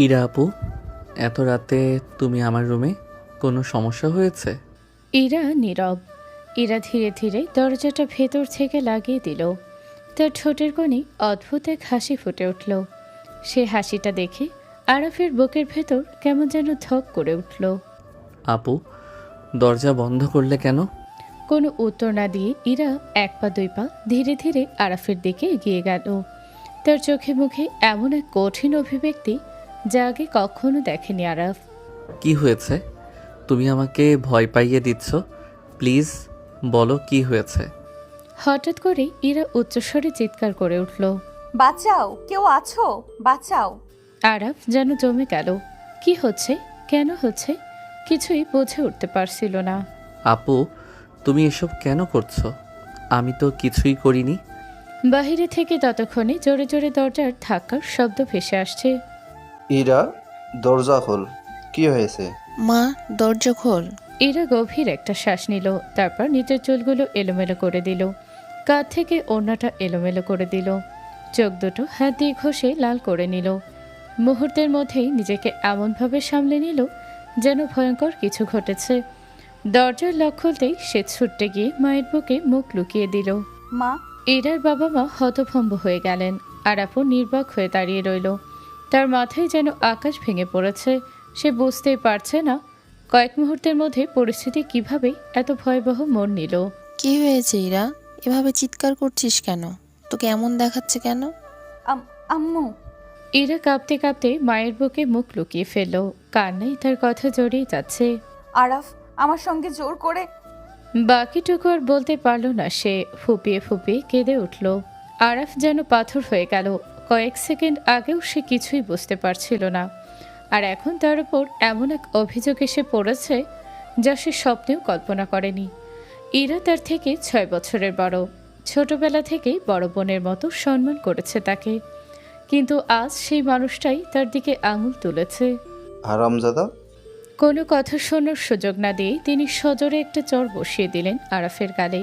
ইরা আপু, এত রাতে তুমি আমার রুমে? কোনো সমস্যা হয়েছে? ইরা নীরব। ইরা ধীরে ধীরে দরজাটা ভেতর থেকে লাগিয়ে দিল। তার ঠোঁটের কোণে অদ্ভুত এক হাসি ফুটে উঠল। সে হাসিটা দেখে আরাফের বুকের ভেতর কেমন যেন ধক করে উঠল। আপু, দরজা বন্ধ করলে কেন? কোনো উত্তর না দিয়ে ইরা এক পা দুই পা ধীরে ধীরে আরাফের দিকে এগিয়ে গেল। তার চোখে মুখে এমন এক কঠিন অভিব্যক্তি যা আগে কখনো দেখেনি আরাফ। কি হয়েছে? তুমি আমাকে ভয় পাইয়ে দিচ্ছ। প্লিজ বলো কি হয়েছে। হঠাৎ করে ইরা উচ্চস্বরে চিৎকার করে উঠল। বাঁচাও, কেউ আছো? বাঁচাও। আরাফ যেন জমে গেল। কি হচ্ছে, কেন হচ্ছে, কিছুই বুঝে উঠতে পারছিল না। আপু, তুমি এসব কেন করছো? আমি তো কিছুই করিনি। বাহিরে থেকে ততক্ষণে জোরে জোরে দরজার ধাক্কার শব্দ ভেসে আসছে। ইরা, দরজা খোল। কি হয়েছে? মা, দরজা খোল। ইরা গভীর একটা শ্বাস নিল, তারপর নিচের চুলগুলো এলোমেলো করে দিল। কাঁধ থেকে ওড়নাটা এলোমেলো করে দিল। চোখ দুটো হাত দিয়ে ঘষে লাল করে নিল। মুহূর্তের মধ্যেই নিজেকে এমনভাবে সামলে নিল যেন ভয়ঙ্কর কিছু ঘটেছে। দরজার লক খুলতেই সে ছুটতে গিয়ে মায়ের বুকে মুখ লুকিয়ে দিল। মা। ইরার বাবা মা হতভম্ব হয়ে গেলেন। আর আপু নির্বাক হয়ে দাঁড়িয়ে রইল। তার মাথায় যেন আকাশ ভেঙে পড়েছে। সে বুঝতেই পারছে না কয়েক মুহূর্তের মধ্যে পরিস্থিতি কিভাবে এত ভয়াবহ মোড় নিল। কি হয়েছে ইরা? এভাবে চিৎকার করছিস কেন? তোকে এমন দেখাচ্ছে কেন? আম্মু। ইরা কাঁপতে কাঁপতে মায়ের বুকে মুখ লুকিয়ে ফেলল। কান্নাই তার কথা জড়িয়ে যাচ্ছে। আরাফ আমার সঙ্গে জোর করে। বাকিটুকু আর বলতে পারল না সে। ফুপিয়ে ফুপিয়ে কেঁদে উঠল। আরাফ যেন পাথর হয়ে গেল। কয়েক সেকেন্ড আগেও সে কিছুই বুঝতে পারছিল না, আর এখন তার উপর এমন এক অভিযোগ এসে পড়েছে যা সে স্বপ্নেও কল্পনা করেনি। ইরা তার থেকে 6 বছরের বড়। ছোটবেলা থেকেই বড় বোনের মতো সম্মান করেছে তাকে, কিন্তু আজ সেই মানুষটাই তার দিকে আঙুল তুলেছে। হারামজাদা। কোনো কথা শোনার সুযোগ না দিয়ে তিনি সজোরে একটা চড় বসিয়ে দিলেন আরাফের গালে।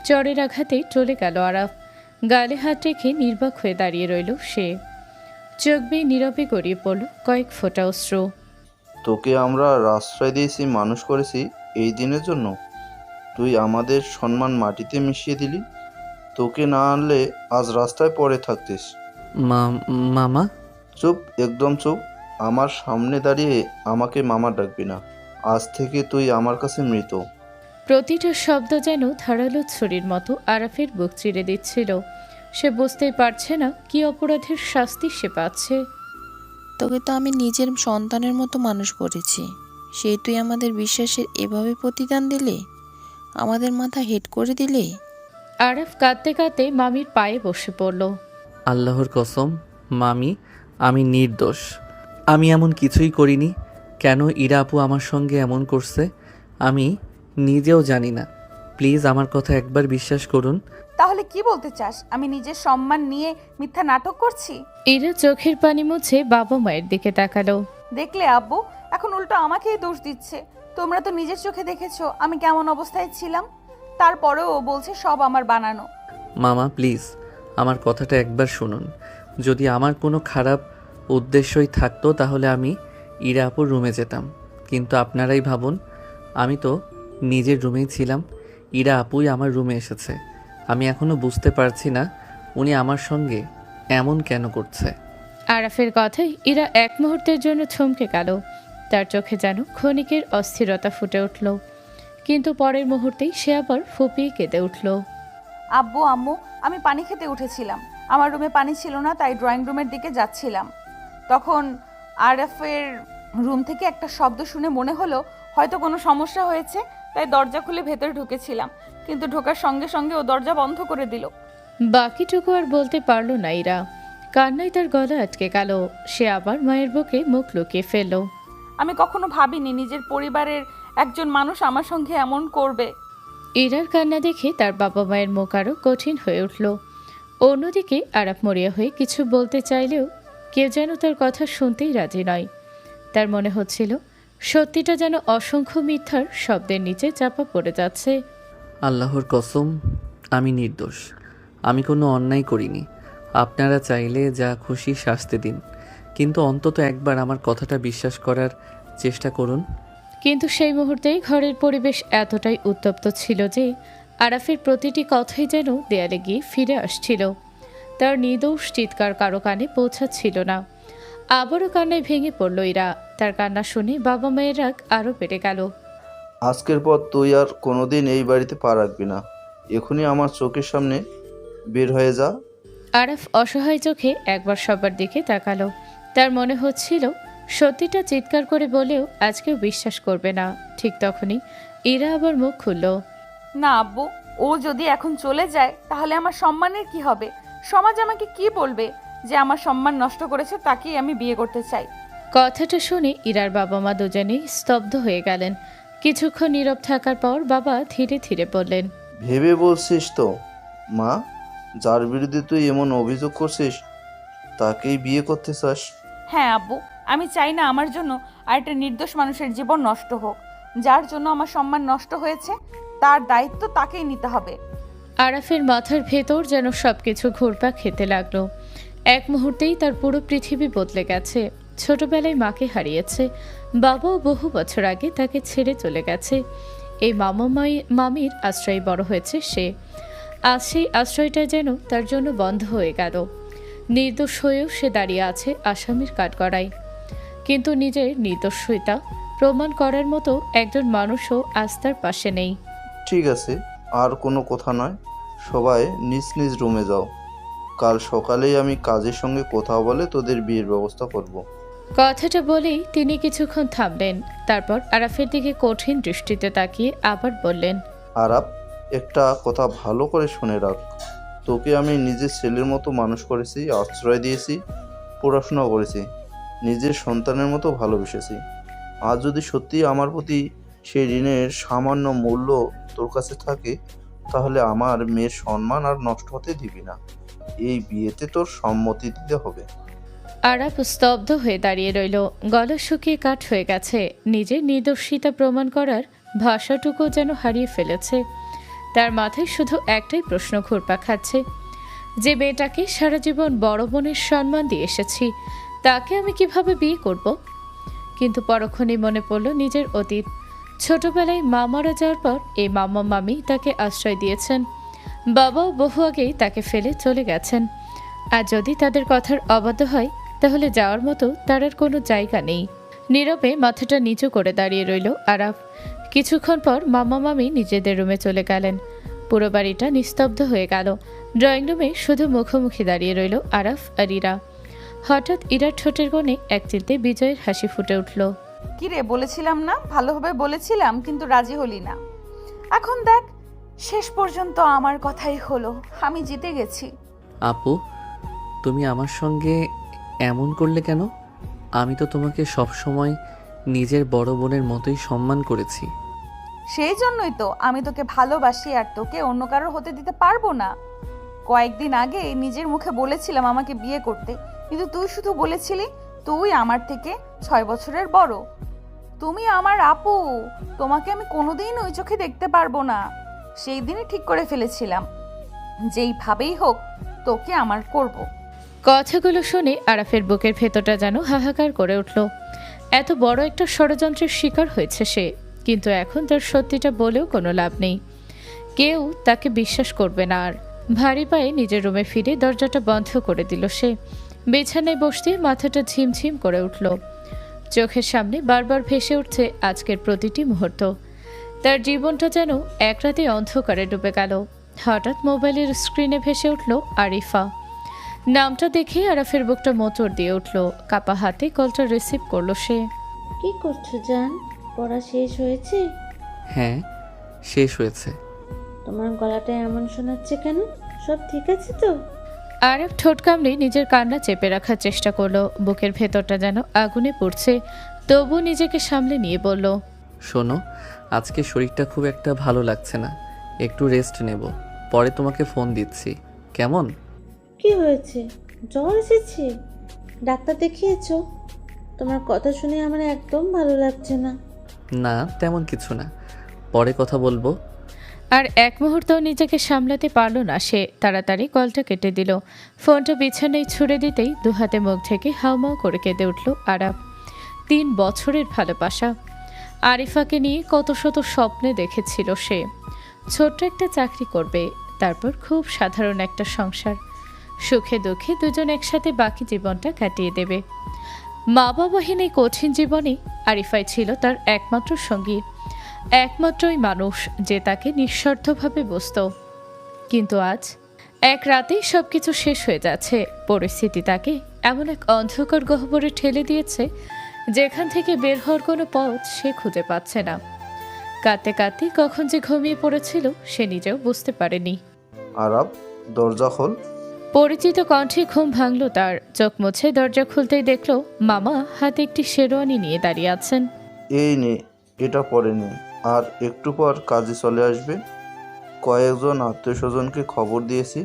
চড়ের আঘাতে চলে গেল আরাফ। গালে হাত রেখে নির্বাক হয়ে দাঁড়িয়ে রইল সে। চোখ বেয়ে নীরবে গড়িয়ে পড়ল কয়েক ফোঁটা অশ্রু। তোকে আমরা আশ্রয় দিয়েছি, মানুষ করেছি এই দিনের জন্য। তুই আমাদের সম্মান মাটিতে মিশিয়ে দিলি। তোকে না আনলে আজ রাস্তায় পড়ে থাকতিস। মামা। চুপ, একদম চুপ। আমার সামনে দাঁড়িয়ে আমাকে মামা ডাকবি না। আজ থেকে তুই আমার কাছে মৃত। প্রতিটা শব্দ যেন ধারালো ছুরির মতো আরাফের বুক চিরে দিচ্ছিল। সে বুঝতেই পারছে না কি অপরাধের শাস্তি সে পাচ্ছে। তোকে তো আমি নিজের সন্তানের মতো মানুষ করেছি, সেই তুই আমাদের বিশ্বাসের এভাবে প্রতিদান দিলে, আমাদের মাথা হেট করে দিলে। আরাফ কাঁদতে কাঁদতে মামির পায়ে বসে পড়ল। আল্লাহর কসম মামি, আমি নির্দোষ। আমি এমন কিছুই করিনি। কেন ইরা আপু আমার সঙ্গে এমন করছে আমি নিজেও জানি না। প্লিজ আমার কথা একবার বিশ্বাস করুন। তাহলে কি বলতে চাস? আমি নিজের সম্মান নিয়ে মিথ্যা নাটক করছি? ইরা চোখের পানি মুছে বাবা মায়ের দিকে তাকালো। দেখলে আব্বু, এখন উল্টো আমাকেই দোষ দিচ্ছে। তোমরা তো নিজের চোখে দেখেছো আমি কেমন অবস্থায় ছিলাম। তারপরেও ও বলছে সব আমার বানানো। মামা প্লিজ আমার কথাটা একবার শুনুন। যদি আমার কোনো খারাপ উদ্দেশ্যই থাকতো তাহলে আমি ইরা আপুর রুমে যেতাম। কিন্তু আপনারাই ভাবুন, আমি তো নিজের রুমেই ছিলাম। ইরা আপুই আমার রুমে এসেছে। আমি এখনও বুঝতে পারছি না উনি আমার সঙ্গে এমন কেন করছে। আরাফের কথায় ইরা এক মুহূর্তের জন্য থমকে গেল। তার চোখে যেন ক্ষণিকের অস্থিরতা ফুটে উঠল, কিন্তু পরের মুহূর্তেই সে আবার ফুপিয়ে কেঁদে উঠল। আব্বু আম্মু, আমি পানি খেতে উঠেছিলাম। আমার রুমে পানি ছিল না, তাই ড্রয়িং রুমের দিকে যাচ্ছিলাম। তখন আরএফের রুম থেকে একটা শব্দ শুনে মনে হলো হয়তো কোনো সমস্যা হয়েছে, তাই দরজা খুলে ভেতরে ঢুকেছিলাম। কিন্তু ঢোকার সঙ্গে সঙ্গে ও দরজা বন্ধ করে দিল। বাকিটুকু আর বলতে পারল না ইরা। কান্নায় তার গলা আটকে গেল। সে আবার মায়ের বুকে মুখ লুকিয়ে ফেলল। আমি কখনো ভাবিনি নিজের পরিবারের একজন মানুষ আমার সঙ্গে এমন করবে। ইরার কান্না দেখে তার বাবা মায়ের মুখ আরও কঠিন হয়ে উঠল। অন্যদিকে আরাফ মরিয়া হয়ে কিছু বলতে চাইলেও কেউ যেন তার কথা শুনতেই রাজি নয়। তার মনে হচ্ছিল সত্যিটা যেন অসংখ্য মিথ্যার শব্দের নিচে চাপা পড়ে যাচ্ছে। আল্লাহর কসম আমি নির্দোষ। আমি কোনো অন্যায় করিনি। আপনারা চাইলে যা খুশি শাস্তি দিন, কিন্তু অন্তত একবার আমার কথাটা বিশ্বাস করার চেষ্টা করুন। কিন্তু সেই মুহূর্তেই ঘরের পরিবেশ এতটাই উত্তপ্ত ছিল যে আরাফের প্রতিটি কথাই যেন দেয়ালে গিয়ে ফিরে আসছিল। তার নির্দোষ চিৎকার কারো কানে পৌঁছাচ্ছিল না। আবারও কান্নায় ভেঙে পড়ল ইরা। তার কান্না শুনে বাবা মায়ের রাগ আরও বেড়ে গেল। আজকের পর তুই আর কোনোদিন এই বাড়িতে পা রাখবি না। এখনই আমার চোখের সামনে বের হয়ে যা। আরাফ অসহায় চোখে একবার সবার দিকে তাকালো। তার মনে হচ্ছিল সত্যিটা চিৎকার করে বলেও আজকেও বিশ্বাস করবে না। ঠিক তখনই ইরা আবার মুখ খুলল। না আব্বু, ও যদি এখন চলে যায় তাহলে আমার সম্মানের কি হবে? সমাজ আমাকে কি বলবে? যে আমার সম্মান নষ্ট করেছে তাকেই আমি বিয়ে করতে চাই। কথাটা শুনে ইরার বাবা মা দুজনেই স্তব্ধ হয়ে গেলেন। কিছুক্ষণ নীরব থাকার পর বাবা ধীরে ধীরে বললেন, ভেবে বলছিস তো মা, যার বিরুদ্ধে তুই এমন অভিযোগ করছিস তাকেই বিয়ে করতে চাস? হ্যাঁ আব্বু, আমি চাই না আমার জন্য আরেকটা নির্দোষ মানুষের জীবন নষ্ট হোক। যার জন্য আমার সম্মান নষ্ট হয়েছে তার দায়িত্ব তাকেই নিতে হবে। আরাফের মাথার ভেতর যেন সবকিছু ঘুরপাক খেতে লাগলো। এক মুহূর্তেই তার পুরো পৃথিবী বদলে গেছে। ছোটবেলায় মাকে হারিয়েছে, বাবাও বহু বছর আগে তাকে ছেড়ে চলে গেছে। এই মামির আশ্রয়ে বড় হয়েছে সে। আজ সেই আশ্রয়টা যেন তার জন্য বন্ধ হয়ে গেল। নির্দোষ হয়েও সে দাঁড়িয়ে আছে আসামির কাঠগড়ায়। কিন্তু নিজের নির্দোষতা প্রমাণ করার মতো একজন মানুষও আজ তার পাশে নেই। ঠিক আছে, আর কোনো কথা নয়, সবাই নিজ নিজ রুমে যাও। কাল সকালেই আমি কাজের সঙ্গে কথা বলে তোদের বিয়ের ব্যবস্থা করব। কথাটা বলেই তিনি কিছুক্ষণ থামলেন। তারপর আরাফের দিকে কঠিন দৃষ্টিতে তাকিয়ে আবার বললেন, আরাপ, একটা কথা ভালো করে শুনে রাখ। তোকে আমি নিজের ছেলের মতো মানুষ করেছি, আশ্রয় দিয়েছি, পড়াশোনা করেছি, নিজের সন্তানের মতো ভালোবেসেছি। আজ যদি সত্যি আমার প্রতি সেই ঋণের সামান্য মূল্য তোর কাছে থাকে তাহলে আমার মেয়ের সম্মান আর নষ্ট হতে দিবি না। এই বিয়েতে তোর সম্মতি দিতে হবে। আরাফ স্তব্ধ হয়ে দাঁড়িয়ে রইল। গলা শুকিয়ে কাঠ হয়ে গেছে। নিজের নির্দোষিতা প্রমাণ করার ভাষাটুকু যেন হারিয়ে ফেলেছে। তার মাথায় শুধু একটাই প্রশ্ন ঘুরপাক খাচ্ছে, যে মেয়েটাকে সারা জীবন বড় বোনের সম্মান দিয়ে এসেছি তাকে আমি কিভাবে বিয়ে করব? কিন্তু পরক্ষণেই মনে পড়ল নিজের অতীত। ছোটবেলায় মা মারা যাওয়ার পর এই মামা মামি তাকে আশ্রয় দিয়েছেন। বাবাও বহু আগেই তাকে ফেলে চলে গেছেন। আর যদি তাদের কথার অবাধ্য হয় তাহলে যাওয়ার মতো তার আর কোনো জায়গা নেই। নীরবে মাথাটা নিচু করে দাঁড়িয়ে রইল আরাফ। কিছুক্ষণ পর মামা মামি নিজেদের রুমে চলে গেলেন। পুরো বাড়িটা নিস্তব্ধ হয়ে গেল। ড্রয়িং রুমে শুধু মুখোমুখি দাঁড়িয়ে রইল আরাফ আর ইরা। হঠাৎ ইরার ঠোঁটের কোণে এক চিলতে বিজয়ের হাসি ফুটে উঠল। কি রে, বলেছিলাম না? ভালোভাবে বলেছিলাম কিন্তু রাজি হলি না। এখন দেখ, শেষ পর্যন্ত আমার কথাই হলো, আমি জিতে গেছি। আপু, তুমি আমার সঙ্গে এমন করলে কেন? আমি তো তোমাকে সবসময় নিজের বড় বোনের মতোই সম্মান করেছি। সেই জন্যই তো আমি তোকে ভালোবাসি আর তোকে অন্য কারোর হতে দিতে পারবো না। কয়েকদিন আগে নিজের মুখে বলেছিলাম আমাকে বিয়ে করতে, কিন্তু তুই শুধু বলেছিলি তুই আমার থেকে 6 বছরের বড়। তুমি আমার আপু, তোমাকে আমি কোনোদিন ওই চোখে দেখতে পারবো না। সেই দিনই ঠিক করে ফেলেছিলাম যেইভাবেই হোক তোকে আমার করব। কথাগুলো শুনে আরাফের বুকের ভেতরটা যেন হাহাকার করে উঠল। এত বড় একটা ষড়যন্ত্রের শিকার হয়েছে সে, কিন্তু এখন তার সত্যিটা বলেও কোনো লাভ নেই। কেউ তাকে বিশ্বাস করবে না আর। ভারী পায়ে নিজের রুমে ফিরে দরজাটা বন্ধ করে দিল সে। বিছানায় বসতে মাথাটা ঝিমঝিম করে উঠল। চোখের সামনে বারবার ভেসে উঠছে আজকের প্রতিটি মুহূর্ত। তার জীবনটা যেন এক রাতে অন্ধকারে ডুবে গেল। হঠাৎ মোবাইলের স্ক্রিনে ভেসে উঠল আরিফা। নামটা দেখে আরাফের বুকটা মোচড় দিয়ে উঠল। কাপা হাতে কলটা রিসিভ করলো সে। কি করছো জান? পড়া শেষ হয়েছে? হ্যাঁ, শেষ হয়েছে। তোমার গলাটা এমন শোনাচ্ছে কেন? সব ঠিক আছে তো? আরাফ ঠোঁট কামড়ে নিজের কান্না চেপে রাখার চেষ্টা করলো। বুকের ভেতরটা যেন আগুনে পড়ছে, তবু নিজেকে সামলে নিয়ে বলল, শোনো, আজকে শরীরটা খুব একটা ভালো লাগছে না, একটু রেস্ট নেব, পরে তোমাকে ফোন দিচ্ছি, কেমন? কি হয়েছে? জ্বর এসেছে? ডাক্তার দেখিয়েছো? তোমার কথা শুনে আমার একদম ভালো লাগছে না। না, তেমন কিছু না, পরে কথা বলবো। আর এক মুহূর্ত নিজেকে সামলাতে পারল না সে, তাড়াতাড়ি কলটা কেটে দিল। ফোনটা বিছানায় ছুড়ে দিতেই দুহাতে মুখ ঢেকে হাউমাউ করে কেঁদে উঠল আরাফ। 3 বছরের ভালোবাসা, আরিফাকে নিয়ে কত শত স্বপ্নে দেখেছিল সে। ছোট্ট একটা চাকরি করবে, তারপর খুব সাধারণ একটা সংসার, সুখে দুঃখে দুজন একসাথে বাকি জীবনটা কাটিয়ে দেবে। মা বাবাহীন এই কঠিন জীবনে আরিফাই ছিল তার একমাত্র সঙ্গী, একমাত্রই মানুষ যে তাকে নিঃস্বার্থভাবে বুঝত। কিন্তু আজ এক রাতেই সবকিছু শেষ হয়ে যাচ্ছে। পরিস্থিতি তাকে এমন এক অন্ধকার গহ্বরে ঠেলে দিয়েছে যেখান থেকে বের হওয়ার কোনো পথ সে খুঁজে পাচ্ছে না। কাঁদতে কাঁদতে কখন যে ঘুমিয়ে পড়েছিল সে নিজেও বুঝতে পারেনি। আরাব, দরজা খোল। পরিচিত কণ্ঠে ঘুম ভাঙল তার। চোখ মুছে দরজা খুলতেই দেখল মামা হাতে একটি শেরওয়ানি নিয়ে দাঁড়িয়ে আছেন। এই নে, এটা পরে নে, আর একটু পর কাজে চলে আসবে। কয়েকজন আত্মীয় স্বজনকে খবর দিয়েছি।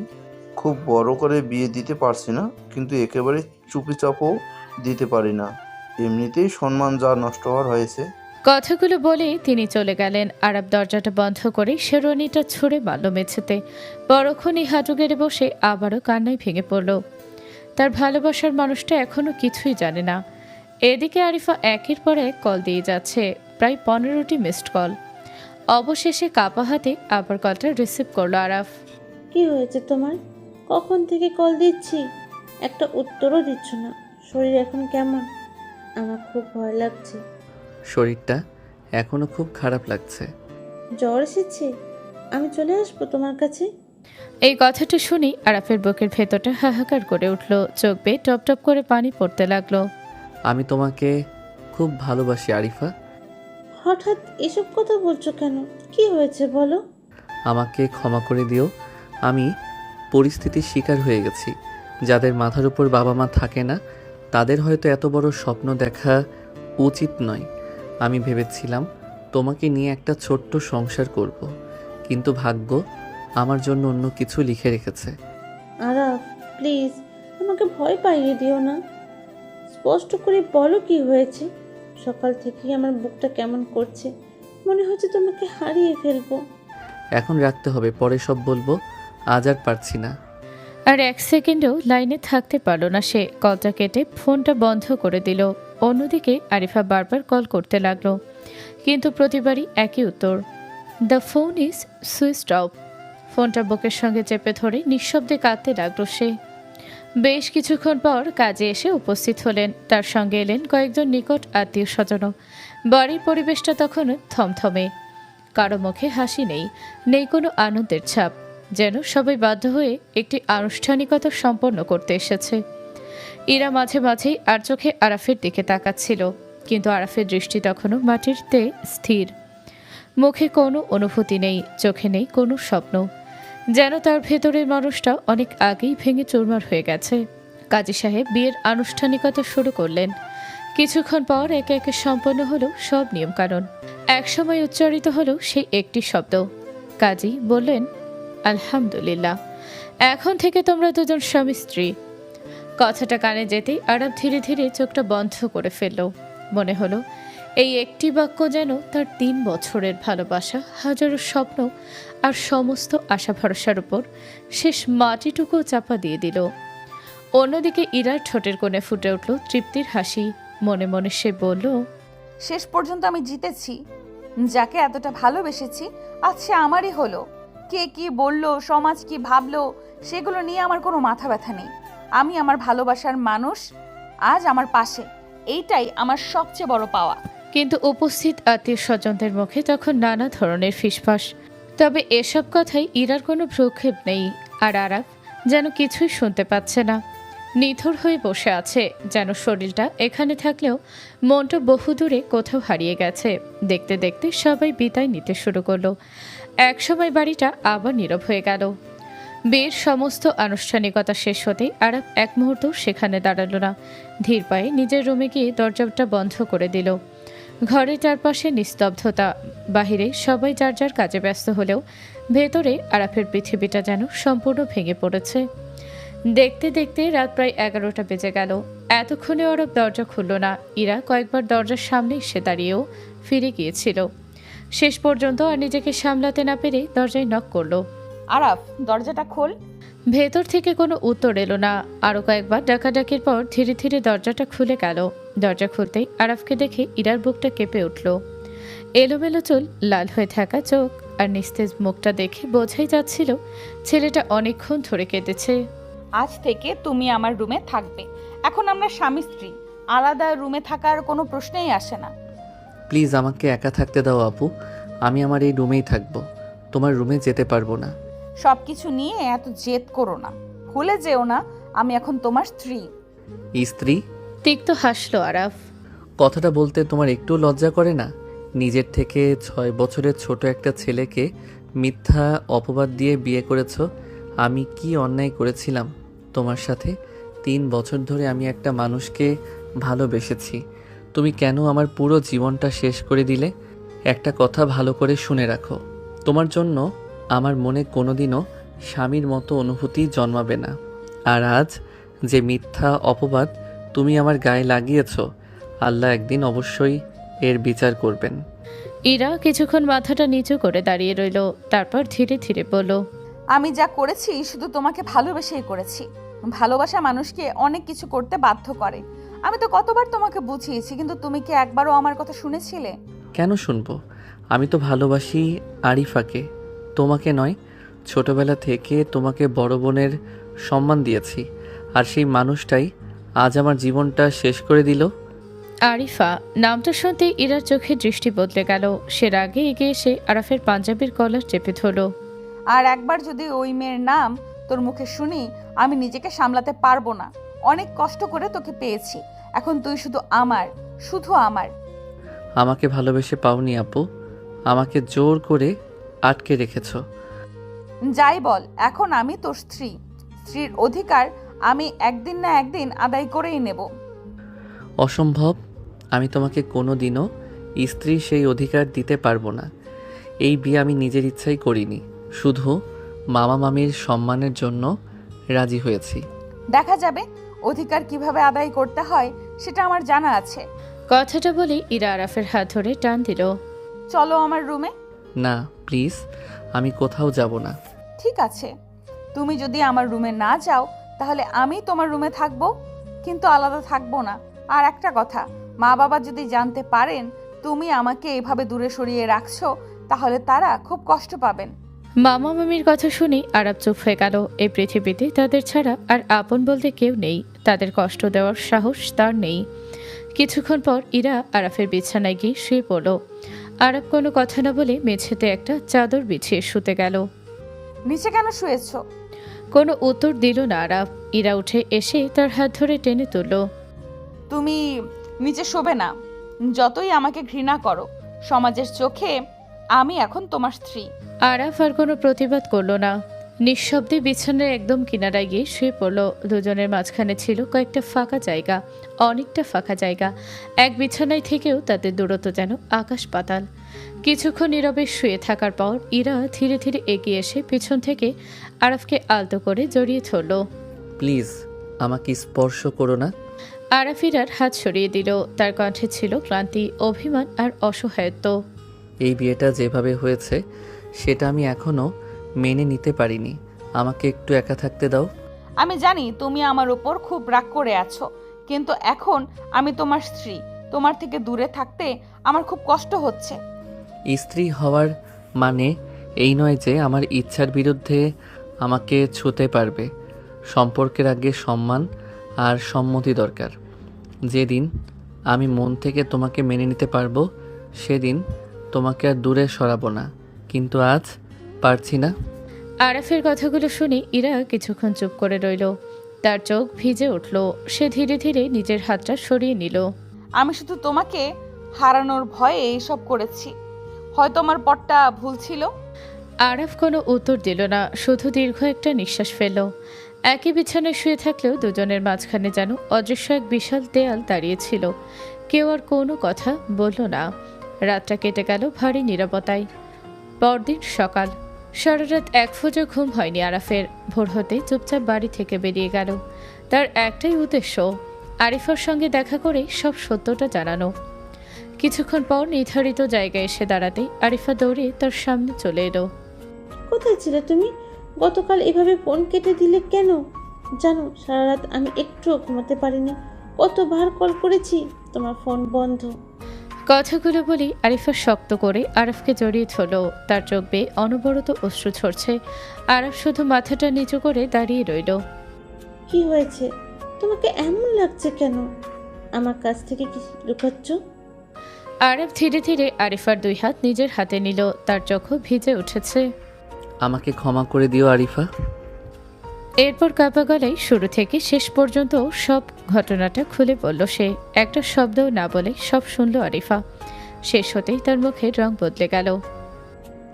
খুব বড় করে বিয়ে দিতে পারছি না, কিন্তু একেবারে চুপিচাপও দিতে পারি না। এমনিতেই সম্মান যা নষ্ট হওয়ার হয়েছে। কথাগুলো বলে তিনি চলে গেলেন। আরব দরজাটা বন্ধ করে শেরওয়ানিটা ছুঁড়ে মারল মেঝেতে। পরক্ষণই হাঁটু গেড়ে বসে আবারও কান্নায় ভেঙে পড়ল। তার ভালোবাসার মানুষটা এখনো কিছুই জানে না। এদিকে আরিফা একের পর এক কল দিয়ে যাচ্ছে, প্রায় 15টি মিসড কল। অবশেষে কাপা হাতে আবার কলটা রিসিভ করলো আরাফ। কি হয়েছে তোমার? কখন থেকে কল দিচ্ছি, একটা উত্তরও দিচ্ছ না। শরীর এখন কেমন? আমার খুব ভয় লাগছে। শরীরটা এখনো খুব খারাপ লাগছে। জ্বর এসেছে? আমি চলে আসবো তোমার কাছে। এই কথাটা শুনি আরাফের বুকের ভেতরটা হাহাকার করে উঠল, চোখ বেয়ে টপ টপ করে পানি পড়তে লাগলো। আমি তোমাকে খুব ভালোবাসি আরিফা। হঠাৎ এসব কথা বলছো কেন? কি হয়েছে বলো। আমাকে ক্ষমা করে দিও। আমি পরিস্থিতির শিকার হয়ে গেছি। যাদের মাথার উপর বাবা মা থাকে না তাদের হয়তো এত বড় স্বপ্ন দেখা উচিত নয়। আমি ভেবেছিলাম তোমাকে নিয়ে একটা ছোট্ট সংসার করব, কিন্তু ভাগ্য আমার জন্য অন্য কিছু লিখে রেখেছে। আরাফ, প্লিজ আমাকে ভয় পাইয়ে দিও না। স্পষ্ট করে বলো কি হয়েছে। সকাল থেকেই আমার বুকটা কেমন করছে, মনে হচ্ছে তোমাকে হারিয়ে ফেলবো। এখন রাখতে হবে, পরে সব বলবো, আজ আর পারছি না। আর 1 সেকেন্ডও লাইনে থাকতে পারল না সে। কলটা কেটে ফোনটা বন্ধ করে দিল। অন্যদিকে আরিফা বারবার কল করতে লাগলো, কিন্তু প্রতিবারই একই উত্তর, the phone is switched off. ফোনটা বুকের সঙ্গে চেপে ধরে নিঃশব্দে কাঁদতে লাগলো সে। বেশ কিছুক্ষণ পর কাজে এসে উপস্থিত হলেন। তার সঙ্গে এলেন কয়েকজন নিকট আত্মীয় স্বজনও। বাড়ির পরিবেশটা তখন থমথমে, কারো মুখে হাসি নেই, নেই কোনো আনন্দের ছাপ, যেন সবাই বাধ্য হয়ে একটি আনুষ্ঠানিকতা সম্পন্ন করতে এসেছে। ইরা মাঝে মাঝেই আর চোখে আরাফের দিকে তাকাচ্ছিল, কিন্তু আরাফের দৃষ্টি তখনও মাটিতে স্থির। মুখে কোনো অনুভূতি নেই, চোখে নেই কোনো স্বপ্ন, যেন তার ভেতরের মানুষটা অনেক আগেই ভেঙে চুরমার হয়ে গেছে। কাজী সাহেব বিয়ের আনুষ্ঠানিকতা শুরু করলেন। কিছুক্ষণ পর একে একে সম্পন্ন হলো সব নিয়মকানুন। একসময় উচ্চারিত হলো সেই একটি শব্দ। কাজী বললেন, আলহামদুলিল্লাহ, এখন থেকে তোমরা দুজন স্বামী স্ত্রী। কথাটা কানে যেতেই আরব ধীরে ধীরে চোখটা বন্ধ করে ফেলল। মনে হলো এই একটি বাক্য যেন তার 3 বছরের ভালোবাসা, হাজারো স্বপ্ন আর সমস্ত আশা ভরসার উপর শেষ মাটিটুকু চাপা দিয়ে দিল। অন্যদিকে ইরার ঠোঁটের কোণে ফুটে উঠল তৃপ্তির হাসি। মনে মনে সে বলল, শেষ পর্যন্ত আমি জিতেছি। যাকে এতটা ভালোবেসেছি আজ সে আমারই হলো। কে কি বলল, সমাজ কি ভাবলো, সেগুলো নিয়ে আমার কোনো মাথা ব্যথা নেই। আমি আমার ভালোবাসার মানুষ আজ আমার পাশে, এইটাই আমার সবচেয়ে বড় পাওয়া। কিন্তু উপস্থিত আত্মীয় স্বজনদের মুখে তখন নানা ধরনের ফিসফাস। তবে এসব কথাই ইরার কোনো ভ্রুক্ষেপ নেই। আর আরাফ যেন কিছুই শুনতে পাচ্ছে না, নিথর হয়ে বসে আছে, যেন শরীরটা এখানে থাকলেও মনটা বহুদূরে কোথাও হারিয়ে গেছে। দেখতে দেখতে সবাই বিদায় নিতে শুরু করলো। একসময় বাড়িটা আবার নীরব হয়ে গেল। বিয়ের সমস্ত আনুষ্ঠানিকতা শেষ হতেই আরাফ এক মুহূর্ত সেখানে দাঁড়ালো না। ধীর পায়ে নিজের রুমে গিয়ে দরজাটা বন্ধ করে দিল। ঘরের চারপাশে নিস্তব্ধতা, বাহিরে সবাই যার যার কাজে ব্যস্ত হলেও ভেতরে আরাফের পৃথিবীটা যেন সম্পূর্ণ ভেঙে পড়েছে। দেখতে দেখতে রাত প্রায় 11টা বেজে গেল। এতক্ষণে আরব দরজা খুলল না। ইরা কয়েকবার দরজার সামনে এসে দাঁড়িয়েও ফিরে গিয়েছিল। শেষ পর্যন্ত আর নিজেকে সামলাতে না পেরে দরজায় নক করলো। আরাফ, দরজাটা খোল। ভেতর থেকে কোনো উত্তর এলো না। আরও কয়েকবার ডাকাডাকির পর ধীরে ধীরে দরজাটা খুলে গেল। দরজা খুলতেই আরাফকে দেখে ইরার বুকটা কেঁপে উঠল। এলোমেলো চুল, লাল হয়ে থাকা চোখ আর নিস্তেজ মুখটা দেখে বোঝাই যাচ্ছিল ছেলেটা অনেকক্ষণ ধরে কেঁদেছে। আজ থেকে তুমি আমার রুমে থাকবে। এখন আমরা স্বামী স্ত্রী, আলাদা রুমে থাকার কোনো প্রশ্নই আসে না। প্লিজ আমাকে একা থাকতে দাও আপু, আমি আমার এই রুমেই থাকবো, তোমার রুমে যেতে পারবো না। সব কিছু নিয়ে এত জেদ করো না, ভুলে যেও না আমি এখন তোমার স্ত্রী। স্ত্রী? তিক্ত হাসলো আরাফ। কথাটা বলতে তোমার একটু লজ্জা করে না? নিজের থেকে 6 বছরের ছোট একটা ছেলেকে মিথ্যা অপবাদ দিয়ে বিয়ে করেছো। আমি কি অন্যায় করেছিলাম তোমার সাথে? 3 বছর ধরে আমি একটা মানুষকে ভালোবেসেছি, তুমি কেন আমার পুরো জীবনটা শেষ করে দিলে? একটা কথা ভালো করে শুনে রাখো, তোমার জন্য আমার মনে কোনোদিনও স্বামীর মতো অনুভূতি জন্মাবে না। আর আজ যে মিথ্যা অপবাদ তুমি আমার গায়ে লাগিয়েছো, আল্লাহ একদিন অবশ্যই এর বিচার করবেন। ইরা কিছুক্ষণ মাথাটা নিচু করে দাঁড়িয়ে রইল, তারপর ধীরে ধীরে বলল, আমি যা করেছি শুধু তোমাকে ভালোবেসেই করেছি। ভালোবাসা মানুষকে অনেক কিছু করতে বাধ্য করে। আমি তো কতবার তোমাকে বুঝিয়েছি, কিন্তু তুমি কি একবারও আমার কথা শুনেছিলে? কেন শুনবো? আমি তো ভালোবাসি আরিফাকে, তোমাকে নয়। ছোটবেলা থেকে তোমাকে বড় বোনের সম্মান দিয়েছি, আর সেই মানুষটাই আজ আমার জীবনটা শেষ করে দিল। আরিফা নামটা শুনতে ইরার চোখে দৃষ্টি বদলে গেল। সে রাগে এগিয়ে এসে আরাফের পাঞ্জাবির কলার চেপে ধরল। আর একবার যদি ওই মেয়ের নাম তোর মুখে শুনি, আমি নিজেকে সামলাতে পারবো না। অনেক কষ্ট করে তোকে পেয়েছি, এখন তুই শুধু আমার, শুধু আমার। আমাকে ভালোবেসে পাওনি আপু, আমাকে জোর করে আটকে রেখেছো। যাই বল, এখন আমি তোর স্ত্রী। স্ত্রীর অধিকার আমি একদিন না একদিন আদায় করেই নেব। অসম্ভব, আমি তোমাকে কোনো দিনও স্ত্রী সেই অধিকার দিতে পারবো না। এই বিয়ে আমি নিজের ইচ্ছাই করিনি, শুধু মামা মামির সম্মানের জন্য রাজি হয়েছি। দেখা যাবে অধিকার কিভাবে আদায় করতে হয়, সেটা আমার জানা আছে। কথাটা বলে ইরা আরাফের হাত ধরে টান দিল। চলো আমার রুমে। না প্লিজ, আমি কোথাও যাব না। ঠিক আছে, তুমি যদি আমার রুমে না যাও তাহলে আমি তোমার রুমে থাকবো, কিন্তু আলাদা থাকবো না। আর একটা কথা, মা বাবা যদি জানতে পারেন তুমি আমাকে এভাবে দূরে সরিয়ে রাখছো, তাহলে তারা খুব কষ্ট পাবেন। মামা মামির কথা শুনে আরাফ চুপ হয়ে গেল। এই পৃথিবীতে তাদের ছাড়া আর আপন বলতে কেউ নেই, তাদের কষ্ট দেওয়ার সাহস তার নেই। কিছুক্ষণ পর ইরা আরাফের বিছানায় গিয়ে শুয়ে পড়ল। আরাফ কোনো কথা না বলে মেঝেতে একটা চাদর বিছিয়ে শুতে গেল। নিচে কেন শুয়েছো? কোনো উত্তর দিল না আরাফ। ইরা উঠে এসে তার হাত ধরে টেনে তুলল। তুমি নিচে শোবে না। যতই আমাকে ঘৃণা করো, সমাজের চোখে আমি এখন তোমার স্ত্রী। আরাফ আর কোনো প্রতিবাদ করলো না। নিঃশব্দে বিছানার একদম কিনারায় গিয়ে শুয়ে পড়ল। দুজনের মাঝখানে ছিল কয়েকটা ফাঁকা জায়গা, অনেকটা ফাঁকা জায়গা। এক বিছানায় থেকেও তাদের দূরত্ব যেন আকাশ পাতাল। কিছুক্ষণ নীরবে শুয়ে থাকার পর ইরা ধীরে ধীরে এগিয়ে এসে পিছন থেকে আরাফকে আলতো করে জড়িয়ে ধরল। প্লিজ আমাকে স্পর্শ করো না। আরাফ ইরার হাত সরিয়ে দিল। তার কণ্ঠে ছিল ক্লান্তি, অভিমান আর অসহায়ত্ব। এই বিয়েটা যেভাবে হয়েছে সেটা আমি এখনো মেনে নিতে পারিনি, আমাকে একটু একা থাকতে দাও। আমি জানি তুমি আমার উপর খুব রাগ করে আছো, কিন্তু এখন আমি তোমার স্ত্রী। তোমার থেকে দূরে থাকতে আমার খুব কষ্ট হচ্ছে। স্ত্রী হওয়ার মানে এই নয় যে আমার ইচ্ছার বিরুদ্ধে আমাকে ছুঁতে পারবে। সম্পর্কের আগে সম্মান আর সম্মতি দরকার। যেদিন আমি মন থেকে তোমাকে মেনে নিতে পারবো, সেদিন তোমাকে আর দূরে সরাবো না, কিন্তু আজ পারছি না। আরাফের কথাগুলো শুনে ইরা কিছুক্ষণ চুপ করে রইল। তার চোখ ভিজে উঠল। সে ধীরে ধীরে নিজের হাতটা সরিয়ে নিল। আমি শুধু তোমাকে হারানোর ভয়ে এইসব করেছি। হয়তো আমার পথটা ভুল ছিল। আরাফ কোনো উত্তর দিল না, শুধু দীর্ঘ একটা নিঃশ্বাস ফেলল। একই বিছানায় শুয়ে থাকলেও দুজনের মাঝখানে যেন অদৃশ্য এক বিশাল দেয়াল দাঁড়িয়েছিল। কেউ আর কোনো কথা বলল না। রাতটা কেটে গেল ভারী নীরবতায়। পরদিন সকাল। সারা রাত এক ফোঁটা ঘুম হয়নি আরাফের। ভোর হতে চুপচাপ বাড়ি থেকে বেরিয়ে গেল। তার একটাই উদ্দেশ্য, আরিফার সঙ্গে দেখা করে সব সত্যটা জানানো। কিছুক্ষণ পর নির্ধারিত জায়গায় এসে দাঁড়াতেই আরিফা দৌড়ে তার সামনে চলে এলো। কোথায় ছিলে তুমি? গতকাল এভাবে ফোন কেটে দিলে কেন? জানো সারা রাত আমি একটুও ঘুমাতে পারিনি। কতবার কল করেছি, তোমার ফোন বন্ধ। কথাগুলো বলি আরিফা শক্ত করে আরফকে জড়িয়ে ধরল। তার চোখ বেয়ে অনবরত অশ্রু ঝরছে। আরফ শুধু মাথাটা নিচু করে দাঁড়িয়ে রইল। কি হয়েছে? তোমাকে এমন লাগছে কেন? আমার কাছ থেকে কি লুকাচ্ছ? আরফ ধীরে ধীরে আরিফার দুই হাত নিজের হাতে নিল। তার চোখও ভিজে উঠেছে। আমাকে ক্ষমা করে দিও আরিফা। এরপর কাঁপা গলায় শুরু থেকে শেষ পর্যন্ত সব ঘটনাটা খুলে বলল সে। একটা শব্দও না বলে সব শুনল আরিফা। শেষ হতেই তার মুখের রং বদলে গেল।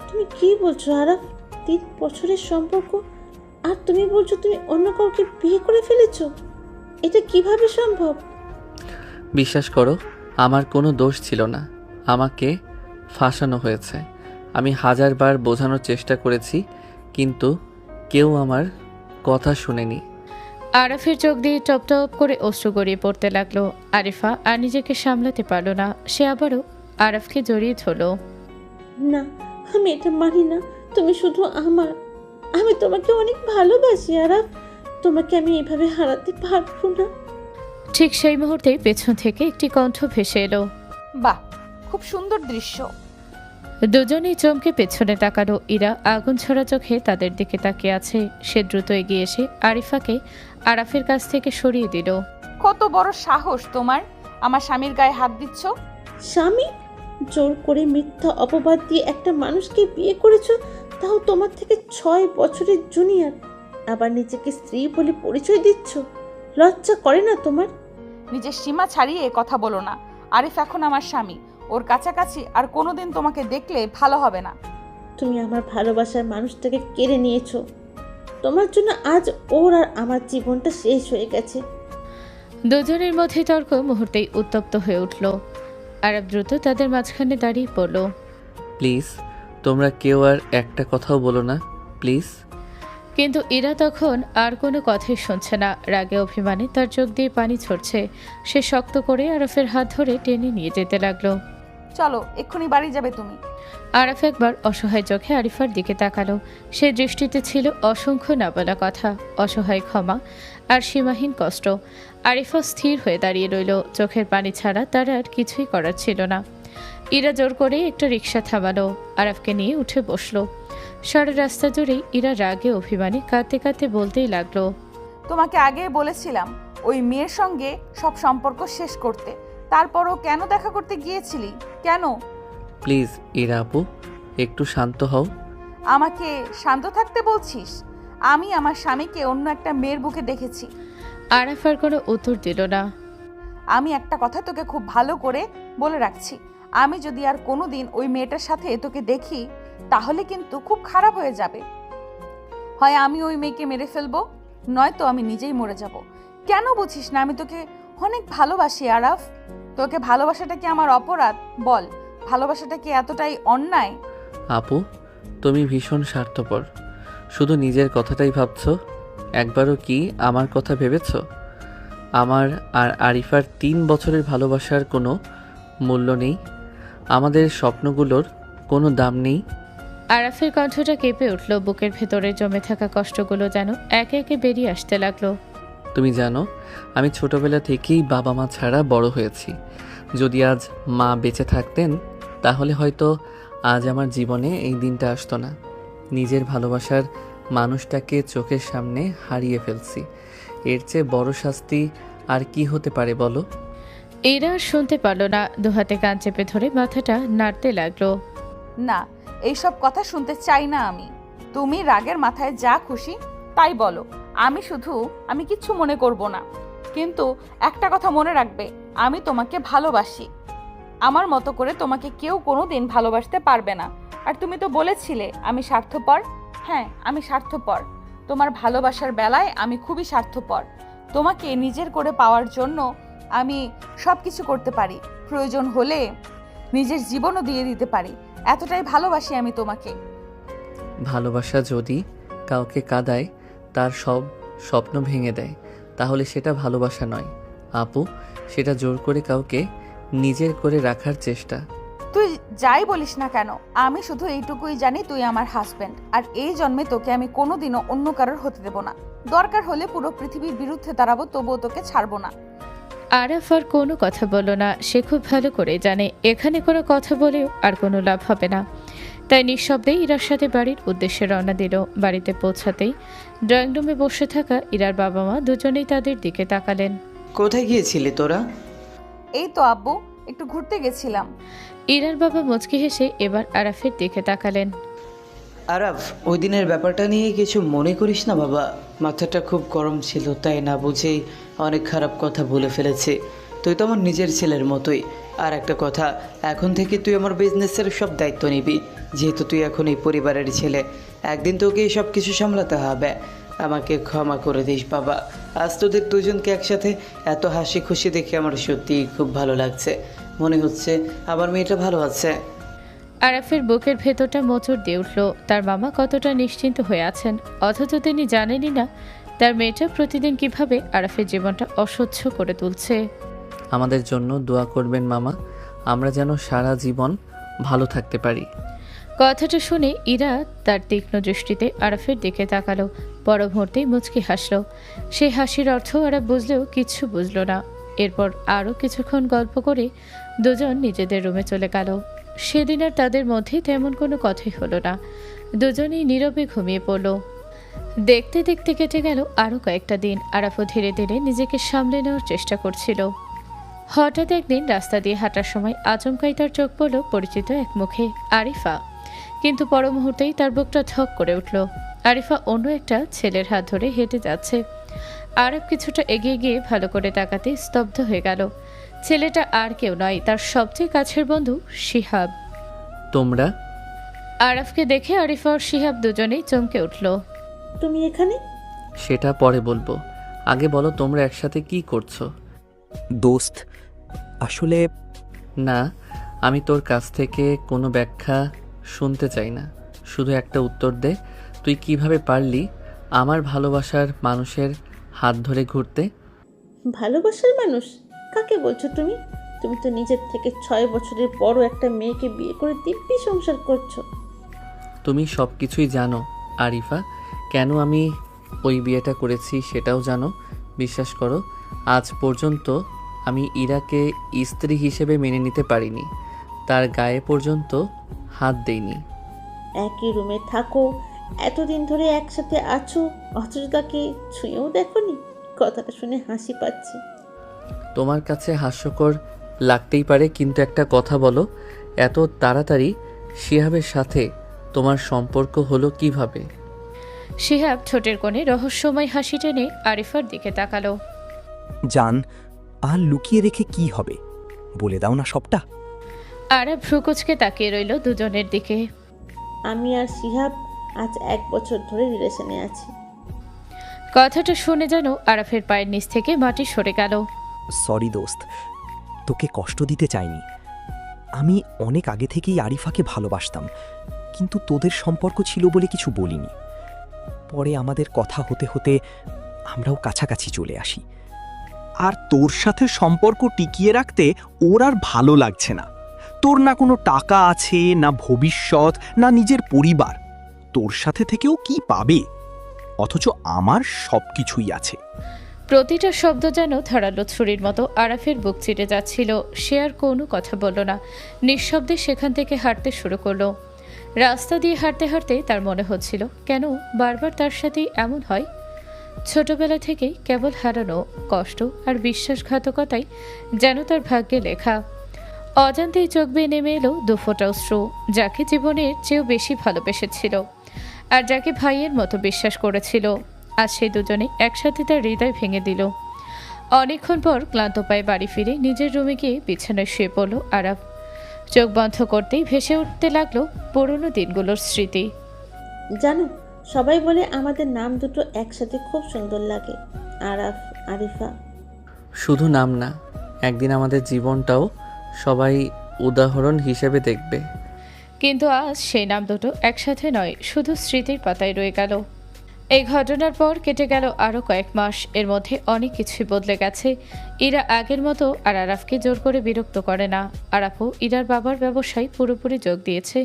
তুমি কি বলছো আরাফ? 3 বছরের সম্পর্ক, আর তুমি বলছো তুমি অন্য কাউকে বিয়ে করে ফেলেছো? এটা কিভাবে সম্ভব? বিশ্বাস করো, আমার কোনো দোষ ছিল না। আমাকে ফাঁসানো হয়েছে। আমি 1000 বার বোঝানোর চেষ্টা করেছি, কিন্তু কেউ আমার কথা শুনেনি। আরাফের চোখ দিয়ে টপ টপ করে অশ্রু গড়িয়ে পড়তে লাগলো। আরিফা আর নিজেকে সামলাতে পারল না। সে আবারও আরাফকে জড়িয়ে ধরল। না, আমি এটা মানি না। তুমি শুধু আমার। আমি তোমাকে অনেক ভালোবাসি আরাফ। তোমাকে আমি এভাবে হারাতে পারবো না। ঠিক সেই মুহূর্তে পেছন থেকে একটি কণ্ঠ ভেসে এলো। বাহ, খুব সুন্দর দৃশ্য। দুজনেই চমকে পেছনে তাকালো। ইরা আগুন ছড়া চোখে তাদের দিকে তাকিয়ে আছে। সে দ্রুত এগিয়ে এসে আরিফাকে আরাফের কাছ থেকে সরিয়ে দিল। কত বড় সাহস তোমার, আমার স্বামীর গায়ে হাত দিচ্ছ? স্বামী? জোর করে মিথ্যা অপবাদ দিয়ে একটা মানুষকে বিয়ে করেছো, তাও তোমার থেকে 6 বছরের জুনিয়র। আবার নিজেকে স্ত্রী বলে পরিচয় দিচ্ছ। লজ্জা করে না তোমার? নিজের সীমা ছাড়িয়ে কথা বলো না। আরিফ এখন আমার স্বামী। ওর কাছাকাছি আর কোনোদিন তোমাকে দেখলে ভালো হবে না। তুমি আমার ভালোবাসার মানুষটাকে কেড়ে নিয়েছো। তোমার জন্য আজ ওর আর আমার জীবনটা শেষ হয়ে গেছে। দুজনের মধ্যে তর্ক মুহূর্তেই উত্তপ্ত হয়ে উঠল। আরব দ্রুত তাদের মাঝখানে দাঁড়িয়ে পড়ল। প্লিজ, তোমরা কেউ আর একটা কথাও বলো না, প্লিজ। কিন্তু ইরা তখন আর কোনো কথাই শুনছে না। রাগে অভিমানে তার চোখ দিয়ে পানি ঝরছে। সে শক্ত করে আরফের হাত ধরে টেনে নিয়ে যেতে লাগলো। চলো, এক্ষুনি বাড়ি যাবে তুমি। আরাফ একবার অসহায় চোখে আরিফার দিকে তাকালো। সে দৃষ্টিতে ছিল অসংখ্য না বলা কথা, অসহায় ক্ষমা আর সীমাহীন কষ্ট। আরিফা স্থির হয়ে দাঁড়িয়ে রইল। চোখের পানি ছাড়া তার আর কিছুই করার ছিল না। ইরা জোর করে একটা রিক্সা থামালো। আরাফকে নিয়ে উঠে বসলো। সারা রাস্তা জুড়েই ইরা রাগে অভিমানে কাঁদতে কাঁদতে বলতেই লাগলো। তোমাকে আগে বলেছিলাম ওই মেয়ের সঙ্গে সব সম্পর্ক শেষ করতে, তারপরও কেন দেখা করতে গিয়েছিলি? কেন? প্লিজ ইরা আপু, একটু শান্ত হও। আমাকে শান্ত থাকতে বলছিস? আমি আমার স্বামীকে অন্য একটা মেয়ের বুকে দেখেছি। আরাফ আর কোনো উত্তর দিল না। আমি একটা কথা তোকে খুব ভালো করে বলে রাখছি, আমি যদি আর কোনোদিন ওই মেয়েটার সাথে তোকে দেখি তাহলে কিন্তু খুব খারাপ হয়ে যাবে। হয় আমি ওই মেয়েকে মেরে ফেলবো, নয়তো আমি নিজেই মরে যাব। কেন বুঝিস না আমি তোকে অনেক ভালোবাসি আরাফ? তোকে ভালোবাসাটা কি আমার অপরাধ? বল, ভালোবাসাটা কি এতটাই অন্যায়? আপু, তুমি ভীষণ স্বার্থপর। শুধু নিজের কথাটাই ভাবছো। একবারও কি আমার কথা ভেবেছ? আমার আর আরিফার 3 বছরের ভালোবাসার কোনো মূল্য নেই? আমাদের স্বপ্নগুলোর কোনো দাম নেই? আরাফের কণ্ঠটা কেঁপে উঠল। বুকের ভেতরে জমে থাকা কষ্টগুলো যেন একে একে বেরিয়ে আসতে লাগলো। তুমি জানো, আমি ছোটবেলা থেকেই বাবা মা ছাড়া বড় হয়েছি। যদি আজ মা বেঁচে থাকতেন তাহলে হয়তো আজ আমার জীবনে এই দিনটা আসতো না। নিজের ভালোবাসার মানুষটাকে চোখের সামনে হারিয়ে ফেলছি। এর চেয়ে বড় শাস্তি আর কি হতে পারে বলো? এরা আর শুনতে পারল না। দুহাতে কান চেপে ধরে মাথাটা নাড়তে লাগলো। না, এইসব কথা শুনতে চাই না আমি। তুমি রাগের মাথায় যা খুশি তাই বলো, আমি কিচ্ছু মনে করব না। কিন্তু একটা কথা মনে রাখবে, আমি তোমাকে ভালোবাসি। আমার মতো করে তোমাকে কেউ কোনোদিন ভালোবাসতে পারবে না। আর তুমি তো বলেছিলে আমি স্বার্থপর। হ্যাঁ, আমি স্বার্থপর। তোমার ভালোবাসার বেলায় আমি খুবই স্বার্থপর। তোমাকে নিজের করে পাওয়ার জন্য আমি সব কিছু করতে পারি। প্রয়োজন হলে নিজের জীবনও দিয়ে দিতে পারি। এতটাই ভালোবাসি আমি তোমাকে। ভালোবাসা যদি কাউকে কাঁদায়, তার সব স্বপ্ন ভেঙে দেয়, তাহলে সেটা ভালোবাসা নয় আপু। সেটা জোর করে কাউকে নিজের করে রাখার চেষ্টা। তুই যাই বলিস না কেন, আমি শুধু এইটুকুই জানি তুই আমার হাজবেন্ড, আর এই জন্মে তোকে আমি কোনোদিনও অন্য কারোর হতে দেব না। দরকার হলে পুরো পৃথিবীর বিরুদ্ধে দাঁড়াবো, তবুও তোকে ছাড়বো না। আরাফ আর কোনো কথা বলল না। সে খুব ভালো করে জানে এখানে কোনো কথা বলেও আর কোনো লাভ হবে না। তাই নিঃশব্দেই ইরার সাথে বাড়ির উদ্দেশ্যে রওনা দিল। বাড়িতে পৌঁছাতেই ড্রয়িং রুমে বসে থাকা ইরার বাবা মা দুজনেই তাদের দিকে তাকালেন। কোথায় গিয়েছিলি তোরা? এই তো আব্বু, একটু ঘুরতে গেছিলাম। ইরার বাবা মুচকি হেসে এবার আরাফের দিকে তাকালেন। আরাফ, ওই দিনের ব্যাপারটা নিয়ে কিছু মনে করিস না বাবা। মাথাটা খুব গরম ছিল, তাই না বুঝেই অনেক খারাপ কথা বলে ফেলেছে। তুই তো আমার নিজের ছেলের মতোই। আর একটা কথা, এখন থেকে তুই আমার বিজনেসের সব দায়িত্ব নিবি, যেহেতু তুই এখন এই পরিবারের ছেলে। একদিন তোকে সব কিছু সামলাতে হবে। আমাকে ক্ষমা করে দিস বাবা। আজ তোদের দুজনকে একসাথে এত হাসি খুশি দেখে আমার সত্যিই খুব ভালো লাগছে। মনে হচ্ছে আমার মেয়েটা ভালো আছে। আরাফের বুকের ভেতরটা মোচড় দিয়ে উঠল। তার মামা কতটা নিশ্চিন্ত হয়ে আছেন, অথচ তিনি জানেনই না তার মেয়েটা প্রতিদিন কিভাবে আরাফের জীবনটা অসহ্য করে তুলছে। আমাদের জন্য দোয়া করবেন মামা, আমরা যেন সারা জীবন ভালো থাকতে পারি। কথাটা শুনে ইরা তার তীক্ষ্ণ দৃষ্টিতে আরাফের দিকে তাকালো। পর মুহূর্তেই মুচকি হাসল। সেই হাসির অর্থ আরাফ বুঝলেও কিচ্ছু বুঝল না। এরপর আরও কিছুক্ষণ গল্প করে দুজন নিজেদের রুমে চলে গেল। সেদিন আর তাদের মধ্যে তেমন কোনো কথাই হলো না। দুজনেই নীরবে ঘুমিয়ে পড়ল। দেখতে দেখতে কেটে গেল আরও কয়েকটা দিন। আরাফও ধীরে ধীরে নিজেকে সামলে নেওয়ার চেষ্টা করছিল। হঠাৎ একদিন রাস্তা দিয়ে হাঁটার সময় আচমকাই তার চোখ পড়ল পরিচিত এক মুখে, আরিফা। কিন্তু পর মুহূর্তেই তার বুকটা ধক করে উঠল। আরিফা অন্য একটা ছেলের হাত ধরে হেঁটে যাচ্ছে। আরাফ কিছুটা এগিয়ে গিয়ে ভালো করে তাকাতে স্তব্ধ হয়ে গেল। ছেলেটা আর কেউ নয়, তার সবচেয়ে কাছের বন্ধু শিহাব। তোমরা? আরাফকে দেখে আরিফা আর শিহাব দুজনেই চমকে উঠল। তুমি এখানে? সেটা পরে বলবো, আগে বলো তোমরা একসাথে কি করছো? দোস্ত, আসলে না, আমি তোর কাছ থেকে কোনো ব্যাখ্যা শুনতে চাই না, শুধু একটা উত্তর দে। তুই কিভাবে পারলি আমার ভালোবাসার মানুষের হাত ধরে ঘুরতে? ভালোবাসার মানুষ? কাকে বলছো তুমি? তুমি তো নিজের থেকে 6 বছরের বড় একটা মেয়েকে বিয়ে করে দিব্যি সংসার করছো। তুমি সব কিছুই জানো আরিফা, কেন আমি ওই বিয়েটা করেছি সেটাও জানো। বিশ্বাস করো, আজ পর্যন্ত আমি ইরাকে স্ত্রী হিসেবে মেনে নিতে পারিনি, তার গায়ে পর্যন্ত হাত দেইনি। একই রুমে থাকো, এতদিন ধরে একসাথে আছো, অথচ তাকে ছুঁয়েও দেখোনি? কথাটা শুনে হাসি পাচ্ছে। তোমার কাছে হাস্যকর লাগতেই পারে, কিন্তু একটা কথা বলো, এত তাড়াতাড়ি শিহাবের সাথে তোমার সম্পর্ক হলো কিভাবে? শিহাব ঠোঁটের কোণে রহস্যময় হাসি টেনে আরিফার দিকে তাকালো। জান, আর লুকিয়ে রেখে কি হবে, বলে দাও না সবটা। আরাফ ভ্রুকুচকে তাকিয়ে রইল দুজনের দিকে। আমি আর শিহাব আজ 1 বছর ধরে রিলেশনে আছি। কথাটা শুনে যেন আরাফের পায়ের নিচ থেকে মাটি সরে গেল। সরি দোস্ত, তোকে কষ্ট দিতে চাইনি। আমি অনেক আগে থেকেই আরিফাকে ভালোবাসতাম, কিন্তু তোদের সম্পর্ক ছিল বলে কিছু বলিনি। পরে আমাদের কথা হতে হতে আমরাও কাছাকাছি চলে আসি। আর তোর সাথে সম্পর্ক টিকিয়ে রাখতে ওর আর ভালো লাগছে না। তোর না কোনো টাকা আছে, না ভবিষ্যৎ, না নিজের পরিবার। তোর সাথে থেকেও কি পাবে? অথচ আমার সব কিছুই আছে। প্রতিটা শব্দ যেন ধারালো ছুরির মতো আরাফের বুক চিরে যাচ্ছিল। সে আর কোনো কথা বলল না, নিঃশব্দে সেখান থেকে হাঁটতে শুরু করলো। রাস্তা দিয়ে হাঁটতে হাঁটতে তার মনে হচ্ছিল কেন বারবার তার সাথেই এমন হয়। ছোটবেলা থেকেই কেবল হারানো, কষ্ট আর বিশ্বাসঘাতকতাই যেন তার ভাগ্যে লেখা। অজান্তেই চোখ বেয়ে নেমে এলো 2 ফোঁটা অশ্রু, যাকে জীবনের চেয়েও বেশি ভালোবেসেছিল আর যাকে ভাইয়ের মতো বিশ্বাস করেছিল। আজ সেই দুজনে একসাথে তার হৃদয় ভেঙে দিল। অনেকক্ষণ পর ক্লান্ত পায়ে বাড়ি ফিরে নিজের রুমে গিয়ে বিছানায় শুয়ে পড়ল আরাফ। চোখ বন্ধ করতেই ভেসে উঠতে লাগলো পুরনো দিনগুলোর স্মৃতি। জানো, সবাই বলে আমাদের নাম দুটো একসাথে খুব সুন্দর লাগে, আরাফ, আরিফা। শুধু নাম না, একদিন আমাদের জীবনটাও সবাই উদাহরণ হিসেবে দেখবে। কিন্তু আজ সেই নাম দুটো একসাথে নয়, শুধু স্মৃতির পাতায় রয়ে গেল। এই ঘটনার পর কেটে গেল আরও কয়েক মাস। এর মধ্যে অনেক কিছুই বদলে গেছে। ইরা আগের মতো আর আরাফকে জোর করে বিরক্ত করে না। আরাফও ইরার বাবার ব্যবসায় পুরোপুরি যোগ দিয়েছে।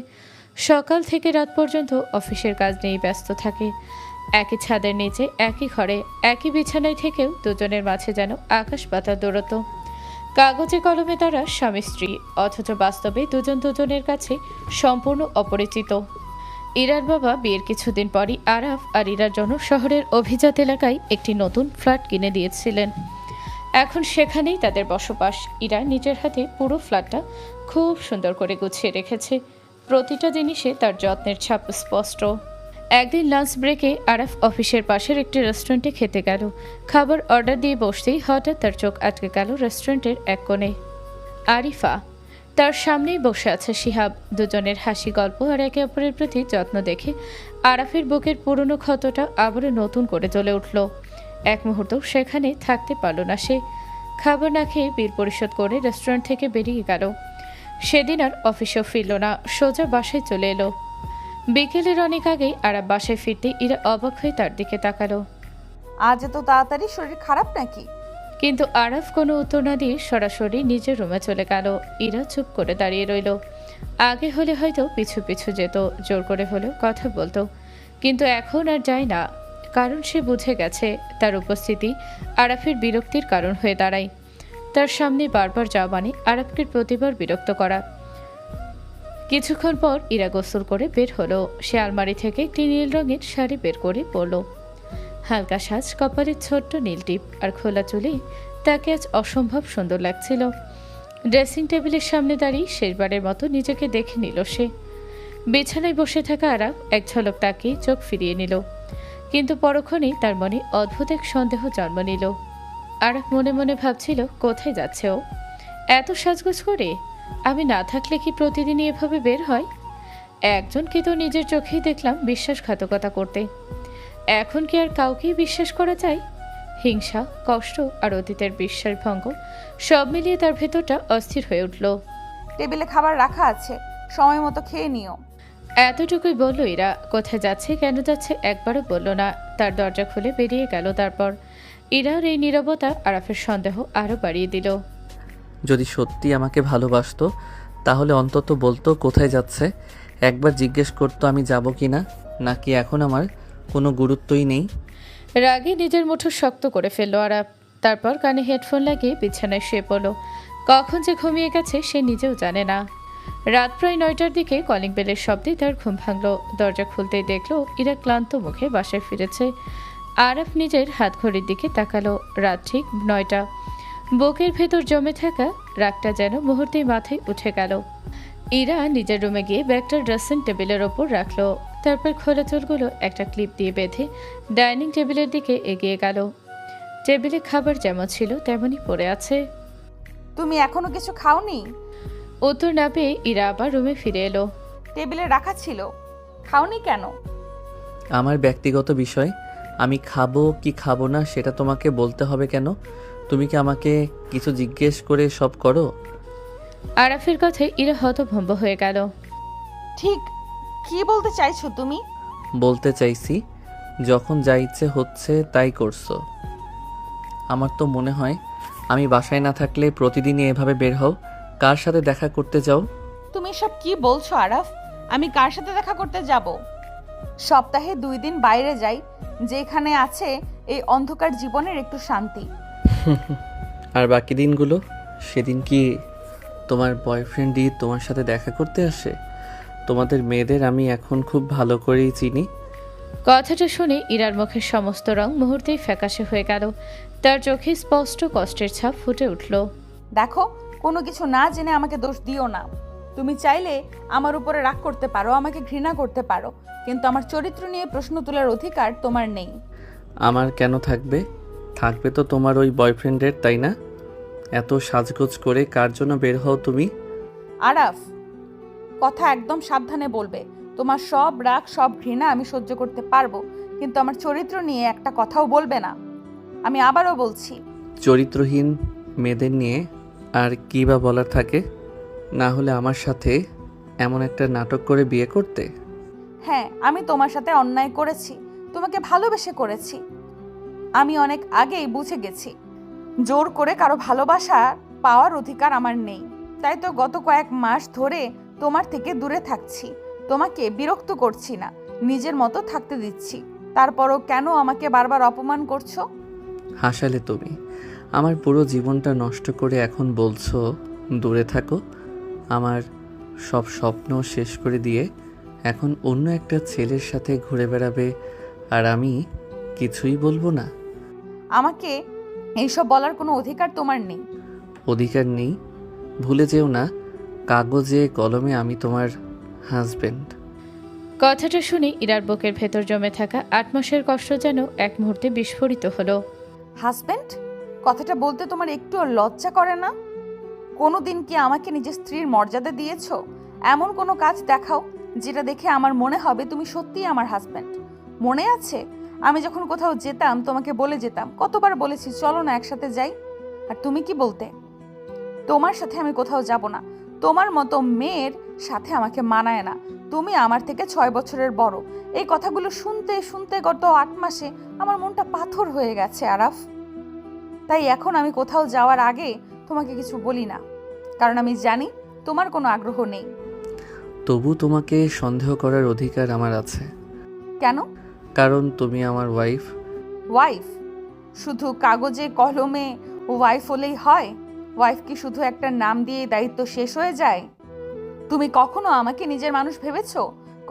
সকাল থেকে রাত পর্যন্ত অফিসের কাজ নিয়েই ব্যস্ত থাকে। একই ছাদের নিচে, একই ঘরে, একই বিছানায় থেকেও দুজনের মাঝে যেন আকাশ পাতাল দূরত্ব। কাগজে কলমে তারা স্বামী স্ত্রী, অথচ বাস্তবে দুজন দুজনের কাছে সম্পূর্ণ অপরিচিত। ইরার বাবা বিয়ের কিছুদিন পরই আরাফ আর ইরার জন্য শহরের অভিজাত এলাকায় একটি নতুন ফ্ল্যাট কিনে দিয়েছিলেন। এখন সেখানেই তাদের বসবাস। ইরা নিজের হাতে পুরো ফ্ল্যাটটা খুব সুন্দর করে গুছিয়ে রেখেছে। প্রতিটা জিনিসে তার যত্নের ছাপ স্পষ্ট। একদিন লাঞ্চ ব্রেকে আরাফ অফিসের পাশের একটি রেস্টুরেন্টে খেতে গেল। খাবার অর্ডার দিয়ে বসতেই হঠাৎ তার চোখ আটকে গেল রেস্টুরেন্টের এক কোণে। আরিফা, তার সামনেই বসে আছে শিহাব। দুজনের হাসি গল্প আর একে অপরের প্রতি যত্ন দেখে আরাফের বুকের পুরনো ক্ষতটা আবারও নতুন করে জ্বলে উঠল। এক মুহূর্ত সেখানে থাকতে পারল না সে। খাবার না খেয়ে বিল পরিশোধ করে রেস্টুরেন্ট থেকে বেরিয়ে গেল। সেদিন আর অফিসেও ফিরল না, সোজা বাসায় চলে এলো। বিকেলের অনেক আগেই আরাফ বাসায় ফিরতে ইরা অবাক হয়ে তার দিকে তাকালো। আজ এত তাড়াতাড়ি শরীর খারাপ নাকি? কিন্তু আরাফ কোনো উত্তর না দিয়ে সরাসরি নিজের রুমে চলে গেল। ইরা চুপ করে দাঁড়িয়ে রইল। আগে হলে হয়তো পিছু পিছু যেত, জোর করে হলেও কথা বলতো, কিন্তু এখন আর যায় না। কারণ সে বুঝে গেছে তার উপস্থিতি আরাফের বিরক্তির কারণ হয়ে দাঁড়ায়। তার সামনে বারবার যাওয়া মানে আরাফকে প্রতিবার বিরক্ত করা। কিছুক্ষণ পর ইরা গোসল করে বের হলো। সে আলমারি থেকে একটি নীল রঙের শাড়ি বের করে পরল। হালকা সাজ, কপালের ছোট্ট নীল টিপ আর খোলা চুলে তাকে আজ অসম্ভব সুন্দর লাগছিল। ড্রেসিং টেবিলের সামনে দাঁড়িয়ে শেষবারের মতো নিজেকে দেখে নিল সে। বিছানায় বসে থাকা আরাফ এক ঝলক তাকিয়ে চোখ ফিরিয়ে নিল, কিন্তু পরক্ষণেই তার মনে অদ্ভুত এক সন্দেহ জন্ম নিল। আরাফ মনে মনে ভাবছিল, কোথায় যাচ্ছে ও এত সাজগোজ করে? আমি না থাকলে কি প্রতিদিনই এভাবে বের হয়? একজনকে তো নিজের চোখেই দেখলাম বিশ্বাসঘাতকতা করতে। এখন কি আর কাউকেই বিশ্বাস করা যায়? হিংসা, কষ্ট আর অতীতের বিশ্বাসভঙ্গ সব মিলিয়ে তার ভেতরটা অস্থির হয়ে উঠল। টেবিলে খাবার রাখা আছে, সময় মতো খেয়ে নিও। এতটুকুই বলল ইরা। কোথায় যাচ্ছে, কেন যাচ্ছে একবারও বলল না। তার দরজা খুলে বেরিয়ে গেল। তারপর ইরার এই নীরবতা আরাফের সন্দেহ আরও বাড়িয়ে দিল। যদি সত্যি আমাকে ভালোবাসতো তাহলে অন্তত বলতো কোথায় যাচ্ছে, একবার জিজ্ঞেস করতো আমি যাব কি না, নাকি এখন আমার কোনো গুরুত্বই নেই। রাগে নিজের মুঠো শক্ত করে ফেলল আরাফ। তারপর কানে হেডফোন লাগিয়ে বিছানায় শুয়ে পড়ল। কখন যে ঘুমিয়ে গেছে সে নিজেও জানে না। রাত প্রায় 9টার দিকে কলিং বেলের শব্দে তার ঘুম ভাঙল। দরজা খুলতেই দেখলো ইরা ক্লান্ত মুখে বাসায় ফিরেছে। আরাফ নিজের হাত ঘড়ির দিকে তাকালো। রাত ঠিক 9টা। বুকের ভেতর জমে থাকা রাগটা যেন মুহূর্তেই মাথায় উঠে গেল। ইরা নিজের রুমে গিয়ে ব্যাগটা ড্রেসিং টেবিলের ওপর রাখলো। তারপর খোলা চুলগুলো একটা ক্লিপ দিয়ে বেঁধে ডাইনিং টেবিলের দিকে এগিয়ে গেল। টেবিলে খাবার যেমন ছিল তেমনই পড়ে আছে। তুমি এখনো কিছু খাওনি? উত্তর না পেয়ে ইরা আবার রুমে ফিরে এলো। টেবিলে রাখা ছিল, খাওনি কেন? আমার ব্যক্তিগত বিষয়, আমি খাবো কি খাবো না সেটা তোমাকে বলতে হবে কেন? তুমি কি আমাকে কিছু জিজ্ঞেস করে সব করো? আরাফের কথায় ইরা হতভম্ব হয়ে গেল। ঠিক কি বলতে চাইছো তুমি? বলতে চাইছি, যখন যা ইচ্ছে হচ্ছে তাই করছো। আমার তো মনে হয় আমি বাসায় না থাকলে প্রতিদিনই এভাবে বের হও। কার সাথে দেখা করতে যাও? তুমি সব কি বলছো আরাফ? আমি কার সাথে দেখা করতে যাব? সপ্তাহে 2 দিন বাইরে যাই, যেখানে আছে এই অন্ধকার জীবনের একটু শান্তি। আর বাকি দিনগুলো, সেদিন কি তোমার বয়ফ্রেন্ডই তোমার সাথে দেখা করতে আসে? তোমাদের মেয়েদের আমি এখন খুব ভালো করেই চিনি। কথাটা শুনে ইরার মুখের সমস্ত রং মুহূর্তেই ফ্যাকাশে হয়ে গেল। তার চোখে স্পষ্ট কষ্টের ছাপ ফুটে উঠল। দেখো, কোনো কিছু না জেনে আমাকে দোষ দিও না। তুমি চাইলে আমার উপরে রাগ করতে পারো, আমাকে ঘৃণা করতে পারো, কিন্তু আমার চরিত্র নিয়ে প্রশ্ন তোলার অধিকার তোমার নেই। আমার কেন থাকবে? থাকবে তো তোমার ওই বয়ফ্রেন্ডের, তাই না? এত সাজগোজ করে কার জন্য বের হও তুমি? আরাফ, কথা একদম সাবধানে বলবে। তোমার সব রাগ, সব ঘৃণা আমি সহ্য করতে পারবো, কিন্তু আমার চরিত্র নিয়ে একটা কথাও বলবে না। আমি আবারও বলছি, চরিত্রহীন মেয়েদের নিয়ে আর কী বা বলার থাকে? না হলে আমার সাথে এমন একটা নাটক করে বিয়ে করতে? হ্যাঁ, আমি তোমার সাথে অন্যায় করেছি, তোমাকে ভালোবেসে করেছি। আমি অনেক আগেই বুঝে গেছি জোর করে কারো ভালোবাসা পাওয়ার অধিকার আমার নেই। তাই তো গত কয়েক মাস ধরে তোমার থেকে দূরে থাকছি। তোমাকে বিরক্ত করছি না, নিজের মতো থাকতে দিচ্ছি। তারপরও কেন আমাকে বারবার অপমান করছো? হাসালে তুমি। আমার পুরো জীবনটা নষ্ট করে এখন বলছো দূরে থাকো। আমার সব স্বপ্ন শেষ করে দিয়ে এখন অন্য একটা ছেলের সাথে ঘুরে বেড়াবে, আর আমি কিছুই বলবো না? আমাকে এইসব বলার কোনো অধিকার তোমার নেই। অধিকার নেই? ভুলে যেও না, কাগজে কলমে আমি তোমার হাজবেন্ড। কথাটা শুনে ইরার বুকের ভেতর জমে থাকা 8 মাসের কষ্ট যেন এক মুহূর্তে বিস্ফোরিত হলো। হাজবেন্ড কথাটা বলতে তোমার একটুও লজ্জা করে না? কোনোদিন কি আমাকে নিজের স্ত্রীর মর্যাদা দিয়েছো? এমন কোনো কাজ দেখাও যেটা দেখে আমার মনে হবে তুমি সত্যিই আমার হাজবেন্ড। মনে আছে আমি যখন কোথাও যেতাম তোমাকে বলে যেতাম, কতবার বলেছি চলো না একসাথে যাই, আর তুমি কি বলতে? তোমার সাথে আমি কোথাও যাব না। তোমার মতো মেয়ের সাথে আমাকে মানায় না। তুমি আমার থেকে 6 বছরের বড়। এই কথাগুলো শুনতে শুনতে গত 8 মাসে আমার মনটা পাথর হয়ে গেছে আরাফ। তাই এখন আমি কোথাও যাওয়ার আগে তোমাকে কিছু বলি না, কারণ আমি জানি তোমার কোনো আগ্রহ নেই। তবু তোমাকে সন্দেহ করার অধিকার আমার আছে। কেন? কারণ তুমি আমার ওয়াইফ। ওয়াইফ? শুধু কাগজে কলমে ওয়াইফ হলেই হয়? ওয়াইফ কি শুধু একটা নাম দিয়ে দায়িত্ব শেষ হয়ে যায়? তুমি কখনো আমাকে নিজের মানুষ ভেবেছো?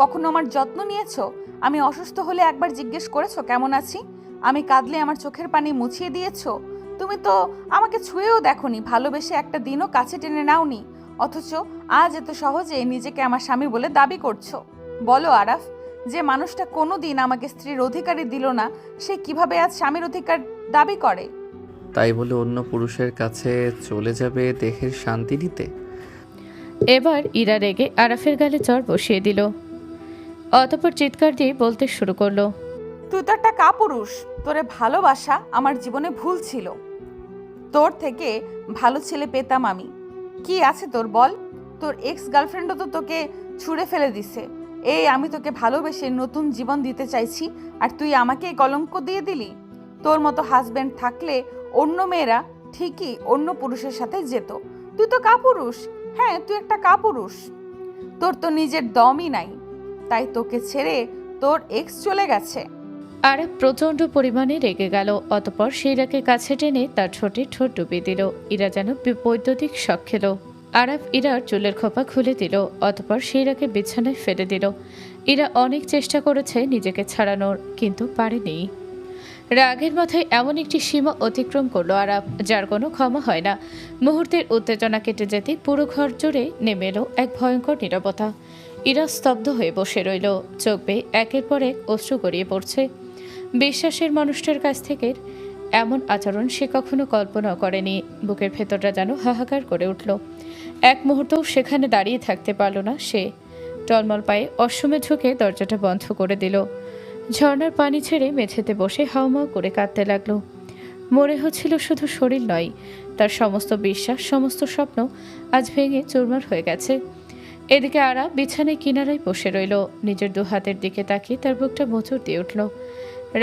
কখনো আমার যত্ন নিয়েছো? আমি অসুস্থ হলে একবার জিজ্ঞেস করেছো কেমন আছি? আমি কাঁদলে আমার চোখের পানি মুছিয়ে দিয়েছো? তুমি তো আমাকে ছুঁয়েও দেখোনি, ভালোবেসে একটা দিনও কাছে টেনে নাওনি। অথচ আজ এত সহজে নিজেকে আমার স্বামী বলে দাবি করছো। বলো আরাফ, যে মানুষটা কোনো দিন আমাকে স্ত্রীর অধিকারই দিল না, সে কিভাবে আজ স্বামীর অধিকার দাবি করে? তাই বলে অন্য পুরুষের কাছে চলে যাবে দেহের শান্তি নিতে? এবার ইরা রেগে আরাফের গালে চড় বসিয়ে দিল। অতঃপর চিৎকার দিয়ে বলতে শুরু করলো, তুই তো একটা কাপুরুষ। তোরে ভালোবাসা আমার জীবনে ভুল ছিল। তোর থেকে ভালো ছেলে পেতাম আমি। কি আছে তোর বল? তোর এক্স গার্লফ্রেন্ডও তো তোকে ছুঁড়ে ফেলে দিছে। এই আমি তোকে ভালোবেসে নতুন জীবন দিতে চাইছি, আর তুই আমাকে এই কলঙ্ক দিয়ে দিলি। তোর মতো হাজবেন্ড থাকলে অন্য মেয়েরা ঠিকই অন্য পুরুষের সাথে যেত। তুই তো কাপুরুষ। হ্যাঁ, তুই একটা কাপুরুষ। তোর তো নিজের দমই নাই, তাই তোকে ছেড়ে তোর এক্স চলে গেছে। আরাফ প্রচণ্ড পরিমাণে রেগে গেল। অতঃপর ইরাকে কাছে টেনে তার ঠোঁটে ঠোঁট ডুবিয়ে দিল। ইরা যেন বৈদ্যুতিক শক খেল। আরাফ ইরার চুলের খোপা খুলে দিল। অতঃপর ইরাকে বিছানায় ফেলে দিল। ইরা অনেক চেষ্টা করেছে নিজেকে ছাড়ানোর, কিন্তু পারেনি। রাগের মাথায় এমন একটি সীমা অতিক্রম করলো আরাফ, যার কোনো ক্ষমা হয় না। মুহূর্তের উত্তেজনা কেটে যেতে পুরো ঘর জুড়ে নেমে এলো এক ভয়ঙ্কর নীরবতা। ইরা স্তব্ধ হয়ে বসে রইল। চোখ বেয়ে একের পর এক অশ্রু গড়িয়ে পড়ছে। বিশ্বাসের মানুষটার কাছ থেকে এমন আচরণ সে কখনো কল্পনাও করেনি। বুকের ভেতরটা যেন হাহাকার করে উঠল। এক মুহূর্তও সেখানে দাঁড়িয়ে থাকতে পারল না সে। টলমল পায়ে অশ্বমে ঝুঁকে দরজাটা বন্ধ করে দিল। ঝর্ণার পানি ছেড়ে মেঝেতে বসে হাউমাউ করে কাঁদতে লাগলো। মনে হচ্ছিল শুধু শরীর নয়, তার সমস্ত বিশ্বাস, সমস্ত স্বপ্ন আজ ভেঙে চুরমার হয়ে গেছে। এদিকে আরা বিছানায় কিনারায় বসে রইল। নিজের দু হাতের দিকে তাকিয়ে তার বুকটা মোচড় দিয়ে উঠল।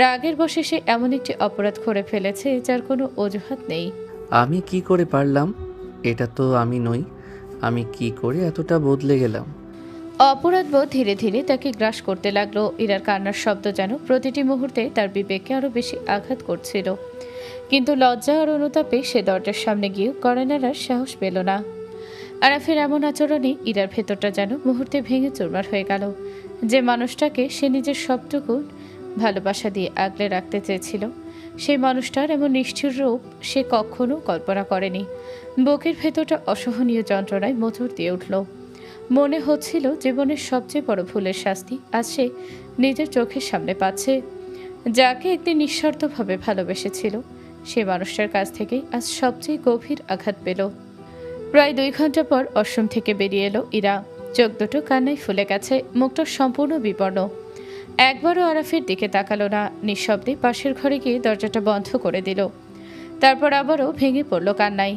রাগের বশে সে এমন একটি অপরাধ করে ফেলেছে যার কোনো অজুহাত নেই। আমি কি করে পারলাম? এটা তো আমি নই। আমি কি করে এতটা বদলে গেলাম? অপরাধবোধ ধীরে ধীরে তাকে গ্রাস করতে লাগলো। ইরার কান্নার শব্দ যেন প্রতিটি মুহূর্তে তার বিবেককে আরো বেশি আঘাত করছিল। কিন্তু লজ্জা আর অনুতাপে সে দরজার সামনে গিয়েও কড়া নাড়ার সাহস পেল না। আরাফের এমন আচরণে ইরার ভেতরটা যেন মুহূর্তে ভেঙে চুরমার হয়ে গেল। যে মানুষটাকে সে নিজের সবটুকু ভালোবাসা দিয়ে আগলে রাখতে চেয়েছিল, সেই মানুষটার এমন নিষ্ঠুর রূপ সে কখনো কল্পনা করেনি। বুকের ভেতরটা অসহনীয় যন্ত্রণায় মোচড় দিয়ে উঠল। মনে হচ্ছিল জীবনের সবচেয়ে বড় ভুলের শাস্তি আজ সে নিজের চোখের সামনে পাচ্ছে। যাকে একদিন নিঃস্বার্থভাবে ভালোবেসেছিল, সে মানুষটার কাছ থেকেই আজ সবচেয়ে গভীর আঘাত পেল। প্রায় 2 ঘন্টা পর অশ্রম থেকে বেরিয়ে এলো ইরা। চোখ দুটো কান্নায় ফুলে গেছে, মুখটা সম্পূর্ণ বিপন্ন। একবারও আরাফের দিকে তাকালো না। নিঃশব্দে পাশের ঘরে গিয়ে দরজাটা বন্ধ করে দিল। তারপর আবারও ভেঙে পড়ল কান্নায়।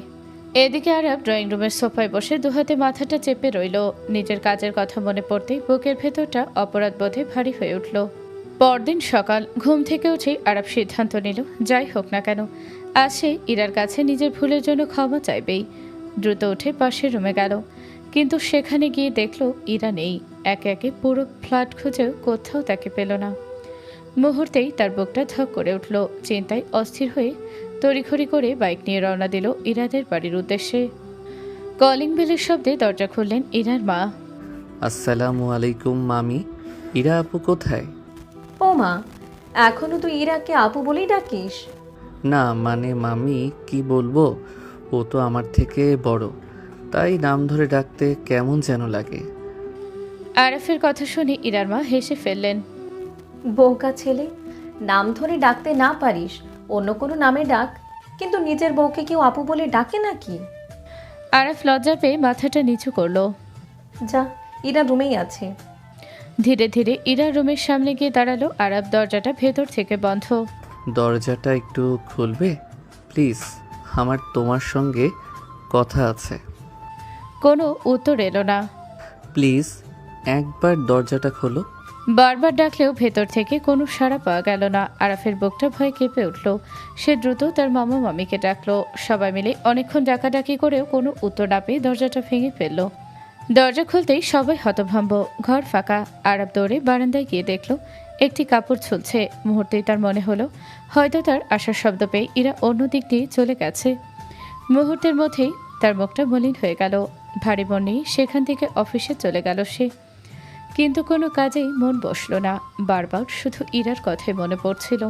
এদিকে আরাফ ড্রয়িং রুমের সোফায় বসে দুহাতে মাথাটা চেপে রইল। নিজের কাজের কথা মনে পড়তেই বুকের ভেতরটা অপরাধ বোধে ভারী হয়ে উঠল। পরদিন সকাল ঘুম থেকে উঠে আরব সিদ্ধান্ত নিল যাই হোক না কেন আজ সে ইরার কাছে নিজের ভুলের জন্য ক্ষমা চাইবেই। দ্রুত উঠে পাশের রুমে গেল, কিন্তু সেখানে গিয়ে দেখল ইরা নেই। একে একে পুরো ফ্ল্যাট খুঁজেও কোথাও তাকে পেল না। মুহূর্তেই তার বুকটা ধক করে উঠল। চিন্তায় অস্থির হয়ে তড়িঘড়ি করে বাইক নিয়ে রওনা দিল ইরাদের বাড়ির উদ্দেশ্যে। কলিং বেলের শব্দে দরজা খুললেন ইরার মা। আসসালামু আলাইকুম মামি। ইরা আপু কোথায়? ও মা, এখনো তুই ইরাকে আপু বলেই ডাকিস? না মানে মামি কি বলবো, ও তো আমার থেকে বড়, তাই নাম ধরে ডাকতে কেমন যেন লাগে। আরাফের কথা শুনে ইরার মা হেসে ফেললেন। বউকা ছেলে, নাম ধরে ডাকতে না পারিস অন্য কোনো নামে ডাক, কিন্তু নিজের বউকে কেউ আপু বলে ডাকে নাকি? আরাফ লজ্জা পেয়ে মাথাটা নিচু করলো। যা, ইরা রুমেই আছে। ধীরে ধীরে ইরার রুমের সামনে গিয়ে দাঁড়ালো। আরাফ দরজাটা ভেতর থেকে বন্ধ। দরজাটা একটু খুলবে প্লিজ, আমার তোমার সঙ্গে কথা আছে। কোনো উত্তর এলো না। প্লিজ একবার দরজাটা খোলো। বারবার ডাকলেও ভেতর থেকে কোনো সাড়া পাওয়া গেল না। আরাফের বুকটা ভয়ে কেঁপে উঠল। সে দ্রুত তার মামা মামিকে ডাকলো। সবাই মিলে অনেকক্ষণ ডাকাডাকি করেও কোনো উত্তর না পেয়ে দরজাটা ভেঙে ফেলল। দরজা খুলতেই সবাই হতভম্ব। ঘর ফাঁকা। আরাফ দৌড়ে বারান্দায় গিয়ে দেখল একটি কাপড় ঝুলছে। মুহূর্তেই তার মনে হলো হয়তো তার আসার শব্দ পেয়ে ইরা অন্য দিক দিয়ে চলে গেছে। মুহূর্তের মধ্যেই তার মুখটা মলিন হয়ে গেল। ভারী মন নিয়ে সেখান থেকে অফিসে চলে গেল সে, কিন্তু কোনো কাজেই মন বসল না। বারবার শুধু ইরার কথাই মনে পড়ছিল।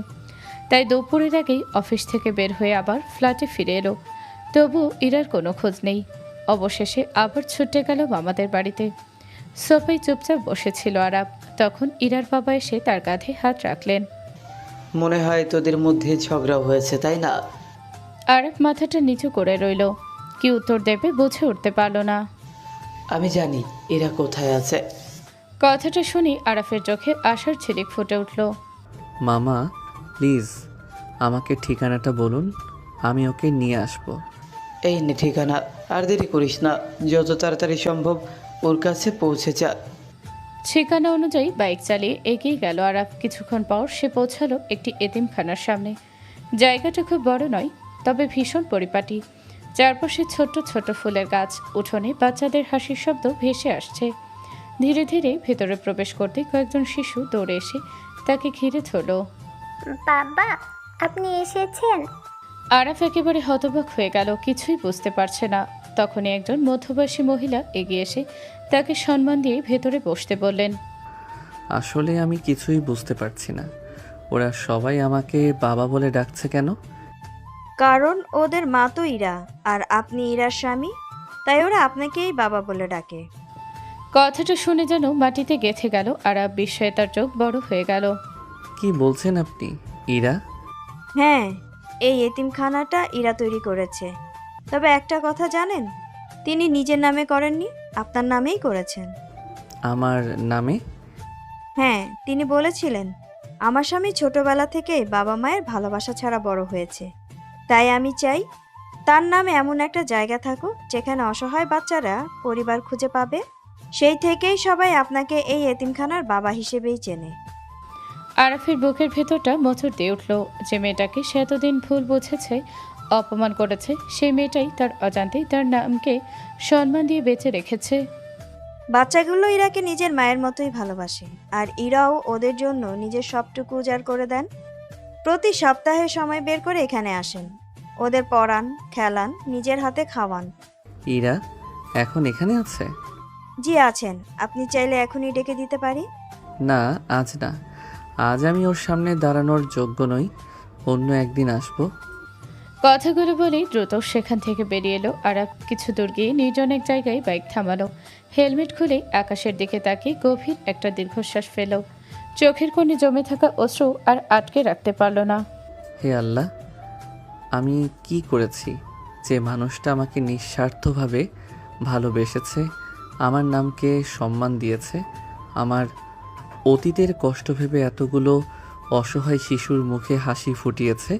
তাই দুপুরের আগেই অফিস থেকে বের হয়ে আবার ফ্ল্যাটে ফিরে এলো। তবুও ইরার কোনো খোঁজ নেই। অবশেষে আবার ছুটে গেল মামাদের বাড়িতে। সোফায় চুপচাপ বসেছিল আরাপ। তখন ইরার বাবা এসে তার কাঁধে হাত রাখলেন। মনে হয় তোদের মধ্যে ঝগড়া হয়েছে, তাই না? আরাপ মাথাটা নিচু করে রইল। কি উত্তর দেবে বুঝে উঠতে পারল না। আমি জানি এরা কোথায় আছে। কথাটা শুনি আরাফের চোখে আশার ঝিলিক ফুটে উঠল। মামা প্লিজ আমাকে ঠিকানাটা বলুন, আমি ওকে নিয়ে আসবো। এই নে ঠিকানা, আর দেরি করিস না, যত তাড়াতাড়ি সম্ভব ওর কাছে পৌঁছে যা। ঠিকানা অনুযায়ী বাইক চালিয়ে এগিয়ে গেল আরাফ। কিছুক্ষণ পর সে পৌঁছালো একটি এতিমখানার সামনে। জায়গাটা খুব বড় নয়, তবে ভীষণ পরিপাটি। চারপাশে ছোট্ট ছোট ফুলের গাছ। উঠোনে বাচ্চাদের হাসির শব্দ ভেসে আসছে। ধীরে ধীরে ভেতরে প্রবেশ করতে কয়েকজন শিশু দৌড়ে এসে তাকে ঘিরে ধরল। বাবা, আপনি এসেছেন? আরাফ একেবারে হতবাক হয়ে গেল, কিছুই বুঝতে পারছে না। তখনই একজন মধ্যবয়সী মহিলা এগিয়ে এসে তাকে সম্মান দিয়ে ভেতরে বসতে বললেন। আসলে আমি কিছুই বুঝতে পারছি না, ওরা সবাই আমাকে বাবা বলে ডাকছে কেন? কারণ ওদের মা তো ইরা, আর আপনি ইরার স্বামী, তাই ওরা আপনাকেই বাবা বলে ডাকে। কথাটা শুনে যেন মাটিতে গেঁথে গেল। আরাফ বিস্ময়ে তার চোখ বড় হয়ে গেল। কি বলছেন আপনি? ইরা? হ্যাঁ, এই এতিমখানাটা ইরা তৈরি করেছে। তবে একটা কথা জানেন, তিনি নিজের নামে করেননি, আপনার নামেই করেছেন। আমার নামে? হ্যাঁ, তিনি বলেছিলেন আমার স্বামী ছোটবেলা থেকে বাবা মায়ের ভালোবাসা ছাড়া বড় হয়েছে, তাই আমি চাই তার নামে এমন একটা জায়গা থাকুক যেখানে অসহায় বাচ্চারা পরিবার খুঁজে পাবে। সেই থেকেই সবাই আপনাকে এই এতিমখানার বাবা হিসেবেই চেনে। আরাফের বুকের ভেতরটা মোচড় দিয়ে উঠল। যে মেয়েটাকে সে এতদিন ভুল বুঝেছে, অপমান করেছে, সেই মেয়েটাই তার অজান্তেই তার নামকে সম্মান দিয়ে বেঁচে রেখেছে। বাচ্চাগুলো ইরাকে নিজের মায়ের মতোই ভালোবাসে, আর ইরাও ওদের জন্য নিজের সবটুকু উজাড় করে দেন। প্রতি সপ্তাহে সময় বের করে এখানে আসেন, ওদের পড়ান, খেলান, নিজের হাতে খাওয়ান। ইরা এখন এখানে আছে? জি আছেন, আপনি চাইলে এখনই ডেকে দিতে পারি। না, আজ না। আজ আমি ওর সামনে দাঁড়ানোর যোগ্য নই, অন্য একদিন আসবো। কথাগুলো বলেই দ্রুত সেখান থেকে বেরিয়ে এলো। আরাফ কিছু দূর গিয়ে নির্জন এক জায়গায় বাইক থামালো। হেলমেট খুলে আকাশের দিকে তাকিয়ে গভীর একটা দীর্ঘশ্বাস ফেল। চোখের কোণে জমে থাকা অশ্রু আর আটকে রাখতে পারল না। হে আল্লাহ, আমি কি করেছি যে মানুষটা আমাকে নিঃস্বার্থভাবে ভালোবেসেছে, আমার নামকে সম্মান দিয়েছে, আমার অতীতের কষ্ট ভেবে এতগুলো অসহায় শিশুর মুখে হাসি ফুটিয়েছে?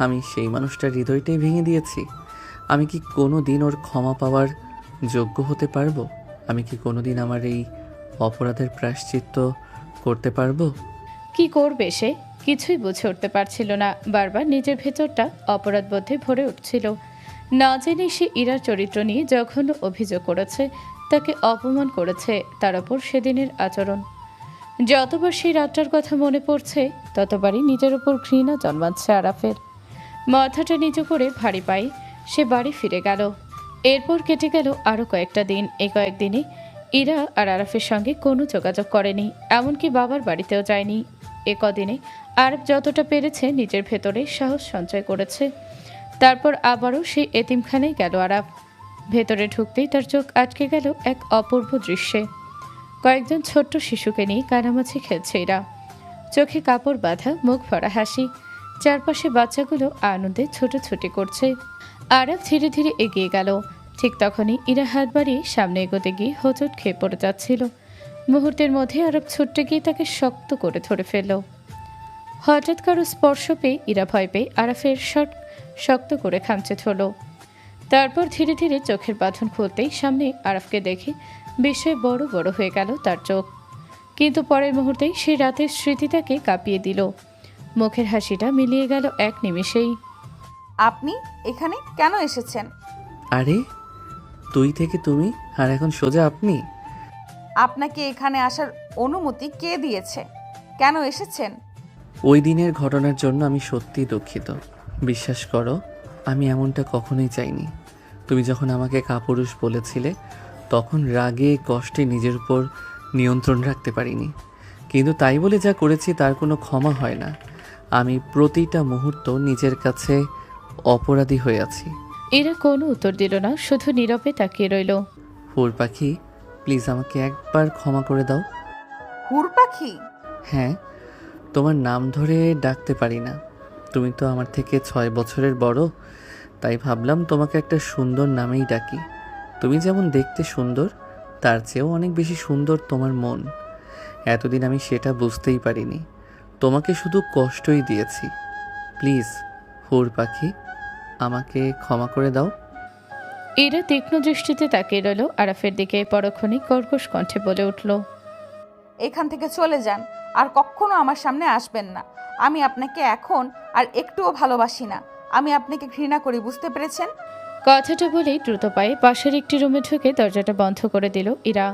আমি সেই মানুষটার হৃদয়টাই ভেঙে দিয়েছি। আমি কি কোনো দিন ওর ক্ষমা পাওয়ার যোগ্য হতে পারবো? আমি কি কোনো দিন আমার এই অপরাধের প্রায়শ্চিত্ত করতে পারবো? কি করবে সে কিছুই বুঝে উঠতে পারছিল না। বারবার নিজের ভেতরটা অপরাধবোধে ভরে উঠছিল। না জেনে সে ইরার চরিত্র নিয়ে জঘন্য অভিযোগ করেছে, তাকে অপমান করেছে। তার ওপর সেদিনের আচরণ। যতবার সেই রাতটার কথা মনে পড়ছে ততবারই নিজের ওপর ঘৃণা জন্মাচ্ছে আরাফের। মাথাটা নিচু করে ভারী পায়ে সে বাড়ি ফিরে গেল। এরপর কেটে গেল আরও কয়েকটা দিন। এই কয়েকদিনে ইরা আর আরাফের সঙ্গে কোনো যোগাযোগ করেনি, এমনকি বাবার বাড়িতেও যায়নি। এ কদিনে আরাফ যতটা পেরেছে নিজের ভেতরে সাহস সঞ্চয় করেছে। তারপর আবারও সেই এতিমখানায় গেল আরাফ। ভেতরে ঢুকতেই তার চোখ আটকে গেল এক অপূর্ব দৃশ্যে। কয়েকজন ছোট্ট শিশুকে নিয়ে কানামাছি খেলছে এরা। চোখে কাপড় বাঁধা, মুখ ভরা হাসি। চারপাশে বাচ্চাগুলো আনন্দে ছোটাছুটি করছে। আরাফ ধীরে ধীরে এগিয়ে গেল। ঠিক তখনই ইরা হাত বাড়িয়ে সামনে এগোতে গিয়ে হোঁচট খেয়ে পড়ে যাচ্ছিল। মুহূর্তের মধ্যে আরাফ ছুটতে গিয়ে তাকে শক্ত করে ধরে ফেলল। হঠাৎ কারো স্পর্শ পেয়ে ইরা ভয় পেয়ে আরাফের শক্ত করে খামচে ধরল। তারপর ধীরে ধীরে চোখের বাঁধন খুলতেই সামনে আরাফকে দেখে বিস্ময়ে বড় বড় হয়ে গেল তার চোখ। কিন্তু পরের মুহূর্তেই সেই রাতের স্মৃতি তাকে কাঁপিয়ে দিল। মুখের হাসিটা মিলিয়ে গেল এক নিমেষেই। আপনি এখানে কেন এসেছেন? আরে তুই থেকে তুমি, আর এখন সোজা আপনি? আপনাকে এখানে আসার অনুমতি কে দিয়েছে? কেন এসেছেন? ওই দিনের ঘটনার জন্য আমি সত্যিই দুঃখিত। বিশ্বাস করো, আমি এমনটা কখনোই চাইনি। তুমি যখন আমাকে কাপুরুষ বলেছিলে তখন রাগে কষ্টে নিজের উপর নিয়ন্ত্রণ রাখতে পারিনি। কিন্তু তাই বলে যা করেছি তার কোনো ক্ষমা হয় না। আমি প্রতিটা মুহূর্ত নিজের কাছে অপরাধী হয়ে আছি। এরা কোনো উত্তর দিল না, শুধু নীরবে তাকিয়ে রইল। হুর পাখি, প্লিজ আমাকে একবার ক্ষমা করে দাও। হুর পাখি? হ্যাঁ, তোমার নাম ধরে ডাকতে পারি না। তুমি তো আমার থেকে 6 বছরের বড়, তাই ভাবলাম তোমাকে একটা সুন্দর নামেই ডাকি। তুমি যেমন দেখতে সুন্দর, তার চেয়েও অনেক বেশি সুন্দর তোমার মন। এতদিন আমি সেটা বুঝতেই পারিনি, তোমাকে শুধু কষ্টই দিয়েছি। প্লিজ হুর পাখি, আমাকে ক্ষমা করে দাও। এরা তীক্ষ্ণ দৃষ্টিতে তাকিয়ে রইল আরাফের দিকে। পরক্ষণে কর্কশ কণ্ঠে বলে উঠল, এখান থেকে চলে যান, আর কখনো আমার সামনে আসবেন না। আমি আপনাকে এখন আর একটুও ভালোবাসি না। আমি আপনাকে ঘৃণা করি, বুঝতে পেরেছেন? কথাটা বলেই দ্রুত পায়ে পাশের একটি রুমে ঢুকে দরজাটা বন্ধ করে দিল ইরা।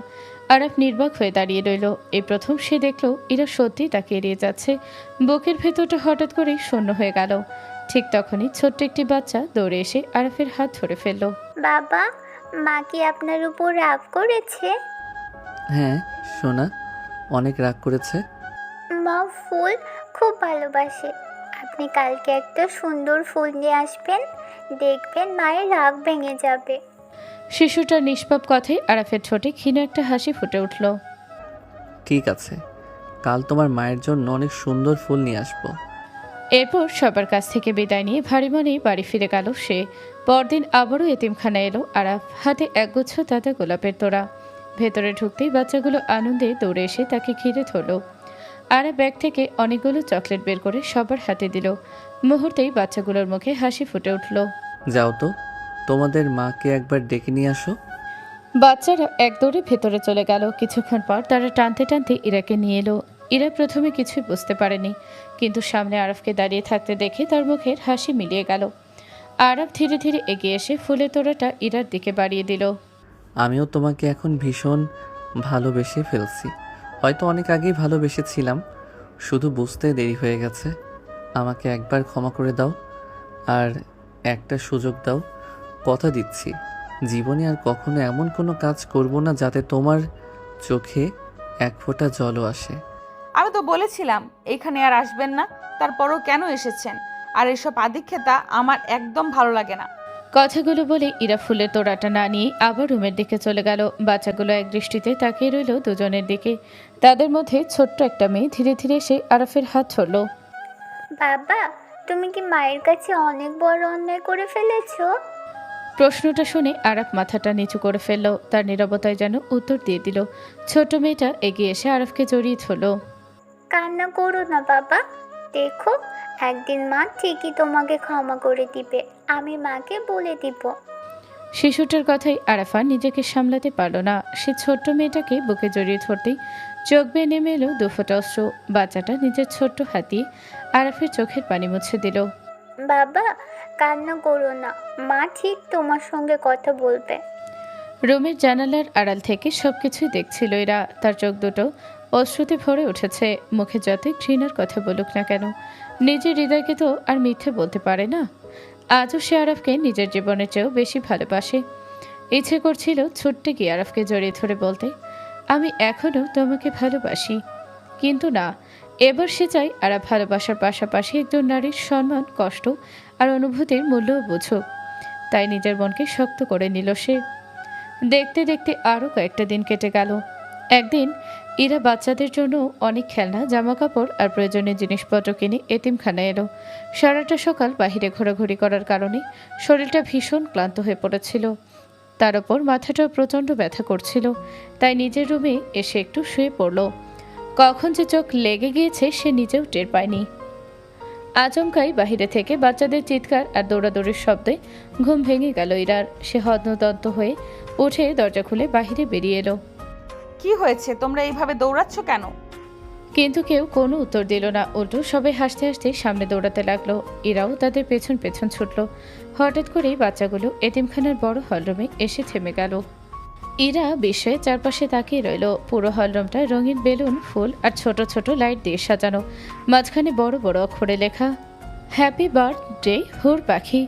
আরাফ নির্বাক হয়ে দাঁড়িয়ে রইল। এই প্রথম সে দেখল ইরা সত্যিই তাকে এড়িয়ে যাচ্ছে। বুকের ভেতরটা হঠাৎ করেই শূন্য হয়ে গেল। ঠিক তখনই ছোট্ট একটি বাচ্চা দৌড়ে এসে আরাফের হাত ধরে ফেলল। বাবা, মা কি আপনার উপর রাগ করেছে? হ্যাঁ সোনা, অনেক রাগ করেছে। মা ফুল খুব ভালোবাসে। আপনি কালকে একটা সুন্দর ফুল নিয়ে আসবেন, দেখবেন মায়ের রাগ ভেঙে যাবে। শিশুটার নিষ্পাপ কথায় আরাফের ঠোঁটে ক্ষীণ একটা হাসি ফুটে উঠল। ঠিক আছে, কাল তোমার মায়ের জন্য অনেক সুন্দর ফুল নিয়ে আসবো। এরপর সবার কাছ থেকে বিদায় নিয়ে ভারী মনেই বাড়ি ফিরে গেল সে। পরদিন আবারও এতিমখানা এলো আরাফ, হাতে একগুচ্ছ তাজা গোলাপের তোড়া। ভেতরে ঢুকতেই বাচ্চাগুলো আনন্দে দৌড়ে এসে তাকে ঘিরে ধরল। আরাফ ব্যাগ থেকে অনেকগুলো চকলেট বের করে সবার হাতে দিল। মুহূর্তেই বাচ্চাগুলোর মুখে হাসি ফুটে উঠল। যাও তো, তোমাদের মাকে একবার ডেকে নিয়ে আসো। বাচ্চারা এক দৌড়ে ভেতরে চলে গেল। কিছুক্ষণ পর তারা টানতে টানতে ইরাকে নিয়ে এলো। ইরা প্রথমে কিছুই বুঝতে পারেনি, কিন্তু সামনে আরাফকে দাঁড়িয়ে থাকতে দেখে তার মুখের হাসি মিলিয়ে গেল। আরাফ ধীরে ধীরে এগিয়ে এসে ফুলের তোড়াটা ইরার দিকে বাড়িয়ে দিল। আমিও তোমাকে এখন ভীষণ ভালোবেসে ফেলছি। হয়তো অনেক আগেই ভালোবেসেছিলাম, শুধু বুঝতে দেরি হয়ে গেছে। আমাকে একবার ক্ষমা করে দাও, আর একটা সুযোগ দাও। কথা দিচ্ছি, জীবনে আর কখনো এমন কোনো কাজ করব না যাতে তোমার চোখে এক ফোঁটা জলও আসে। আমি তো বলেছিলাম এখানে আর আসবেন না, তারপরও কেন এসেছেন? আর এসব আদিক্ষেতা আমার একদম ভালো লাগে না। কথাগুলো বলে ইরা ফুলের তোড়াটা না নিয়ে আবার রুমের দিকে চলে গেল। বাচ্চাগুলো এক দৃষ্টিতে তাকিয়ে রইল দুজনের দিকে। তাদের মধ্যে ছোট্ট একটা মেয়ে ধীরে ধীরে এসে আরাফের হাত ধরল। বাবা, তুমি কি মায়ের কাছে অনেক বড় অন্যায় করে ফেলেছো? প্রশ্নটা শুনে আরাফ মাথাটা নিচু করে ফেলল। তার নীরবতায় যেন উত্তর দিয়ে দিল। ছোট মেয়েটা এগিয়ে এসে আরাফকে জড়িয়ে ধরল। কান্না করো না বাবা, দেখো একদিন মা ঠিকই তোমাকে ক্ষমা করে দিবে। আমি মাকে বলে দিব। শিশুটার কথাই আরাফা নিজেকে সামলাতে পারল না। সে ছোট্ট মেয়েটাকে বুকে জড়িয়ে ধরতেই চোখ বেয়ে নেমে এলো দুফোঁটা অশ্রু। বাচ্চাটা নিজের ছোট্ট হাতি আরাফের চোখের পানি মুছে দিল। বাবা, কান্না করো না, মা ঠিক তোমার সঙ্গে কথা বলবে। রুমের জানালার আড়াল থেকে সবকিছুই দেখছিল এরা। তার চোখ দুটো অশ্রুতে ভরে উঠেছে। মুখে যতই ঘৃণার কথা বলুক না কেন, নিজের হৃদয়কে তো আর মিথ্যে বলতে পারে না। আজও সে আরাফকে নিজের জীবনের চেয়েও বেশি ভালোবাসে। ইচ্ছে করছিল ছুটতে গিয়ে আরাফকে জড়িয়ে ধরে বলতে, আমি এখনও তোমাকে ভালোবাসি। কিন্তু না, এবার সে চাই আরাফ ভালোবাসার পাশাপাশি একজন নারীর সম্মান, কষ্ট আর অনুভূতির মূল্যও বুঝুক। তাই নিজের মনকে শক্ত করে নিল সে। দেখতে দেখতে আরও কয়েকটা দিন কেটে গেল। একদিন ইরা বাচ্চাদের জন্য অনেক খেলনা, জামা কাপড় আর প্রয়োজনীয় জিনিসপত্র কিনে এতিমখানায় এলো। সারাটা সকাল বাহিরে ঘোরাঘুরি করার কারণে শরীরটা ভীষণ ক্লান্ত হয়ে পড়েছিল। তার ওপর মাথাটাও প্রচণ্ড ব্যথা করছিল। তাই নিজের রুমে এসে একটু শুয়ে পড়ল। কখন যে চোখ লেগে গিয়েছে সে নিজেও টের পায়নি। আচমকাই বাহিরে থেকে বাচ্চাদের চিৎকার আর দৌড়াদৌড়ির শব্দে ঘুম ভেঙে গেল ইরার। সে হতদন্ত হয়ে উঠে দরজা খুলে বাহিরে বেরিয়ে এলো। কি হয়েছে, তোমরা এইভাবে দৌড়াচ্ছ কেন? কিন্তু কেউ কোনো উত্তর দিল না। উল্টো সবাই হাসতে হাসতে সামনে দৌড়াতে লাগলো। ইরাও তাদের পেছন পেছন ছুটল। হঠাৎ করেই বাচ্চাগুলো এতিমখানার বড় হলরুমে এসে থেমে গেল। ইরা বিস্ময়ে চারপাশে তাকিয়ে রইল। পুরো হলরুমটা রঙিন বেলুন, ফুল আর ছোট ছোট লাইট দিয়ে সাজানো। মাঝখানে বড় বড় অক্ষরে লেখা, হ্যাপি বার্থডে হুর পাখি।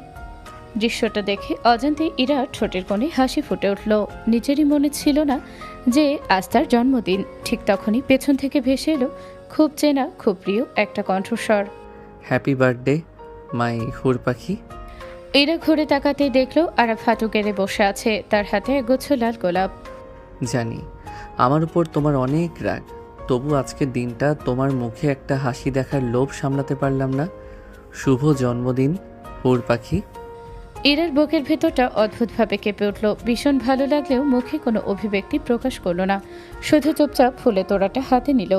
দৃশ্যটা দেখে অজান্তে ইরা ঠোঁটের কোণে হাসি ফুটে উঠল। নিজেরই মনে ছিল না যে আজ তার জন্মদিন। ঠিক তখনই পেছন থেকে ভেসে এলো খুব চেনা, খুব প্রিয় একটা কণ্ঠস্বর। হ্যাপি বার্থডে মাই হুর পাখি। ইরা ঘুরে তাকাতে দেখলো আরাফ হাঁটু গেড়ে বসে আছে, তার হাতে একগুচ্ছ লাল গোলাপ। জানি আমার উপর তোমার অনেক রাগ, তবু আজকের দিনটা তোমার মুখে একটা হাসি দেখার লোভ সামলাতে পারলাম না। শুভ জন্মদিন হুর পাখি। ইরার বুকের ভেতরটা অদ্ভুতভাবে কেঁপে উঠল। ভীষণ ভালো লাগলেও মুখে কোনো অভিব্যক্তি প্রকাশ করল না, শুধু চুপচাপ ফুলে তোড়াটা হাতে নিল।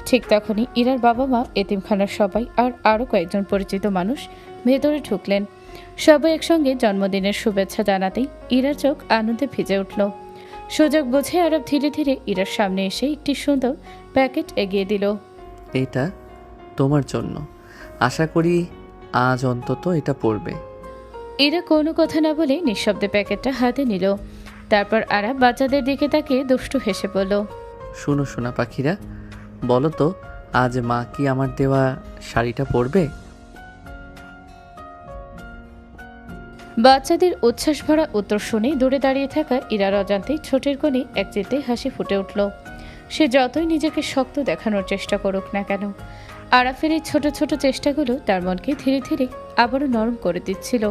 ঠিক তখনই ইরার বাবা মা, এতিমখানার সবাই আর আরও কয়েকজন পরিচিত মানুষ ভেতরে ঢুকলেন। সবাই একসঙ্গে জন্মদিনের শুভেচ্ছা জানাতেই ইরার চোখ আনন্দে ভিজে উঠল। সুযোগ বুঝে আরব ধীরে ধীরে ইরার সামনে এসে একটি সুন্দর প্যাকেট এগিয়ে দিল। এটা তোমার জন্য, আশা করি আজ অন্তত এটা পড়বে। ইরা কোনো কথা না বলে নিঃশব্দে প্যাকেটটা হাতে নিল। তারপর আরাব বাচ্চাদের দিকে তাকিয়ে দুষ্টু হেসে বলল, শোনো শোনা পাখিরা, বলো তো আজ মা কি আমার দেওয়া শাড়িটা পরবে? বাচ্চাদের উচ্ছ্বাস ভরা উত্তর শুনে দূরে দাঁড়িয়ে থাকা ইরার অজান্তে ঠোঁটের কোণে একচিলতে হাসি ফুটে উঠল। সে যতই নিজেকে শক্ত দেখানোর চেষ্টা করুক না কেন, আরাফের এই ছোট ছোট চেষ্টাগুলো তার মনকে ধীরে ধীরে আবারও নরম করে দিচ্ছিল।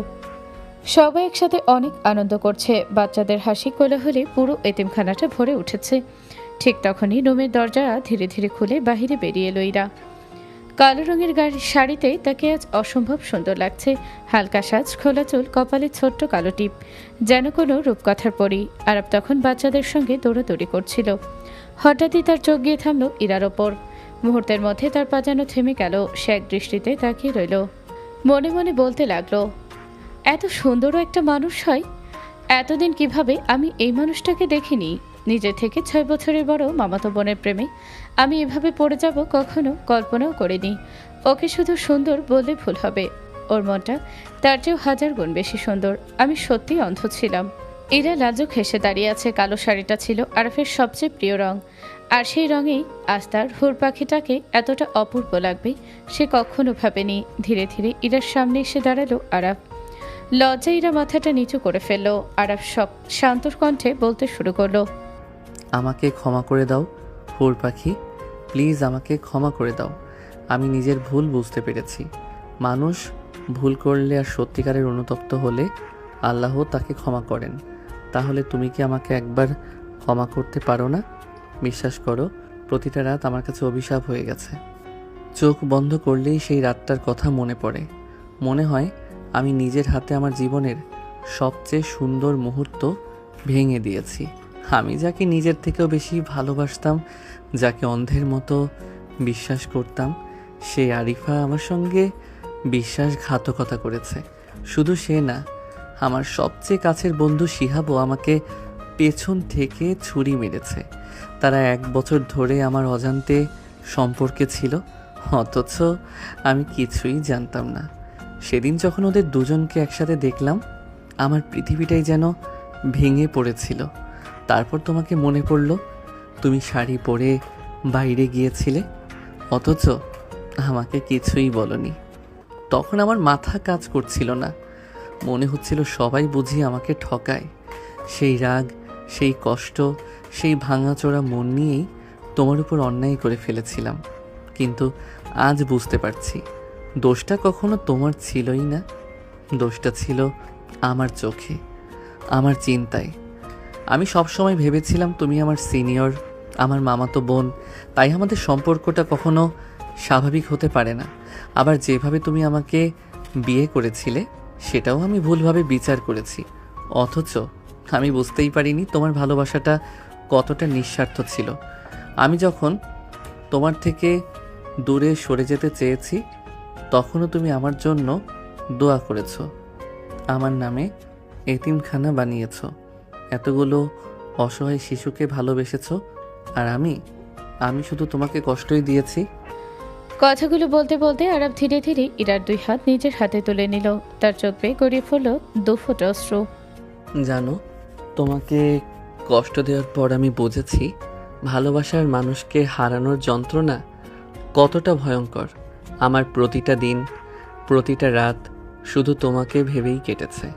সবাই একসাথে অনেক আনন্দ করছে। বাচ্চাদের হাসি কোলাহলে পুরো এতিমখানাটা ভরে উঠেছে। ঠিক তখনই রুমের দরজা ধীরে ধীরে খুলে বাহিরে বেরিয়ে এলো ইরা। কালো রঙের শাড়িতে তাকে আজ অসম্ভব সুন্দর লাগছে। হালকা সাজ, খোলা চুল, কপালে ছোট্ট কালো টিপ, যেন কোনো রূপকথার পরী। আরব তখন বাচ্চাদের সঙ্গে দৌড়াদৌড়ি করছিল। হঠাৎই তার চোখ গিয়ে থামল ইরার ওপর। মুহূর্তের মধ্যে তার পা যেন থেমে গেল। সে এক দৃষ্টিতে তাকিয়ে রইল। মনে মনে বলতে লাগলো, এত সুন্দরও একটা মানুষ হয়? এতদিন কিভাবে আমি এই মানুষটাকে দেখিনি। নিজের থেকে 6 বছরের বড় মামাতো বোনের প্রেমে আমি এভাবে পড়ে যাব কখনো কল্পনাও করিনি। ওকে শুধু সুন্দর বললে ভুল হবে, ওর মনটা তার চেয়েও 1000 গুণ বেশি সুন্দর। আমি সত্যিই অন্ধ ছিলাম। ইরা লাজুক হেসে দাঁড়িয়ে আছে। কালো শাড়িটা ছিল আরফের সবচেয়ে প্রিয় রং, আর সেই রঙেই আজ তার হুর পাখিটাকে এতটা অপূর্ব লাগবে সে কখনো ভাবেনি। ধীরে ধীরে ইরার সামনে এসে দাঁড়ালো আরাফ। লজ্জায় ইরা মাথাটা নিচু করে ফেললো। আরাফ সব শান্ত কণ্ঠে বলতে শুরু করলো, আমাকে ক্ষমা করে দাও হুর পাখি, প্লিজ আমাকে ক্ষমা করে দাও। আমি নিজের ভুল বুঝতে পেরেছি। মানুষ ভুল করলে আর সত্যিকারের অনুতপ্ত হলে আল্লাহ তাকে ক্ষমা করেন। তাহলে তুমি কি আমাকে একবার ক্ষমা করতে পারো না? বিশ্বাস করো, প্রতিটা রাত আমার কাছে অভিশাপ হয়ে গেছে। চোখ বন্ধ করলেই সেই রাতটার কথা মনে পড়ে। মনে হয় আমি নিজের হাতে আমার জীবনের সবচেয়ে সুন্দর মুহূর্ত ভেঙে দিয়েছি। আমি যাকে নিজের থেকেও বেশি ভালোবাসতাম, যাকে অন্ধের মতো বিশ্বাস করতাম, সেই আরিফা আমার সঙ্গে বিশ্বাসঘাতকতা করেছে। শুধু সে না, আমার সবচেয়ে কাছের বন্ধু শিহাবও আমাকে পেছন থেকে ছুরি মেরেছে। তারা 1 বছর ধরে আমার অজান্তে সম্পর্কে ছিল, অথচ আমি কিছুই জানতাম না। সেদিন যখন ওদের দুজনকে একসাথে দেখলাম, আমার পৃথিবীটাই যেন ভেঙে পড়েছিল। তারপর তোমাকে মনে পড়ল, তুমি শাড়ি পরে বাইরে গিয়েছিলে, অথচ আমাকে কিছুই বলনি। তখন আমার মাথা কাজ করছিল না, মনে হচ্ছিল সবাই বুঝি আমাকে ঠকায়। সেই রাগ, সেই কষ্ট, সেই ভাঙাচোরা মন নিয়েই তোমার উপর অন্যায় করে ফেলেছিলাম। কিন্তু আজ বুঝতে পারছি, দোষটা কখনো তোমার ছিলই না, দোষটা ছিল আমার চোখে, আমার চিন্তায়। আমি সবসময় ভেবেছিলাম তুমি আমার সিনিয়র, আমার মামাতো বোন, তাই আমাদের সম্পর্কটা কখনো স্বাভাবিক হতে পারে না। আবার যেভাবে তুমি আমাকে বিয়ে করেছিলে, সেটাও আমি ভুলভাবে বিচার করেছি। অথচ আমি বুঝতেই পারিনি তোমার ভালোবাসাটা কতটা নিঃস্বার্থ ছিল। আমি যখন তোমার থেকে দূরে সরে যেতে চেয়েছি, তখনও তুমি আমার জন্য দোয়া করেছো, আমার নামে এতিমখানা বানিয়েছো, এতগুলো অসহায় শিশুকে ভালোবেসেছো, আর আমি শুধু তোমাকে কষ্টই দিয়েছি। কথাগুলো বলতে বলতে আরব ধীরে ধীরে ইরার 2 হাত নিজের হাতে তুলে নিল। তার চোখ বেয়ে গড়িয়ে পড়ল 2 ফোঁটা অশ্রু। জানো, তোমাকে কষ্ট দেওয়ার পর আমি বুঝেছি ভালোবাসার মানুষকে হারানোর যন্ত্রণা কতটা ভয়ঙ্কর। আমার প্রতিটা দিন, প্রতিটা রাত শুধু তোমাকে ভেবেই কেটেছে।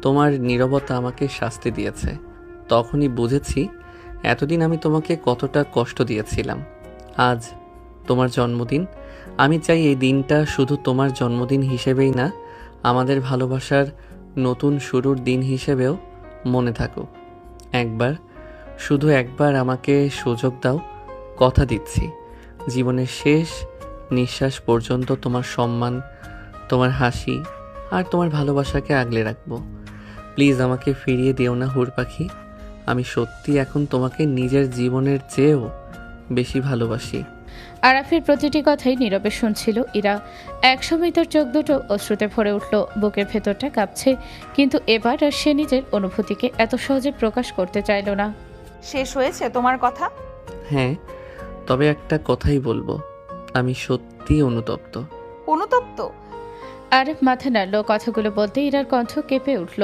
তোমার নীরবতা আমাকে শাস্তি দিয়েছে। তখনই বুঝেছি এতদিন আমি তোমাকে কতটা কষ্ট দিয়েছিলাম। আজ তোমার জন্মদিন, আমি চাই এই দিনটা শুধু তোমার জন্মদিন হিসেবেই না, আমাদের ভালোবাসার নতুন শুরুর দিন হিসেবেও মনে থাকুক। একবার, শুধু একবার আমাকে সুযোগ দাও, কথা দিচ্ছি জীবনের শেষ নিঃশ্বাস পর্যন্ত তোমার সম্মান, তোমার হাসি আর তোমার ভালোবাসাকে আগলে রাখবো। প্লিজ আমাকে ফিরিয়ে দিও না হুর পাখি। আমি সত্যি এখন তোমাকে নিজের জীবনের চেয়েও বেশি ভালোবাসি। আরাফের প্রতিটি কথাই নীরবে শুনছিল ইরা। একসময় তার চোখ দুটো অশ্রুতে ভরে উঠল, বুকের ভেতরটা কাঁপছে, কিন্তু এবার আর সে নিজের অনুভূতিকে এত সহজে প্রকাশ করতে চাইল না। শেষ হয়েছে তোমার কথা? হ্যাঁ, তবে একটা কথাই বলবো, আমি সত্যি অনুতপ্ত। অনুতপ্ত? আরব মাথা নাড়ল। কথাগুলো বলতে ইরার কণ্ঠ কেঁপে উঠল।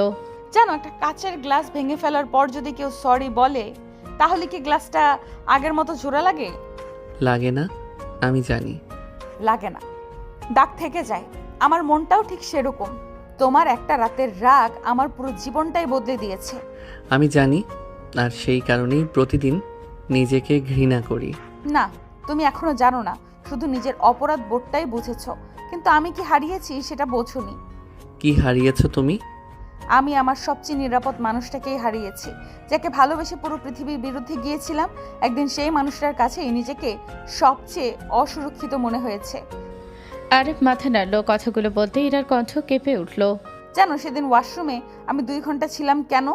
জানো, একটা কাচের গ্লাস ভেঙে ফেলার পর যদি কেউ সরি বলে, তাহলে কি গ্লাসটা আগের মতো জোড়া লাগে? লাগে না, আমি জানি। লাগে না, দাগ থেকে যায়। আমার মনটাও ঠিক সেরকম। তোমার একটা রাতের রাগ আমার পুরো জীবনটাই বদলে দিয়েছে। আমি জানি, আর সেই কারণেই প্রতিদিন নিজেকে ঘৃণা করি। না, তুমি এখনো জানো না, শুধু নিজের অপরাধ বোধটাই বুঝেছো, কিন্তু আমি কি হারিয়েছি সেটা বোঝোনি। কি হারিয়েছো তুমি? আমি আমার সবচেয়ে নিরাপদ মানুষটাকেই হারিয়েছি, যাকে ভালোবেসে পুরো পৃথিবীর বিরুদ্ধে গিয়েছিলাম। একদিন সেই মানুষটার কাছেই নিজেকে সবচেয়ে অসুরক্ষিত মনে হয়েছে। আরব মাথা নাড়ল। কথাগুলো বলতে ইরার কণ্ঠ কেঁপে উঠল। জানো, সেদিন ওয়াশরুমে আমি 2 ঘন্টা ছিলাম কেন?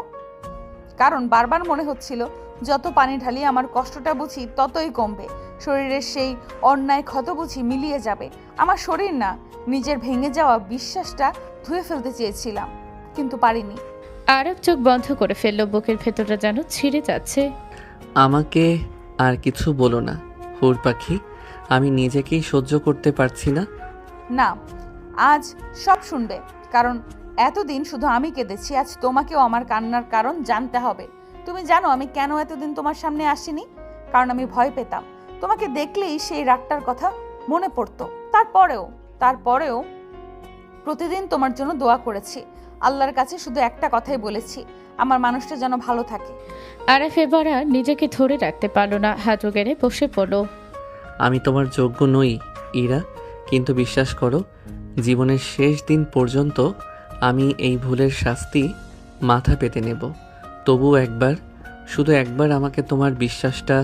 কারণ বারবার মনে হচ্ছিল যত পানি ঢালি আমার কষ্টটা বুঝি ততই কমবে, শরীরের সেই অন্যায় ক্ষত বুঝি মিলিয়ে যাবে। আমার শরীর না, নিজের ভেঙে যাওয়া বিশ্বাসটা ধুয়ে ফেলতে চেয়েছিলাম, কিন্তু পারিনি। আরব চোখ বন্ধ করে ফেলল, বুকের ভেতরটা যেন ছিঁড়ে যাচ্ছে। আমাকে আর কিছু বলো না হুর পাখি, আমি নিজেকেই সহ্য করতে পারছি না। না, আজ সব শুনবে, কারণ এতদিন শুধু আমি কেঁদেছি, আজ তোমাকেও আমার কান্নার কারণ জানতে হবে। তুমি জানো আমি কেন এতদিন তোমার সামনে আসিনি? কারণ আমি ভয় পেতাম, তোমাকে দেখলেই সেই রাতটার কথা মনে পড়তো। তারপরেও প্রতিদিন তোমার জন্য দোয়া করেছি, আল্লাহর কাছে শুধু একটা কথাই বলেছি, আমার মানুষটা যেন ভালো থাকে। আরাফ এবার আর নিজেকে ধরে রাখতে পারল না, হাঁটু গেড়ে বসে পড়ল। আমি তোমার যোগ্য নই ইরা, কিন্তু বিশ্বাস করো, জীবনের শেষ দিন পর্যন্ত আমি এই ভুলের শাস্তি মাথা পেতে নেব। তবুও একবার, শুধু একবার আমাকে তোমার বিশ্বাসটা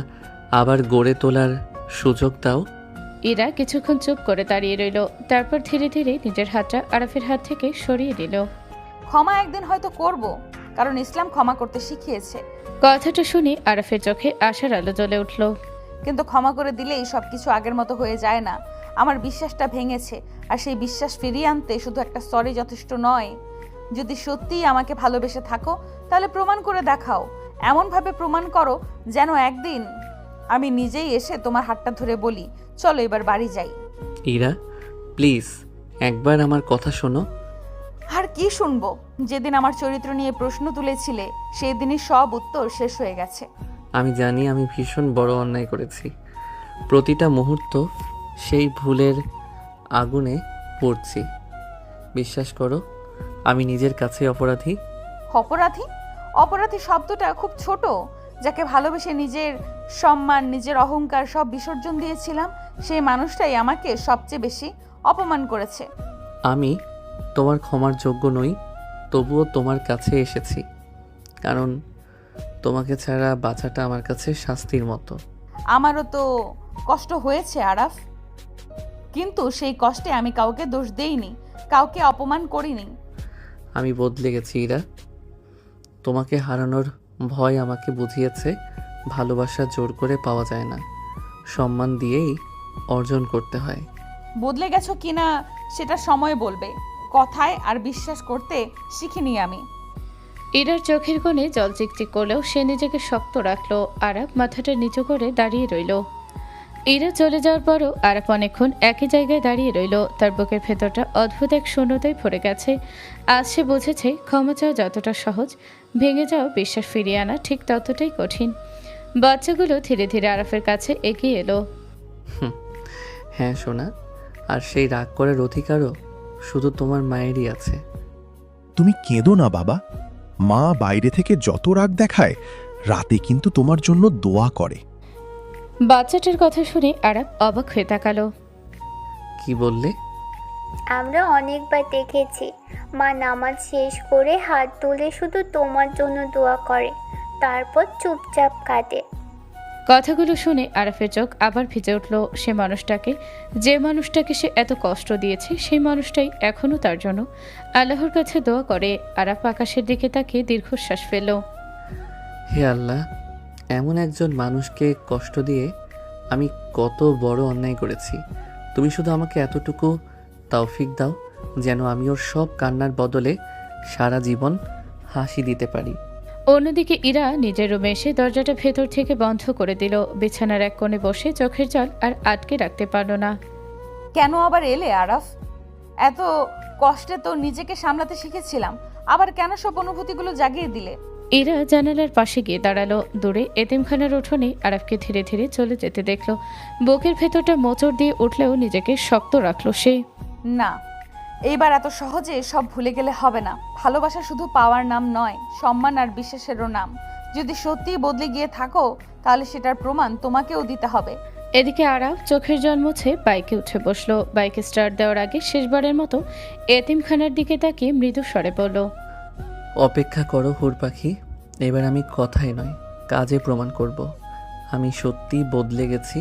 আবার গড়ে তোলার সুযোগ দাও। ইরা কিছুক্ষণ চুপ করে দাঁড়িয়ে রইল, তারপর ধীরে ধীরে নিজের হাতটা আরাফের হাত থেকে সরিয়ে দিল। ক্ষমা একদিন হয়তো করব, কারণ ইসলাম ক্ষমা করতে শিখিয়েছে। কথাটা শুনে আরাফের চোখে আশার আলো জ্বলে উঠল। কিন্তু ক্ষমা করে দিলেই সবকিছু আগের মতো হয়ে যায় না। আমার বিশ্বাসটা ভেঙেছে, আর সেই বিশ্বাস ফিরিয়ে আনতে শুধু একটা সরি যথেষ্ট নয়। যদি সত্যিই আমাকে ভালোবেসে থাকো তাহলে প্রমাণ করে দেখাও। এমনভাবে প্রমাণ করো যেন একদিন আমি নিজেই এসে তোমার হাতটা ধরে বলি, চলো এবার বাড়ি যাই। ইরা প্লিজ একবার আমার কথা শোনো। আর কি শুনবো? যেদিন আমার চরিত্র নিয়ে প্রশ্ন তুলেছিলে সেই দিনই সব উত্তর শেষ হয়ে গেছে। আমি জানি আমি ভীষণ বড় অন্যায় করেছি। প্রতিটা মুহূর্ত সেই ভুলের আগুনে পড়ছি। বিশ্বাস করো আমি নিজের কাছে অপরাধী। অপরাধী? অপরাধী শব্দটা খুব ছোট। যাকে ভালোবেসে নিজের সম্মান, নিজের অহংকার সব বিসর্জন দিয়েছিলাম, সেই মানুষটাই আমাকে সবচেয়ে বেশি অপমান করেছে। আমি তোমার ক্ষমার যোগ্য নই, তবুও তোমার কাছে এসেছি কারণ তোমাকে ছাড়া বাঁচাটা আমার কাছে শাস্তির মতো। আমারও তো কষ্ট হয়েছে আরাফ, কিন্তু সেই কষ্টে আমি কাউকে দোষ দেইনি, কাউকে অপমান করিনি। আমি বদলে গেছি ইরা। তোমাকে হারানোর ভয় আমাকে বুঝিয়েছে ভালোবাসা জোর করে পাওয়া যায় না, সম্মান দিয়েই অর্জন করতে হয়। বদলে গেছো কিনা সেটা সময় বলবে। কথায় আর বিশ্বাস করতে শিখিনি আমি। ইরার চোখের কোণে জল চিকচিক করলেও সে নিজেকে শক্ত রাখলো। আরাপ মাথাটা নিচু করে দাঁড়িয়ে রইল। ইরা চলে যাওয়ার পরও আরাপ অনেকক্ষণ একই জায়গায় দাঁড়িয়ে রইল। তার বুকের ভেতরটা অদ্ভুত এক শূন্যতায় ভরে গেছে। আজ সে বুঝেছে ক্ষমা চাওয়া যতটা সহজ, ভেঙে যাওয়া বিশ্বাস ফিরিয়ে আনা ঠিক ততটাই কঠিন। বাচ্চাগুলো ধীরে ধীরে আরাফের কাছে এগিয়ে এলো। হ্যাঁ সোনা, আর সেই রাগ করার অধিকারও শুধু তোমার মায়েরই আছে। তুমি কেঁদো না বাবা, মা বাইরে থেকে যত রাগ দেখায় রাতে কিন্তু তোমার জন্য দোয়া করে। বাচ্চাটার কথা শুনে আরাপ অবাক হয়ে তাকালো। কি বললে? আমরা অনেকবার দেখেছি মা নামাজ শেষ করে হাত তুলে শুধু তোমার জন্য দোয়া করে, তারপর চুপচাপ কাঁদে। কথাগুলো শুনে আরাফের চোখ আবার ভিজে উঠল। যে মানুষটাকে সে এত কষ্ট দিয়েছে সেই মানুষটাই এখনো তার জন্য আল্লাহর কাছে দোয়া করে। আরাফ আকাশের দিকে তাকিয়ে দীর্ঘশ্বাস ফেলল। হে আল্লাহ, এমন একজন মানুষকে কষ্ট দিয়ে আমি কত বড় অন্যায় করেছি। তুমি শুধু আমাকে এতটুকু তৌফিক দাও যেন আমি ওর সব কান্নার বদলে সারা জীবন হাসি দিতে পারি। অন্যদিকে ইরা নিজের রুমে এসে দরজাটা ভেতর থেকে বন্ধ করে দিল। বিছানার এক কোণে বসে চোখের জল আর আটকে রাখতে পারল না। কেন আবার এলে আরাফ? এত কষ্টে তো নিজেকে সামলাতে শিখেছিলাম, আবার কেন সব অনুভূতিগুলো জাগিয়ে দিলে? ইরা জানালার পাশে গিয়ে দাঁড়ালো। দূরে এতিমখানার উঠোনে আরাফকে ধীরে ধীরে চলে যেতে দেখলো। বুকের ভেতরটা মোচড় দিয়ে উঠলেও নিজেকে শক্ত রাখলো সে। না, এইবার এত সহজে সব ভুলে গেলে হবে না। ভালোবাসা শুধু পাওয়ার নাম নয়, সম্মান আর বিশ্বাসেরও নাম। যদি সত্যিই বদলে গিয়ে থাকো তাহলে সেটার প্রমাণ তোমাকেও দিতে হবে। এদিকে আরাফ চোখের জল মুছে বাইকে উঠে বসলো। বাইকে স্টার্ট দেওয়ার আগে শেষবারের মতো এতিমখানার দিকে তাকিয়ে মৃদু স্বরে বলল, অপেক্ষা করো হুর পাখি, এবার আমি কথায় নয় কাজে প্রমাণ করব আমি সত্যি বদলে গেছি।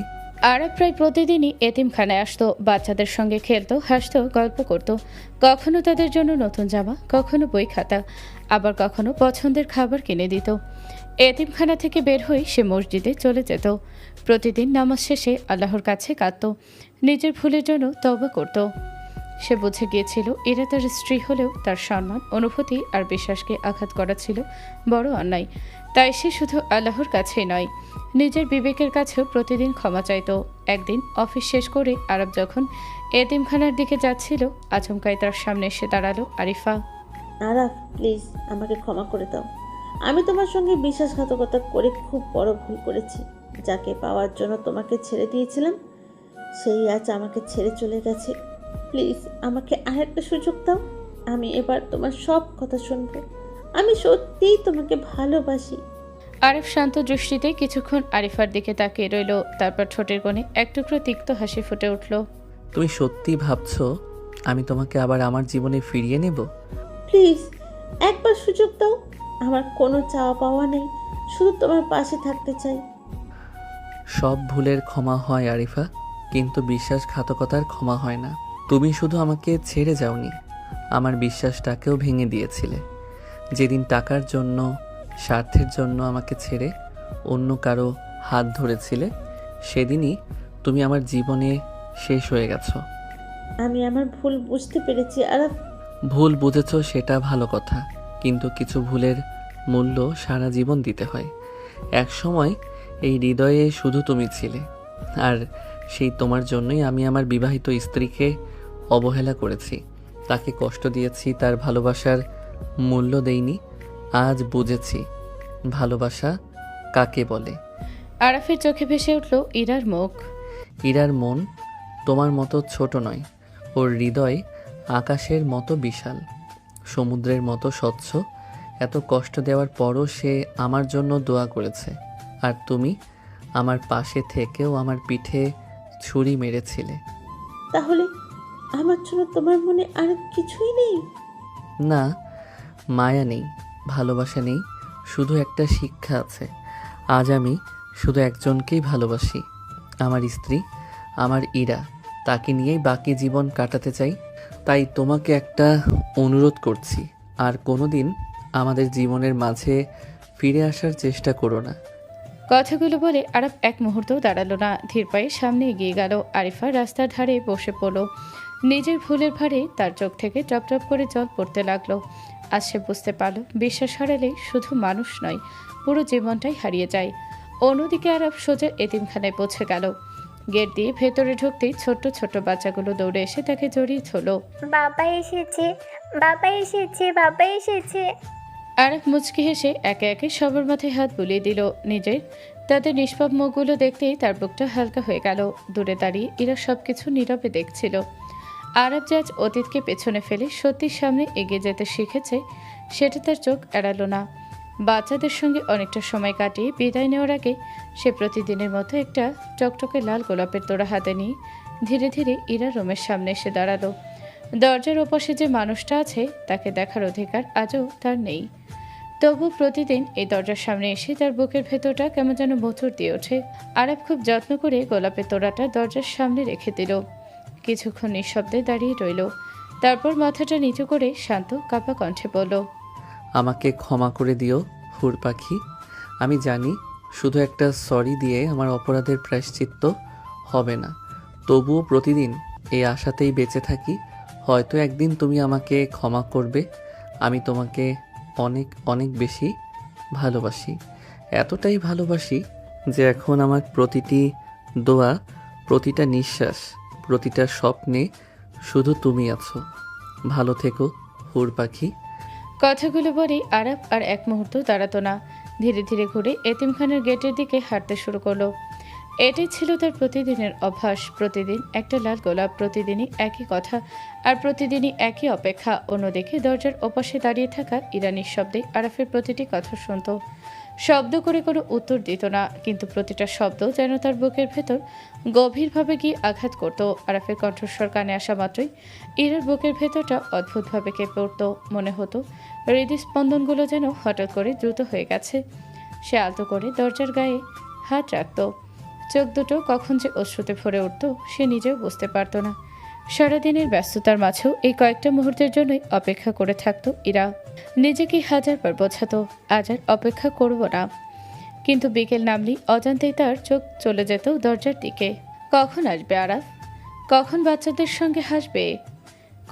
আরাফ প্রায় প্রতিদিনই এতিমখানায় আসতো। বাচ্চাদের সঙ্গে খেলতো, হাসতো, গল্প করত। কখনো তাদের জন্য নতুন জামা, কখনো বই খাতা, আবার কখনো পছন্দের খাবার কিনে দিত। এতিমখানা থেকে বের হয়ে সে মসজিদে চলে যেত। প্রতিদিন নামাজ শেষে আল্লাহর কাছে কাঁদত, নিজের ভুলের জন্য তওবা করত। সে বুঝে গিয়েছিল এরা তার স্ত্রী হলেও তার সম্মান, অনুভূতি আর বিশ্বাসকে আঘাত করা ছিল বড় অন্যায়। তাই সে শুধু আল্লাহর কাছেই নয়, নিজের বিবেকের কাছেও প্রতিদিন ক্ষমা চাইত। একদিন অফিস শেষ করে আরব যখন এতিমখানার দিকে যাচ্ছিল, আচমকাই তার সামনে এসে দাঁড়ালো আরিফা। আরাফ, প্লিজ আমাকে ক্ষমা করে দাও। আমি তোমার সঙ্গে বিশ্বাসঘাতকতা করে খুব বড় ভুল করেছি। যাকে পাওয়ার জন্য তোমাকে ছেড়ে দিয়েছিলাম সেই আজ আমাকে ছেড়ে চলে গেছে। প্লিজ আমাকে আরেকটা সুযোগ দাও। আমি এবার তোমার সব কথা শুনবো। আমি সত্যিই তোমাকে ভালোবাসি। আরিফ শান্ত দৃষ্টিতে কিছুক্ষণ আরিফার দিকে তাকিয়ে রইল। তারপর ঠোঁটের কোণে এক টুকরো তিক্ত হাসি ফুটে উঠল। তুমি সত্যি ভাবছো আমি তোমাকে আবার আমার জীবনে ফিরিয়ে নেব? প্লিজ একবার সুযোগ দাও। আমার কোনো চাওয়া পাওয়া নেই, শুধু তোমার পাশে থাকতে চাই। সব ভুলের ক্ষমা হয় আরিফা, কিন্তু বিশ্বাসঘাতকতার ক্ষমা হয় না। তুমি শুধু আমাকে ছেড়ে যাওনি, আমার বিশ্বাসটাকেও ভেঙে দিয়েছিলে। যেদিন টাকার জন্য, স্বার্থের জন্য আমাকে ছেড়ে অন্য কারো হাত ধরেছিলে, সেদিনই তুমি আমার জীবনে শেষ হয়ে গেছো। আমি আমার ভুল বুঝতে পেরেছি আরাফ। ভুল বুঝেছ সেটা ভালো কথা, কিন্তু কিছু ভুলের মূল্য সারা জীবন দিতে হয়। এক সময় এই হৃদয়ে শুধু তুমি ছিলে, আর সেই তোমার জন্যই আমি আমার বিবাহিত স্ত্রীকে অবহেলা করেছি, তাকে কষ্ট দিয়েছি, তার ভালোবাসার মূল্য দেইনি। আজ বুঝেছি ভালোবাসা কাকে বলে। আরাফের চোখে ভেসে উঠল ইরার মুখ। ইরার মন তোমার মতো ছোট নয়, ওর হৃদয় আকাশের মতো বিশাল, সমুদ্রের মতো স্বচ্ছ। এত কষ্ট দেওয়ার পরও সে আমার জন্য দোয়া করেছে, আর তুমি আমার পাশে থেকেও আমার পিঠে ছুরি মেরেছিলে। তাহলে আমার জন্য তোমার মনে আর কিছুই নেই? না, মায়া নেই, ভালোবাসা নেই, শুধু একটা শিক্ষা আছে। আজ আমি শুধু একজনকেই ভালোবাসি, আমার স্ত্রী, আমার ইরা। তাকে নিয়েই বাকি জীবন কাটাতে চাই। তাই তোমাকে একটা অনুরোধ করছি, আর কোনোদিন আমাদের জীবনের মাঝে ফিরে আসার চেষ্টা করো না। কথাগুলো বলে আরাফ এক মুহূর্তও দাঁড়ালো না, ধীর পায়ে সামনে এগিয়ে গেল। আরিফা রাস্তার ধারে বসে পড়ল। নিজের ভুলের ভারে তার চোখ থেকে টপ টপ করে জল পড়তে লাগলো। আজ সে বুঝতে পারল, বিশ্বাস হারালে শুধু মানুষ নয়, পুরো জীবনটাই হারিয়ে যায়। অন্যদিকে আরাফ সোজা এতিমখানায় পৌঁছে গেল। গেট দিয়ে ভেতরে ঢুকতেই ছোট্ট ছোট্ট বাচ্চাগুলো দৌড়ে এসে তাকে জড়িয়ে ধরল। বাবা এসেছে, বাবা এসেছে, বাবা এসেছে। আরাফ মুচকি হেসে একে একে সবার মাথায় হাত বুলিয়ে দিল নিজের। তাদের নিষ্পাপ মুখগুলো দেখতেই তার বুকটা হালকা হয়ে গেল। দূরে দাঁড়িয়ে এরা সবকিছু নীরবে দেখছিল। আরাফ যে আজ অতীতকে পেছনে ফেলে সত্যির সামনে এগিয়ে যেতে শিখেছে, সেটা তার চোখ এড়ালো না। বাচ্চাদের সঙ্গে অনেকটা সময় কাটিয়ে বিদায় নেওয়ার আগে সে প্রতিদিনের মতো একটা টকটকে লাল গোলাপের তোড়া হাতে নিয়ে ধীরে ধীরে ইরা রুমের সামনে এসে দাঁড়ালো। দরজার ওপাশে যে মানুষটা আছে তাকে দেখার অধিকার আজও তার নেই। তবু প্রতিদিন এই দরজার সামনে এসে তার বুকের ভেতরটা কেমন যেন মোচড় দিয়ে ওঠে। আরাফ খুব যত্ন করে গোলাপের তোড়াটা দরজার সামনে রেখে দিল। কিছুক্ষণ নিঃশব্দে দাঁড়িয়ে রইল। তারপর মাথাটা নিচু করে শান্ত কাপা কণ্ঠে বলল, আমাকে ক্ষমা করে দিও হুর পাখি। আমি জানি শুধু একটা সরি দিয়ে আমার অপরাধের প্রায়শ্চিত্ত হবে না, তবুও প্রতিদিন এই আশাতেই বেঁচে থাকি, হয়তো একদিন তুমি আমাকে ক্ষমা করবে। আমি তোমাকে অনেক অনেক বেশি ভালোবাসি, এতটাই ভালোবাসি যে এখন আমার প্রতিটি দোয়া, প্রতিটা নিঃশ্বাস, প্রতিটা স্বপ্নে শুধু তুমি আছো। ভালো থেকো হুর পাখি। কথাগুলো বলে আরাফ আর এক মুহূর্ত দাঁড়াতো না। ধীরে ধীরে ঘুরে এতিমখানার গেটের দিকে হাঁটতে শুরু করলো। এটাই ছিল তার প্রতিদিনের অভ্যাস। প্রতিদিন একটা লাল গোলাপ, প্রতিদিনই একই কথা, আর প্রতিদিনই একই অপেক্ষা। অন্যদিকে দরজার ওপাশে দাঁড়িয়ে থাকা ইরানির শব্দে আরাফের প্রতিটি কথা শুনত। শব্দ করে কোনো উত্তর দিত না, কিন্তু প্রতিটা শব্দ যেন তার বুকের ভেতর গভীরভাবে গিয়ে আঘাত করত। আরাফের কণ্ঠস্বর কানে আসা মাত্রই ইরার বুকের ভেতরটা অদ্ভুতভাবে কেঁপে উঠত। মনে হতো হৃদস্পন্দনগুলো যেন হঠাৎ করে দ্রুত হয়ে গেছে। সে আলতো করে দরজার গায়ে হাত রাখত। চোখ দুটো কখন যে অশ্রুতে ভরে উঠত সে নিজেও বুঝতে পারত না। সারাদিনের ব্যস্ততার মাঝেও এই কয়েকটা মুহূর্তের জন্যই অপেক্ষা করে থাকতো ইরা। নিজেকে হাজারবার বোঝাতো, আজ আর অপেক্ষা করব না। কিন্তু বিকেল নামলেই অজান্তেই তার চোখ চলে যেত দরজার দিকে। কখন আসবে আরাফ? কখন বাচ্চাদের সঙ্গে হাসবে?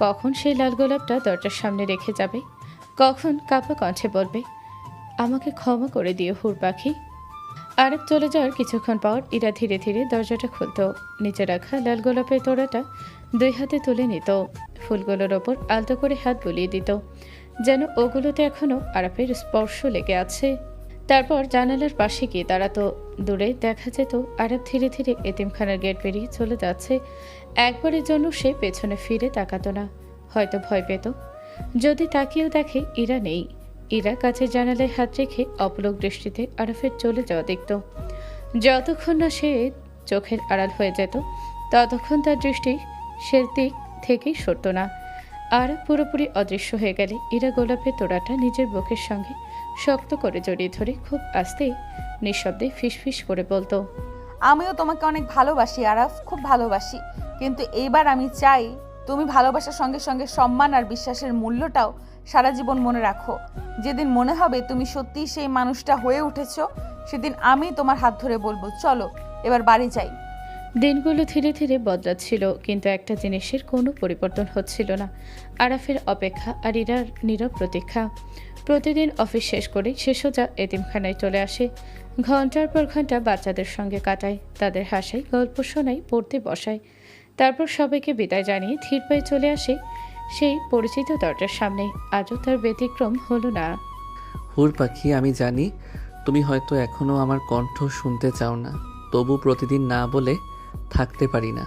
কখন সেই লাল গোলাপটা দরজার সামনে রেখে যাবে? কখন কাপা কণ্ঠে বলবে, আমাকে ক্ষমা করে দিও হুর পাখি? আরাফ চলে যাওয়ার কিছুক্ষণ পর ইরা ধীরে ধীরে দরজাটা খুলত। নিচে রাখা লাল গোলাপের তোড়াটা দুই হাতে তুলে নিত, ফুলগুলোর ওপর আলতো করে হাত বুলিয়ে দিত, যেন ওগুলোতে এখনো আরাফের স্পর্শ লেগে আছে। তারপর জানালার পাশে গিয়ে দাঁড়াতো। দূরে দেখা যেত আরাফ ধীরে ধীরে এতিমখানার গেট পেরিয়ে চলে যাচ্ছে। একবারের জন্য সে পেছনে ফিরে তাকাতো না, হয়তো ভয় পেত যদি তাকিয়েও দেখে ইরা নেই। ইরা কাছের জানালায় হাত রেখে অপলক দৃষ্টিতে আরাফের চলে যাওয়া দেখত। যতক্ষণ না সে চোখের আড়াল হয়ে যেত ততক্ষণ তার দৃষ্টি সে দিক থেকেই সরত না। আরাফ পুরোপুরি অদৃশ্য হয়ে গেলে ইরা গোলাপের তোড়াটা নিজের বুকের সঙ্গে শক্ত করে জড়িয়ে ধরে খুব আস্তে নিঃশব্দে ফিসফিস করে বলতো, আমিও তোমাকে অনেক ভালোবাসি আরাফ, খুব ভালোবাসি। কিন্তু এইবার আমি চাই তুমি ভালোবাসার সঙ্গে সঙ্গে সম্মান আর বিশ্বাসের মূল্যটাও সারা জীবন মনে রাখো। যেদিন মনে হবে তুমি সত্যিই সেই মানুষটা হয়ে উঠেছো, সেদিন আমি তোমার হাত ধরে বলবো, চলো এবার বাড়ি যাই। দিনগুলো ধীরে ধীরে বদলাচ্ছিল, কিন্তু একটা জিনিসের কোনো পরিবর্তন হচ্ছিল না, আরাফের অপেক্ষা আর ইরার নীরব প্রতীক্ষা। প্রতিদিন অফিস শেষ করে সে সোজা এতিমখানায় চলে আসে। ঘন্টার পর ঘন্টা বাচ্চাদের সঙ্গে কাটায়, তাদের হাসায়, গল্প শোনায়, পড়তে বসায়। তারপর সবাইকে বিদায় জানিয়ে ধীর পায়ে চলে আসে সেই পরিচিত দরজার সামনে। আজও তার ব্যতিক্রম হলো না। হুর পাখি, আমি জানি তুমি হয়তো এখনও আমার কণ্ঠ শুনতে চাও না, তবু প্রতিদিন না বলে থাকতে পারি না,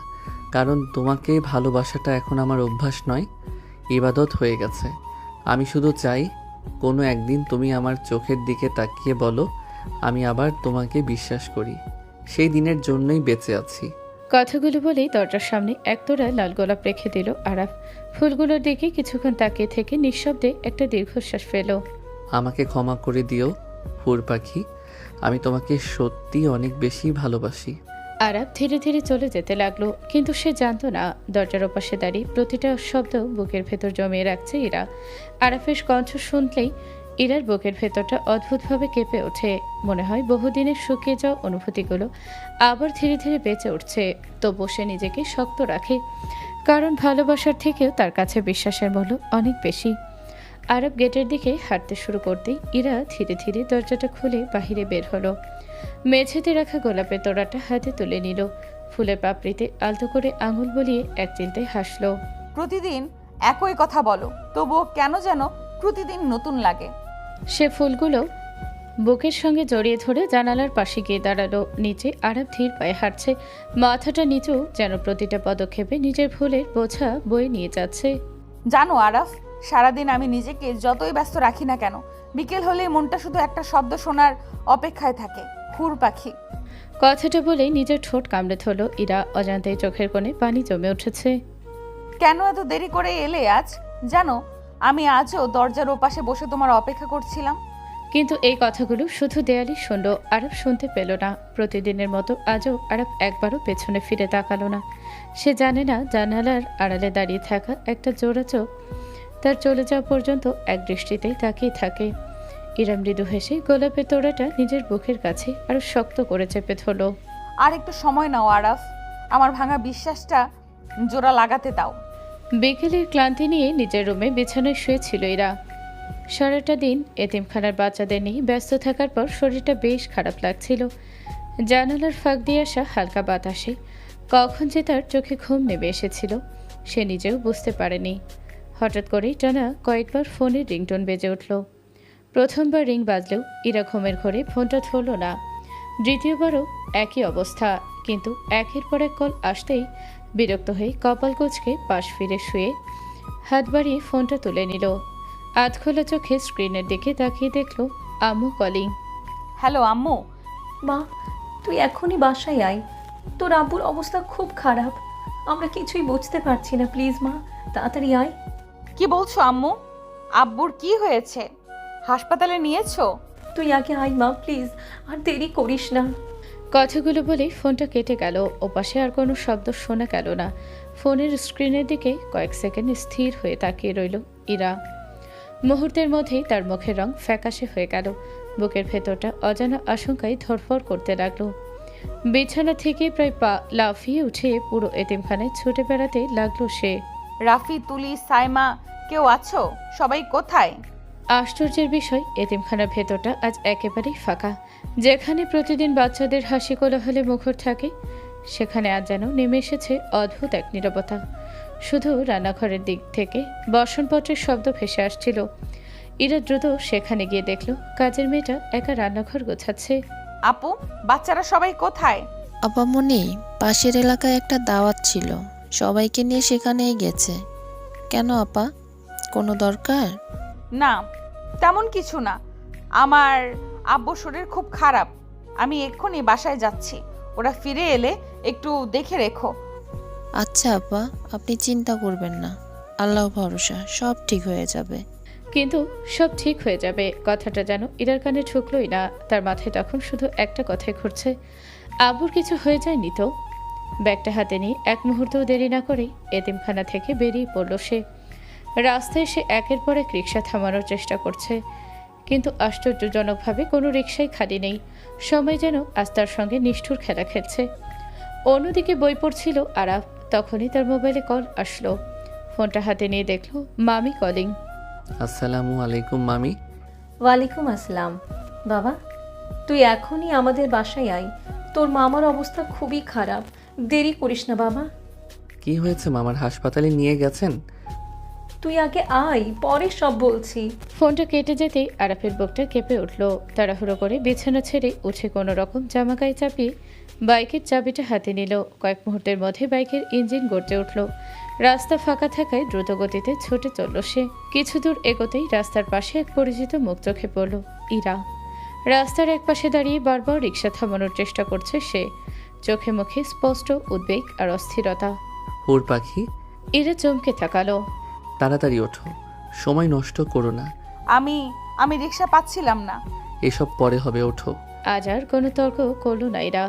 কারণ তোমাকে ভালোবাসাটা এখন আমার অভ্যাস নয়, ইবাদত হয়ে গেছে। আমি শুধু চাই কোনো একদিন তুমি আমার চোখের দিকে তাকিয়ে বলো আমি আবার তোমাকে বিশ্বাস করি। সেই দিনের জন্যই বেঁচে আছি। কথাগুলো বলেই দরজার সামনে একতোড়া লাল গোলাপ রেখে দিল আরাফ। ফুলগুলোর দিকে কিছুক্ষণ তাকিয়ে থেকে নিঃশব্দে একটা দীর্ঘশ্বাস ফেল। আমাকে ক্ষমা করে দিও হুর পাখি, আমি তোমাকে সত্যি অনেক বেশি ভালোবাসি। আরাফ ধীরে ধীরে চলে যেতে লাগলো, কিন্তু সে জানতো না দরজার ওপাশে দাঁড়িয়ে প্রতিটা শব্দ বুকের ভেতর জমিয়ে রাখছে ইরা। আরাফের কণ্ঠ শুনলেই ইরার বুকের ভেতরটা অদ্ভুতভাবে কেঁপে ওঠে। মনে হয় বহুদিনের শুকিয়ে যাওয়া অনুভূতিগুলো আবার ধীরে ধীরে বেঁচে উঠছে। তবু সে নিজেকে শক্ত রাখে, কারণ ভালোবাসার থেকেও তার কাছে বিশ্বাসের মূল্য অনেক বেশি। আরাফ গেটের দিকে হাঁটতে শুরু করতেই ইরা ধীরে ধীরে দরজাটা খুলে বাহিরে বের হলো। মেঝেতে রাখা গোলাপের তোড়াটা হাতে তুলে নিল, ফুলের পাপড়িতে আলতো করে আঙুল বলিয়ে এক চিলতে হাসলো। প্রতিদিন একই কথা বলো, তবুও কেন যেন প্রতিদিন নতুন লাগে। সে ফুলগুলো বুকের সঙ্গে জড়িয়ে ধরে জানালার পাশে গিয়ে দাঁড়ালো। নিচে আরাফ ধীর পায়ে হাঁটছে, মাথাটা নিচু, যেন প্রতিটা পদক্ষেপে নিজের ভুলের বোঝা বয়ে নিয়ে যাচ্ছে। জানো আরাফ, সারাদিন আমি নিজেকে যতই ব্যস্ত রাখি না কেন, বিকেল হলেই মনটা শুধু একটা শব্দ শোনার অপেক্ষায় থাকে, হুর পাখি। কথাটা বলেই নিজের ঠোঁট কামড়ে ধরল ইরা। অজান্তেই চোখের কোণে পানি জমে উঠেছে। কেন এত দেরি করে এলে আজ? জানো, আমি আজও দরজার ওপাশে বসে তোমার অপেক্ষা করছিলাম। কিন্তু এই কথাগুলো শুধু দেয়ালি শুনল, আরাফ শুনতে পেল না। প্রতিদিনের মতো আজও আরাফ একবারও পেছনে ফিরে তাকালো না। সে জানে না জানালার আড়ালে দাঁড়িয়ে থাকা একটা জোড়া চোখ তার চলে যাওয়া পর্যন্ত এক দৃষ্টিতেই তাকিয়ে থাকে। ইরা মৃদু হেসে গোলাপের তোড়াটা নিজের বুকের কাছে আরো শক্ত করে চেপে ধরল। আর একটু সময় নাও আরাফ, আমার ভাঙা বিশ্বাসটা জোড়া লাগাতে দাও। বিকেলের ক্লান্তি নিয়ে নিজের রুমে বিছানায় শুয়েছিল ইরা। সারাটা দিন এতিমখানার বাচ্চাদের নিয়ে ব্যস্ত থাকার পর শরীরটা বেশ খারাপ লাগছিল। জানালার ফাঁক দিয়ে আসা হালকা বাতাসে কখন যে তার চোখে ঘুম নেমে এসেছিল সে নিজেও বুঝতে পারেনি। হঠাৎ করেই টানা কয়েকবার ফোনের রিংটোন বেজে উঠল। প্রথমবার রিং বাজলেও ইরা ঘুমের ঘরে ফোনটা ধরল না। দ্বিতীয়বারও একই অবস্থা, কিন্তু একের পর এক কল আসতেই বিরক্ত হয়ে কপাল কুঁচকে পাশ ফিরে শুয়ে হাত বাড়িয়ে ফোনটা তুলে নিল। আধখোলা চোখে স্ক্রিনের দিকে তাকিয়ে দেখল আম্মু কলিং। হ্যালো আম্মু। মা, তুই এখনই বাসায় আয়, তোর আব্বুর অবস্থা খুব খারাপ, আমরা কিছুই বুঝতে পারছি না, প্লিজ মা তাড়াতাড়ি আয়। কি বলছো আম্মু? আব্বুর কি হয়েছে? হাসপাতালে নিয়েছো? তুই আগে আয় মা, প্লিজ, আর দেরি করিস না। কথাগুলো বলে ফোনটা কেটে গেল। ওপাশে আর কোনো শব্দ শোনা গেল না। ফোনের স্ক্রিনের দিকে কয়েক সেকেন্ড স্থির হয়ে তাকিয়ে রইল ইরা। মুহূর্তের মধ্যেই তার মুখের রং ফ্যাকাশে হয়ে গেল। বুকের ভেতরটা অজানা আশঙ্কায় ধরফর করতে লাগলো। বিছানা থেকে প্রায় পা লাফিয়ে উঠে পুরো এতিমখানায় ছুটে বেড়াতে লাগলো সে। রাফি, তুলি, সাইমা, কেউ আছো? সবাই কোথায়? আশ্চর্যের বিষয়, এতিমখানার ভেতরটা আজ একেবারেই ফাঁকা। যেখানে প্রতিদিন বাচ্চাদের হাসি কোলাহলে মুখর থাকে, সেখানে আজ যেন নেমে এসেছে অদ্ভুত এক নীরবতা। শুধু রান্নাঘরের দিক থেকে বাসনপত্রের শব্দ ভেসে আসছিল। ইরা দ্রুত সেখানে গিয়ে দেখলো কাজের মেয়েটা একা রান্নাঘর গোছাচ্ছে। আপু, বাচ্চারা সবাই কোথায়? আপামনি, পাশের এলাকায় একটা দাওয়াত ছিল, সবাইকে নিয়ে সেখানেই গেছে। কেন আপা, কোনো দরকার? না, তেমন কিছু না। আমার আব্বুর শরীর খুব খারাপ, আমি এক্ষুনি বাসায় যাচ্ছি। ওরা ফিরে এলে একটু দেখে রেখো। আচ্ছা আপা, আপনি চিন্তা করবেন না, আল্লাহ ভরসা, সব ঠিক হয়ে যাবে। কিন্তু সব ঠিক হয়ে যাবে কথাটা যেন ইরার কানে ঢুকলোই না। তার মাথায় তখন শুধু একটা কথাই ঘুরছে, আব্বুর কিছু হয়ে যায়নি তো? ব্যাগটা হাতে নিয়ে এক মুহূর্তও দেরি না করেই এতিমখানা থেকে বেরিয়ে পড়ল সে। রাস্তায় সে একের পর এক রিক্সা থামানোর চেষ্টা করছে, কিন্তু আশ্চর্যজনকভাবে কোনো রিক্সাই খালি নেই। সময় যেন আজ তার সঙ্গে নিষ্ঠুর খেলা খেলছে। অন্যদিকে বই পড়ছিল আরাফ। তখনই তার মোবাইলে কল আসলো। ফোনটা হাতে নিয়ে দেখলো মামি কলিং। আসসালামু আলাইকুম মামি। ওয়ালাইকুম আসসালাম। বাবা, তুই এখনই আমাদের বাসায় আয়। তোর মামার অবস্থা খুবই খারাপ। দেরি করিস না বাবা। কি হয়েছে মামার, হাসপাতালে নিয়ে গেছেন? তুই আগে আয়, পরে সব বলছি। ফোনটা কেটে যেতেই আরাফের বুকটা কেঁপে উঠল। তাড়াহুড়ো করে বিছানা ছেড়ে উঠে কোনো রকম জামা গায়ে চাপিয়ে বাইকের চাবিটা হাতে নিল। কয়েক মুহূর্তের মধ্যে বাইকের ইঞ্জিন গড়তে উঠল। রাস্তা ফাঁকা থাকায় দ্রুত গতিতে ছুটে চলল সে। কিছু দূর এগোতেই রাস্তার পাশে এক পরিচিত মুখ চোখে পড়ল। ইরা। রাস্তার একপাশে দাঁড়িয়ে বারবার রিকশা থামানোর চেষ্টা করছে সে। চোখে মুখে স্পষ্ট উদ্বেগ আর অস্থিরতা। হুর পাখি। ইরা চমকে তাকালো। তাড়াতাড়ি ওঠো, সময় নষ্ট করো না। আমি রিক্সা পাচ্ছিলাম না। এসব পরে হবে, ওঠো। আজ আর কোনো তর্ক করল না ইরা।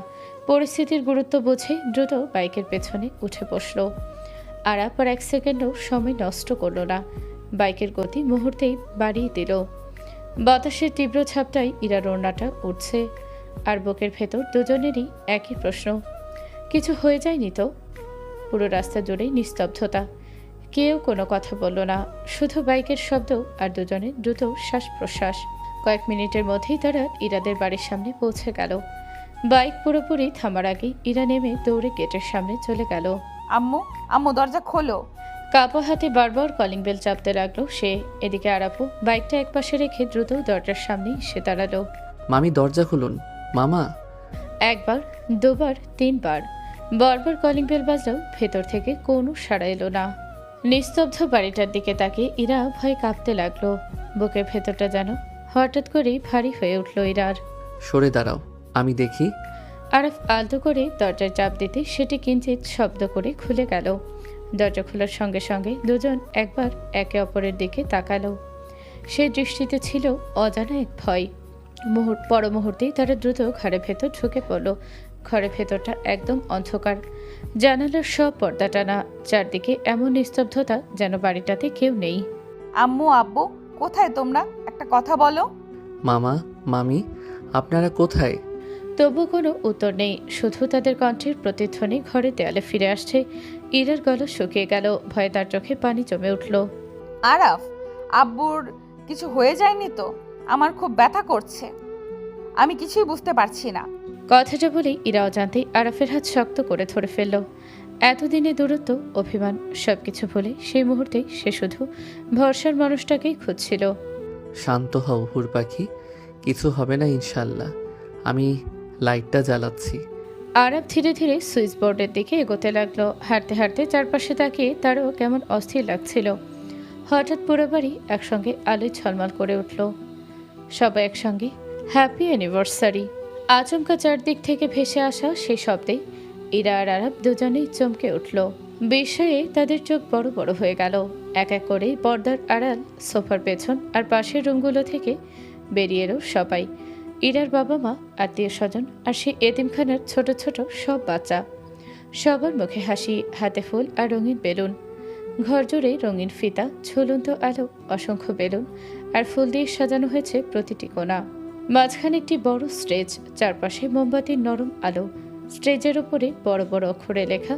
পরিস্থিতির গুরুত্ব বুঝে দ্রুত বাইকের পেছনে উঠে বসল। আরাফ আর 1 সেকেন্ডও সময় নষ্ট করল না। বাইকের গতি মুহূর্তেই বাড়িয়ে দিল। বাতাসের তীব্র ছাপটাই ইরার ওড়নাটা উঠছে। আর বুকের ভেতর দুজনেরই একই প্রশ্ন, কিছু হয়ে যায়নি তো? পুরো রাস্তা জুড়েই নিস্তব্ধতা। কেউ কোনো কথা বলল না, শুধু বাইকের শব্দ আর দুজনের দ্রুত শ্বাস প্রশ্বাস। কয়েক মিনিটের মধ্যেই তারা ইরাদের বাড়ির সামনে পৌঁছে গেল। বাইক পুরোপুরি থামার আগেই ইরা নেমে দৌড়ে গেটের সামনে চলে গেল। আম্মু দরজা খোলো। কাপা হাতে বারবার কলিং বেল চাপতে লাগলো সে। এদিকে আরাফও বাইকটা একপাশে রেখে দ্রুত দরজার সামনেই সে দাঁড়ালো। মামি দরজা খুলুন। মামা। একবার, দুবার, তিনবার বারবার কলিং বেল বাজলেও ভেতর থেকে কোনো সাড়া এলো না। নিস্তব্ধ বাড়িটার দিকে তাকিয়ে ইরা ভয় কাঁপতে লাগলো। বুকের ভেতরটা যেন হঠাৎ করেই ভারী হয়ে উঠল ইরার। সরে দাঁড়াও, আমি দেখি। আরাফ আলতো করে দরজার চাপ দিতে সেটি কিঞ্চিত শব্দ করে খুলে গেল। দরজা খোলার সঙ্গে সঙ্গে দুজন একবার একে অপরের দিকে তাকালো। সে দৃষ্টিতে ছিল অজানা এক ভয়। পর মুহূর্তেই তারা দ্রুত ঘরের ভেতর ঢুকে পড়ল। ঘরের ভেতরটা একদম অন্ধকার। জানালার সব পর্দা টানা। চারদিকে এমন নিস্তব্ধতা যেন বাড়িটাতে কেউ নেই। আম্মু আব্বু কোথায় তোমরা? একটা কথা বলো। মামা, মামি, আপনারা কোথায়? তবু কোনো উত্তর নেই, শুধু তাদের কণ্ঠের প্রতিধ্বনি ঘরের দেয়ালে ফিরে আসছে। ইরার গলা শুকিয়ে গেল, ভয়ে তার চোখে পানি জমে উঠল। আরাফ, আব্বুর কিছু হয়ে যায়নি তো? আমার খুব ব্যথা করছে, আমি কিছুই বুঝতে পারছি না। কথাটা বলেই ইরা অজান্তেই আরাফের হাত শক্ত করে ধরে ফেলল। এতদিনে দূরত্ব, অভিমান সবকিছু ভুলে সেই মুহূর্তেই সে শুধু ভরসার মানুষটাকেই খুঁজছিল। শান্ত হও হুর পাখি, কিছু হবে না ইনশাল্লাহ। আমি লাইটটা জ্বালাচ্ছি। আরাফ ধীরে ধীরে সুইচ বোর্ডের দিকে এগোতে লাগলো। হাঁটতে হাঁটতে চারপাশে তাকিয়ে তারও কেমন অস্থির লাগছিল। হঠাৎ পুরো বাড়ি একসঙ্গে আলোয় ঝলমল করে উঠল। সবাই একসঙ্গে হ্যাপি অ্যানিভার্সারি। আচমকা চারদিক থেকে ভেসে আসা সেই শব্দে ইরা আর আরাফ দুজনেই চমকে উঠল। বিস্ময়ে তাদের চোখ বড় বড় হয়ে গেল। এক এক করে পর্দার আড়াল, সোফার পেছন আর পাশের রুমগুলো থেকে বেরিয়ে এলো সবাই। ইরার বাবা মা, আত্মীয় স্বজন আর সেই এতিমখানার ছোট ছোট সব বাচ্চা। সবার মুখে হাসি, হাতে ফুল আর রঙিন বেলুন। ঘর জুড়ে রঙিন ফিতা, ঝুলন্ত আলো, অসংখ্য বেলুন আর ফুল দিয়ে সাজানো হয়েছে প্রতিটি কোণা। মাঝখানে একটি বড় স্টেজ, চারপাশে মোমবাতির নরম আলো। স্টেজের উপরে বড় বড় অক্ষরে লেখা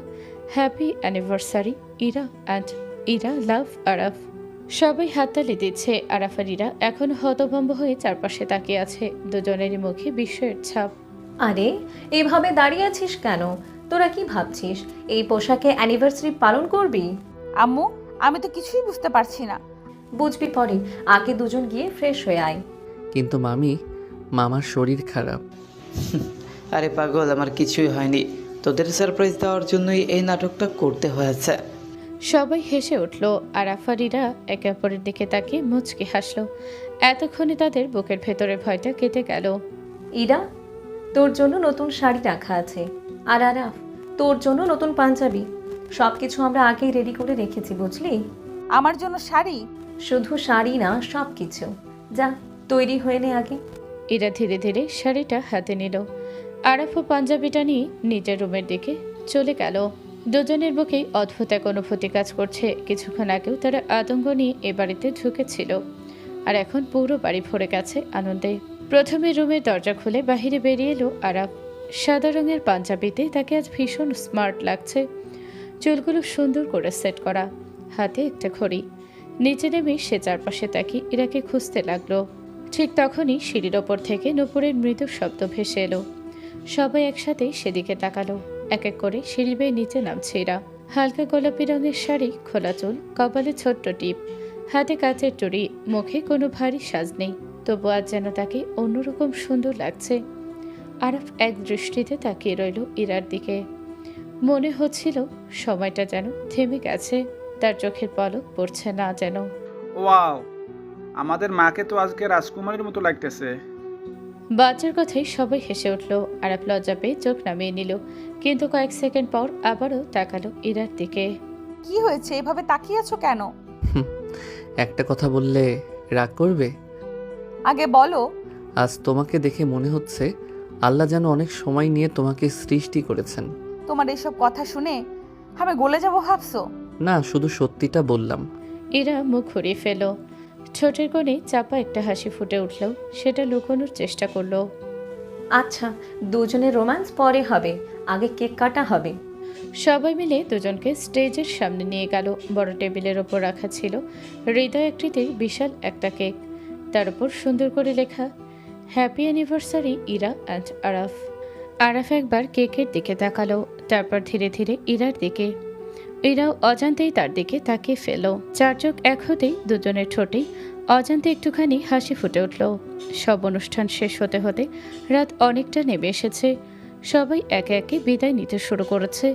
happy anniversary Ira and Ira love Araf. সবাই হাততালি দিচ্ছে। আরাফ আর ইরা এখন হতভম্ব হয়ে চারপাশে তাকিয়ে আছে। দুজনেরই মুখে বিস্ময়ের ছাপ। আরে, এইভাবে দাঁড়িয়ে আছিস কেন? তোরা কি ভাবছিস এই পোশাকে অ্যানিভার্সারি পালন করবি? আম্মু, আমি তো কিছুই বুঝতে পারছি না। বুঝবি পরে, আগে দুজন গিয়ে ফ্রেশ হয়ে আয়। কিন্তু মামি, মামার শরীর খারাপ। আরে পাগল, আমার কিছুই হয়নি। তোদের সারপ্রাইজ দেওয়ার জন্যই এই নাটকটা করতে হয়েছে। সবাই হেসে উঠল। আরাফ আর ইরা একে অপরের দিকে তাকিয়ে মুচকি হাসল। এতক্ষণে তাদের বুকের ভেতরে ভয়টা কেটে গেল। ইরা, তোর জন্য নতুন শাড়ি রাখা আছে। আর আরাফ, তোর জন্য নতুন পাঞ্জাবি। সবকিছু আমরা আগেই রেডি করে রেখেছি, বুঝলি? আমার জন্য শাড়ি? শুধু শাড়ি না, সব কিছু। যা, তৈরি হয়ে নে আগে। ইরা ধীরে ধীরে শাড়িটা হাতে নিল। আরাফও পাঞ্জাবিটা নিয়ে নিজের রুমের দিকে চলে গেল। দুজনের বুকেই অদ্ভুত এক অনুভূতি কাজ করছে। কিছুক্ষণ আগেও তারা আতঙ্ক নিয়ে এ বাড়িতে ঢুকেছিল, আর এখন পুরো বাড়ি ভরে গেছে আনন্দে। প্রথমে রুমের দরজা খুলে বাহিরে বেরিয়ে এলো আরাফ। সাদা রঙের পাঞ্জাবিতে তাকে আজ ভীষণ স্মার্ট লাগছে। চুলগুলো সুন্দর করে সেট করা, হাতে একটা ঘড়ি। নিচে নেমে সে চারপাশে তাকিয়ে ইরাকে খুঁজতে লাগলো। ঠিক তখনই সিঁড়ির ওপর থেকে নূপুরের মৃদু শব্দ ভেসে এলো। সবাই একসাথে সেদিকে তাকালো। এক এক করে সিঁড়ি বেয়ে নিচে নামছে ইরা। হালকা গোলাপি রঙের শাড়ি, খোলা চুল, কপালে ছোট্ট টিপ, হাতে কাচের চুড়ি, মুখে কোনো ভারী সাজ নেই, তবু আজ যেন তাকে অন্যরকম সুন্দর লাগছে। আরাফ এক দৃষ্টিতে তাকিয়ে রইল ইরার দিকে। মনে হচ্ছিল সময়টা যেন থেমে গেছে, তার চোখের পলক পড়ছে না যেন। ওয়াও, আমাদের মাকে তো আজকে রাজকুমারীর মতো লাগতেছে। বাচ্চার কথায় সবাই হেসে উঠল। আরাফ লজ্জা পেয়ে চোখ নামিয়ে নিল, কিন্তু কয়েক সেকেন্ড পর আবারও তাকালো ইরার দিকে। কি হয়েছে, এভাবে তাকিয়ে আছো কেন? একটা কথা বললে রাগ করবে? আগে বলো। আজ তোমাকে দেখে মনে হচ্ছে আল্লাহ যেন অনেক সময় নিয়ে তোমাকে সৃষ্টি করেছেন। তোমার এসব কথা শুনে আমি গলে যাব ভাবছো? না, শুধু সত্যিটা বললাম। ইরা মুখ ঘুরিয়ে ফেল। ঠোঁটের কোণে চাপা একটা হাসি ফুটে উঠল। সেটা লুকোনোর চেষ্টা করলো। আচ্ছা, দুজনের রোম্যান্স পরে হবে, আগে কেক কাটা হবে। সবাই মিলে দুজনকে স্টেজের সামনে নিয়ে গেল। বড় টেবিলের ওপর রাখা ছিল হৃদয় আকৃতির বিশাল একটা কেক। তার উপর সুন্দর করে লেখা happy anniversary Ira and Araf. Araf একবার কেকের দিকে তাকালো, তারপর ধীরে ধীরে ইরার দিকে। ইরাও অজান্তেই তার দিকে তাকিয়ে ফেল। চার চোখ এক হতেই দুজনের ঠোঁটেই অজান্তে একটুখানি হাসি ফুটে উঠল। সব অনুষ্ঠান শেষ হতে হতে রাত অনেকটা নেমে এসেছে। সবাই একে একে বিদায় নিতে শুরু করেছে।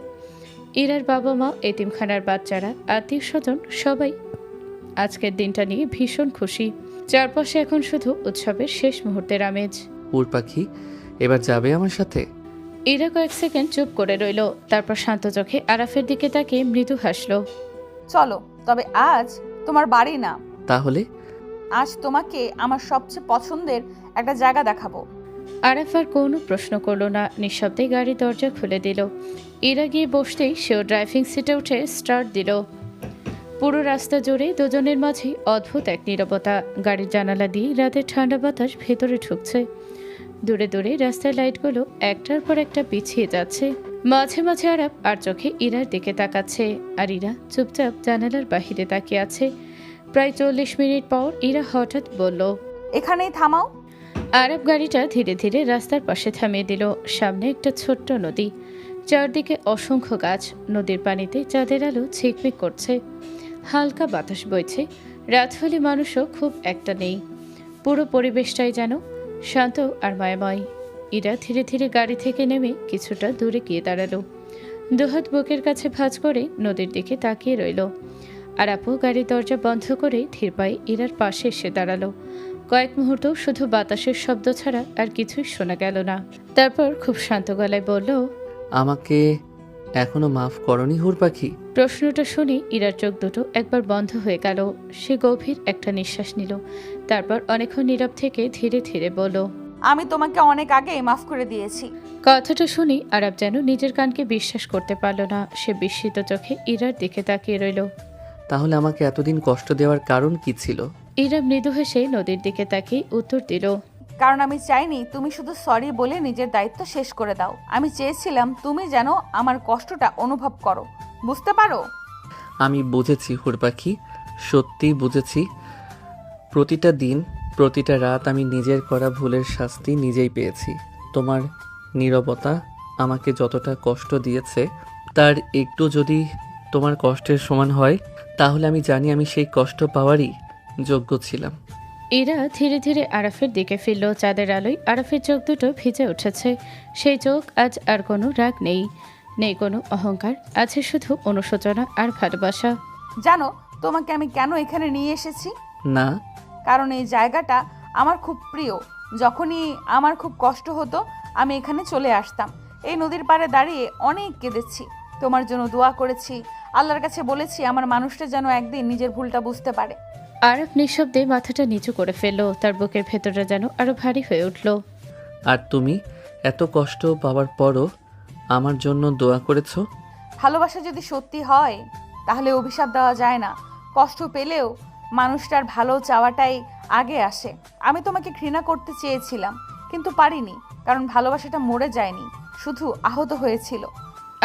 ইরার বাবা মা, এতিমখানার বাচ্চারা, আত্মীয় স্বজন সবাই আজকের দিনটা নিয়ে ভীষণ খুশি। চারপাশে এখন শুধু উৎসবের শেষ মুহূর্তের আমেজ। উড় পাখি, এবার যাবে আমার সাথে? ইরা কয়েক সেকেন্ড চুপ করে রইল, তারপর শান্ত চোখে আরাফের দিকে তাকিয়ে মৃদু হাসল। চলো, তবে আজ তোমার বাড়ি না, তাহলে? আজ তোমাকে আমার সবচেয়ে পছন্দের একটা জায়গা দেখাবো। আরাফ আর কোনো প্রশ্ন করল না, নিঃশব্দে গাড়ির দরজা খুলে দিল। ইরা গিয়ে বসতেই সেও ড্রাইভিং সিটে উঠে স্টার্ট দিল। পুরো রাস্তা জুড়ে দুজনের মাঝে অদ্ভুত এক নীরবতা। গাড়ির জানালা দিয়ে রাতের ঠান্ডা বাতাস ভেতরে ঢুকছে। দূরে দূরে রাস্তার লাইটগুলো একটার পর একটা পিছিয়ে যাচ্ছে। মাঝে মাঝে আরাফ আর চোখে ইরার দিকে তাকাচ্ছে, আর ইরা চুপচাপ জানালার বাহিরে তাকিয়ে আছে। প্রায় 40 মিনিট পর ইরা হঠাৎ বলল, এখানেই থামাও। আরাফ গাড়িটা ধীরে ধীরে রাস্তার পাশে থামিয়ে দিল। সামনে একটা ছোট্ট নদী, চারদিকে অসংখ্য গাছ। নদীর পানিতে চাঁদের আলো ঝিকমিক করছে। হালকা বাতাস বইছে। রাত হলে মানুষও খুব একটা নেই। পুরো পরিবেশটাই যেন শান্ত আর মায়াময়। ইরা ধীরে ধীরে গাড়ি থেকে নেমে কিছুটা দূরে গিয়ে দাঁড়ালো। দুহাত বুকের কাছে ভাঁজ করে নদীর দিকে তাকিয়ে রইল। আর আপু গাড়ির দরজা বন্ধ করে ধীর পায়ে ইরার পাশে এসে দাঁড়ালো। কয়েক মুহূর্ত শুধু বাতাসের শব্দ ছাড়া আর কিছুই শোনা গেল না। তারপর খুব শান্ত গলায় বলল, আমাকে এখনো মাফ করনি হুর পাখি? প্রশ্নটা শুনে ইরার চোখ দুটো একবার বন্ধ হয়ে গেল। সে গভীর একটা নিঃশ্বাস নিল, তারপর অনেকক্ষণ নীরব থেকে ধীরে ধীরে বলল, আমি তোমাকে অনেক আগেই মাফ করে দিয়েছি। কথাটা শুনি আরাফ যেন নিজের কানকে বিশ্বাস করতে পারল না। সে বিস্মিত চোখে ইরার দিকে তাকিয়ে রইল। তাহলে আমাকে এতদিন কষ্ট দেওয়ার কারণ কি ছিল? ইরা মৃদু হেসে নদীর দিকে তাকিয়ে উত্তর দিল, কারণ আমি চাইনি তুমি শুধু সরি বলে নিজের দায়িত্ব শেষ করে দাও। আমি চেয়েছিলাম তুমি যেন আমার কষ্টটা অনুভব করো, বুঝতে পারো? আমি বুঝেছি হুর পাখি, সত্যিই বুঝেছি। প্রতিটা দিন, প্রতিটা রাত আমি নিজের করা ভুলের শাস্তি নিজেই পেয়েছি। তোমার নীরবতা আমাকে যতটা কষ্ট দিয়েছে, তার একটু যদি তোমার কষ্টের সমান হয়, তাহলে আমি জানি আমি সেই কষ্ট পাওয়ারই যোগ্য ছিলাম। ইরা ধীরে ধীরে আরাফের দিকে ফিরল। চাঁদের আলোয় আরাফের চোখ দুটো ভিজে উঠেছে। সেই চোখ আজ আর কোনো রাগ নেই, নেই কোনো অহংকার, আছে শুধু অনুশোচনা আর ভালোবাসা। জানো তোমাকে আমি কেন এখানে নিয়ে এসেছি? না, কারণ এই জায়গাটা আমার খুব প্রিয়। যখনই আমার খুব কষ্ট হতো আমি এখানে চলে আসতাম। এই নদীর পাড়ে দাঁড়িয়ে অনেক কেঁদেছি, তোমার জন্য দোয়া করেছি, আল্লাহর কাছে বলেছি আমার মানুষটা যেন একদিন নিজের ভুলটা বুঝতে পারে। আরাফ নিঃশব্দে মাথাটা নিচু করে ফেলল। তার বুকের ভেতরটা যেন আরো ভারী হয়ে উঠল। আর তুমি এত কষ্ট পাওয়ার পরও আমার জন্য দোয়া করেছো। ভালোবাসা যদি সত্যি হয় তাহলে অভিশাপ দেওয়া যায় না। কষ্ট পেলেও মানুষটার ভালো চাওয়াটাই আগে আসে। আমি তোমাকে ঘৃণা করতে চেয়েছিলাম কিন্তু পারিনি, কারণ ভালোবাসাটা মরে যায়নি, শুধু আহত হয়েছিল।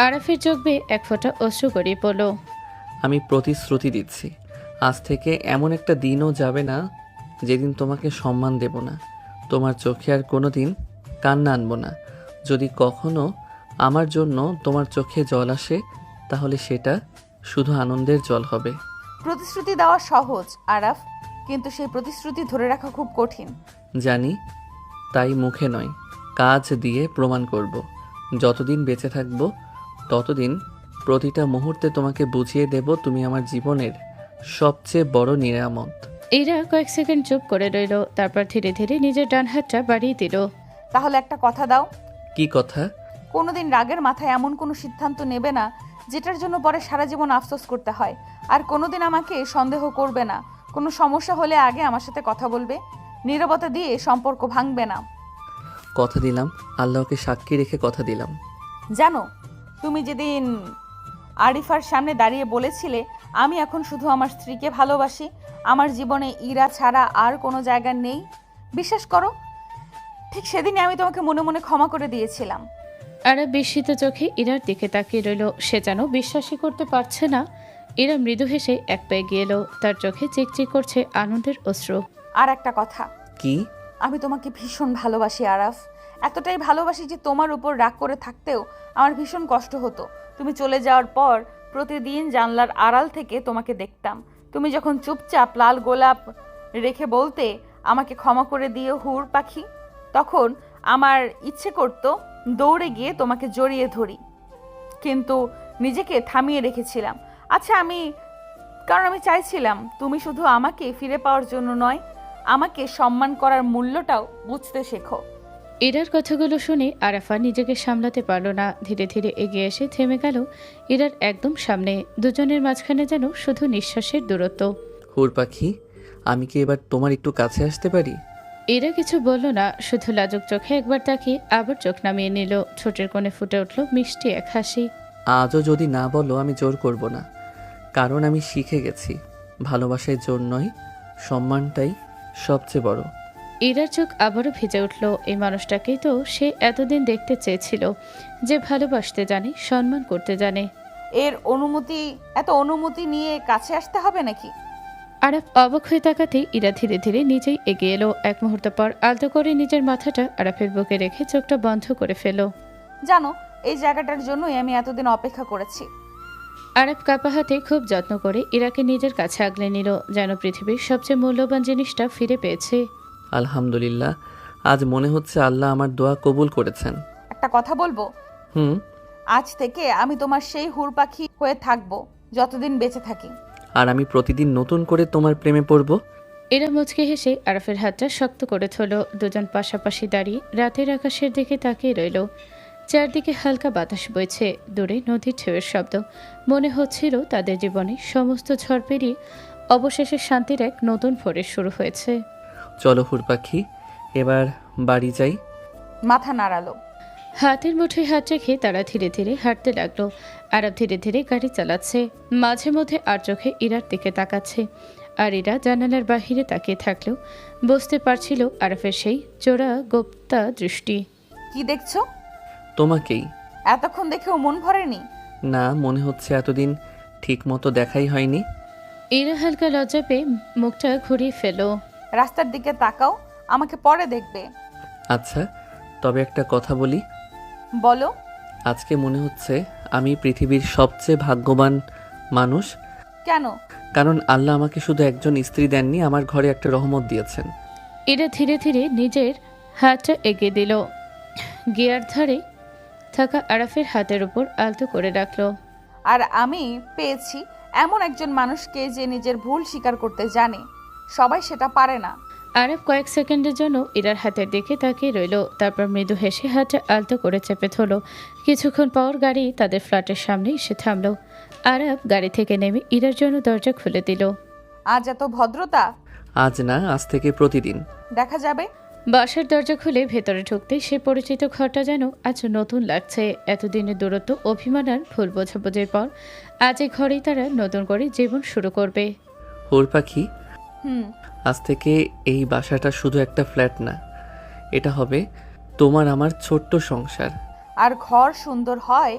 আরাফের চোখ বেয়ে এক ফোঁটা অশ্রু গড়িয়ে পড়ল। আমি প্রতিশ্রুতি দিচ্ছি, আজ থেকে এমন একটা দিনও যাবে না যেদিন তোমাকে সম্মান দেব না। তোমার চোখে আর কোনো দিন কান্না আনবো না। যদি কখনো আমার জন্য তোমার চোখে জল আসে, তাহলে সেটা শুধু আনন্দের জল হবে। প্রতিশ্রুতি দেওয়া সহজ আরাফ, কিন্তু সেই প্রতিশ্রুতি ধরে রাখা খুব কঠিন। জানি, তাই মুখে নয়, কাজ দিয়ে প্রমাণ করব। যতদিন বেঁচে থাকব ততদিন প্রতিটা মুহূর্তে তোমাকে বুঝিয়ে দেব তুমি আমার জীবনের সবচেয়ে বড় নিয়ামত। ইরা কয়েক সেকেন্ড চুপ করে রইল, তারপর ধীরে ধীরে নিজের ডান হাতটা বাড়িয়ে দিল। তাহলে একটা কথা দাও, কি কথা? কোনোদিন রাগের মাথায় এমন কোনো সিদ্ধান্ত নেবে না যেটার জন্য পরে সারা জীবন আফসোস করতে হয়। আর কোনোদিন আমাকে সন্দেহ করবে না। কোনো সমস্যা হলে আগে আমার সাথে কথা বলবে, নীরবতা দিয়ে সম্পর্ক ভাঙবে না। কথা দিলাম, আল্লাহকে সাক্ষী রেখে কথা দিলাম। জানো, তুমি যেদিন আরিফার সামনে দাঁড়িয়ে বলেছিলে আমি এখন শুধু আমার স্ত্রীকে ভালোবাসি, আমার জীবনে ইরা ছাড়া আর কোনো জায়গা নেই, বিশ্বাস করো ঠিক সেদিনই আমি তোমাকে মনে মনে ক্ষমা করে দিয়েছিলাম। আরাফ বিস্মিত চোখে ইরার দিকে তাকিয়ে রইল। সে যেন বিশ্বাসই করতে পারছে না। ইরা মৃদু হেসে এক পায়ে গিয়ে এলো, তার চোখে চিকচিক করছে আনন্দের অশ্রু। আর একটা কথা, কি? আমি তোমাকে ভীষণ ভালোবাসি আরাফ, এতটাই ভালোবাসি যে তোমার উপর রাগ করে থাকতেও আমার ভীষণ কষ্ট হতো। তুমি চলে যাওয়ার পর প্রতিদিন জানলার আড়াল থেকে তোমাকে দেখতাম। তুমি যখন চুপচাপ লাল গোলাপ রেখে বলতে আমাকে ক্ষমা করে দিও হুর পাখি, তখন আমার ইচ্ছে করতো দৌড়ে গিয়ে তোমাকে জড়িয়ে ধরি, কিন্তু নিজেকে থামিয়ে রেখেছিলাম। আচ্ছা, কারণ আমি চাইছিলাম তুমি শুধু আমাকে ফিরে পাওয়ার জন্য নয়, আমাকে সম্মান করার মূল্যটাও বুঝতে শেখো। ইরার কথাগুলো শুনে আরাফা নিজেকে সামলাতে পারল না। ধীরে ধীরে এগিয়ে এসে থেমে গেল ইরার একদম সামনে। দুজনের মাঝখানে যেন শুধু নিঃশ্বাসের দূরত্ব। হুর পাখি, আমি কি এবার তোমার একটু কাছে আসতে পারি? ইরা কিছু বলল না, শুধু লাজুক চোখে একবার তাকিয়ে আবার চোখ নামিয়ে নিল। ঠোঁটের কোণে ফুটে উঠল মিষ্টি এক হাসি। আজও যদি না বলো আমি জোর করব না, কারণ আমি শিখে গেছি ভালোবাসায় জোর নয়, সম্মানটাই সবচেয়ে বড়। ইরার চোখ আবারও ভিজে উঠল। এই মানুষটাকেই তো সে এতদিন দেখতে চেয়েছিল, যে ভালোবাসতে জানে, সম্মান করতে জানে। এত অনুমতি নিয়ে কাছে আসতে হবে নাকি? আরাফ অবাক হয়ে তাকাতেই ইরা ধীরে ধীরে নিজেই এগিয়ে এলো। এক মুহূর্ত পর আলতো করে নিজের মাথাটা আরাফের বুকে রেখে চোখটা বন্ধ করে ফেল। জানো, এই জায়গাটার জন্যই আমি এতদিন অপেক্ষা করেছি। আরাফ কাপা হাতে খুব যত্ন করে ইরাকে নিজের কাছে আগলে নিল, যেন পৃথিবীর সবচেয়ে মূল্যবান জিনিসটা ফিরে পেয়েছে। আলহামদুলিল্লাহ, আজ মনে হচ্ছে আল্লাহ আমার দোয়া কবুল করেছেন। একটা কথা বলবো? আজ থেকে আমি তোমার সেই হুর পাখি হয়ে থাকবো যতদিন বেঁচে থাকি। আর আমি প্রতিদিন নতুন করে তোমার প্রেমে পড়ব। এরা মুচকে হেসে আরাফের হাতটা শক্ত করে ধরল। দুজন পাশাপাশি দাঁড়িয়ে রাতের আকাশের দিকে তাকিয়ে রইল। চারদিকে হালকা বাতাস বইছে, দূরে নদীর ঢেউয়ের শব্দ। মনে হচ্ছিল তাদের জীবনে সমস্ত ঝড় পেরিয়ে অবশেষে শান্তির এক নতুন ভোরের শুরু হয়েছে। চলো হুর পাখি, এবার বাড়ি যাই। মাথা নাড়ালো। হাতের মুঠোয় হাত রেখে তারা ধীরে ধীরে হাঁটতে লাগলো। আরাফ ধীরে ধীরে গাড়ি চালাচ্ছে, মাঝে মধ্যে আর চোখে ইরার দিকে তাকাচ্ছে। আর ইরা জানালার বাহিরে তাকিয়ে থাকলেও বুঝতে পারছিল আরাফের সেই চোরা গোপ্তা দৃষ্টি। কি দেখছো? তোমাকেই। এতক্ষণ দেখেও মন ভরেনি? না, মনে হচ্ছে এতদিন ঠিক মতো দেখাই হয়নি। ইরা হালকা লজ্জা পেয়ে মুখটা ঘুরিয়ে ফেল। রাস্তার দিকে তাকাও, আমাকে পরে দেখবে। আচ্ছা, তবে একটা কথা বলি। বলো। আজকে মনে হচ্ছে আমি পৃথিবীর সবচেয়ে ভাগ্যবান মানুষ। কেন? কারণ আল্লাহ আমাকে শুধু একজন স্ত্রী দেননি, আমার ঘরে একটা রহমত দিয়েছেন। ইরা ধীরে ধীরে নিজের হাতটা এগিয়ে দিল, গিয়ার ধারে থাকা আরাফের হাতের উপর আলতো করে রাখলো। আর আমি পেয়েছি এমন একজন মানুষকে যে নিজের ভুল স্বীকার করতে জানে। সবাই সেটা পারে না। আরাফ কয়েক সেকেন্ডের জন্য ইরার হাতের দিকে তাকিয়ে রইল, তারপর মৃদু হেসে হাতটা আলতো করে চেপে ধরল। কিছুক্ষণ পর গাড়ি তাদের ফ্ল্যাটের সামনে এসে থামলো। আরাফ গাড়ি থেকে নেমে ইরার জন্য দরজা খুলে দিল। আজ এত ভদ্রতা? আজ না, আজ থেকে প্রতিদিন। দেখা যাবে। বাসার দরজা খুলে ভেতরে ঢুকতেই সে পরিচিত ঘরটা যেন আজ নতুন লাগছে। এতদিনের দূরত্ব, অভিমান আর ভুল বোঝাবুঝির পর আজ এই ঘরেই তারা নতুন করে জীবন শুরু করবে। হুর পাখি, আজ থেকে এই বাসাটা শুধু একটা ফ্ল্যাট না, এটা হবে তোমার আমার ছোট্ট সংসার। আর ঘর সুন্দর হয়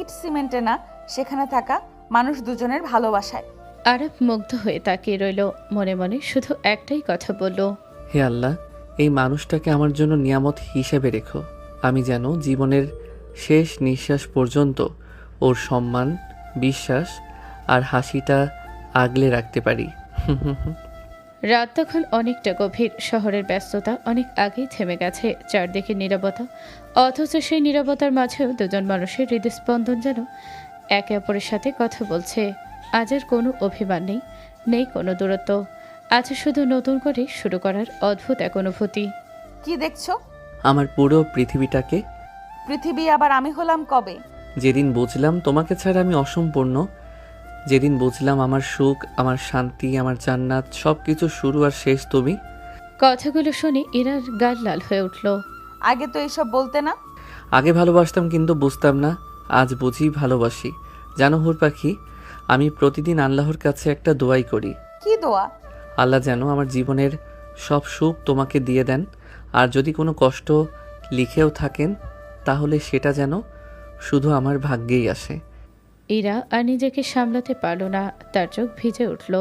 ইট সিমেন্টে না, সেখানে থাকা মানুষ দুজনের ভালোবাসায়। আরব মুগ্ধ হয়ে তাকিয়ে রইল, মনে মনে শুধু একটাই কথা বলল, হে আল্লাহ, এই মানুষটাকে আমার জন্য নিয়ামত হিসেবে রেখো। আমি যেন জীবনের শেষ নিঃশ্বাস পর্যন্ত ওর সম্মান, বিশ্বাস আর হাসিটা আগলে রাখতে পারি। রাত তখন অনেকটা গভীর, শহরের ব্যস্ততা অনেক আগেই থেমে গেছে, চারদিকে নীরবতা। অথচ সেই নীরবতার মাঝেও দুজন মানুষের হৃদস্পন্দন যেন একে অপরের সাথে কথা বলছে। আজ আর কোনো অভিমান নেই, নেই কোনো দূরত্ব, আছে শুধু নতুন করে শুরু করার অদ্ভুত এক অনুভূতি। কি দেখছো? আমার পুরো পৃথিবীটাকে। পৃথিবী আবার আমি হলাম কবে? যেদিন বুঝলাম তোমাকে ছাড়া আমি অসম্পূর্ণ, যেদিন বুঝলাম আমার সুখ, আমার শান্তি, আমার জান্নাত সব কিছু শুরু আর শেষ তুমি। কথাগুলো শুনে ইরার গাল লাল হয়ে উঠল। আগে তো এসব বলতে না। আগে ভালোবাসতাম কিন্তু বুঝতাম না, আজ বুঝি ভালোবাসি। জানো হুর পাখি, আমি প্রতিদিন আল্লাহর কাছে একটা দোয়াই করি। কি দোয়া? আল্লাহ যেন আমার জীবনের সব সুখ তোমাকে দিয়ে দেন, আর যদি কোনো কষ্ট লিখেও থাকেন তাহলে সেটা যেন শুধু আমার ভাগ্যেই আসে। ইরা আর নিজেকে সামলাতে পারল না, তার চোখ ভিজে উঠল।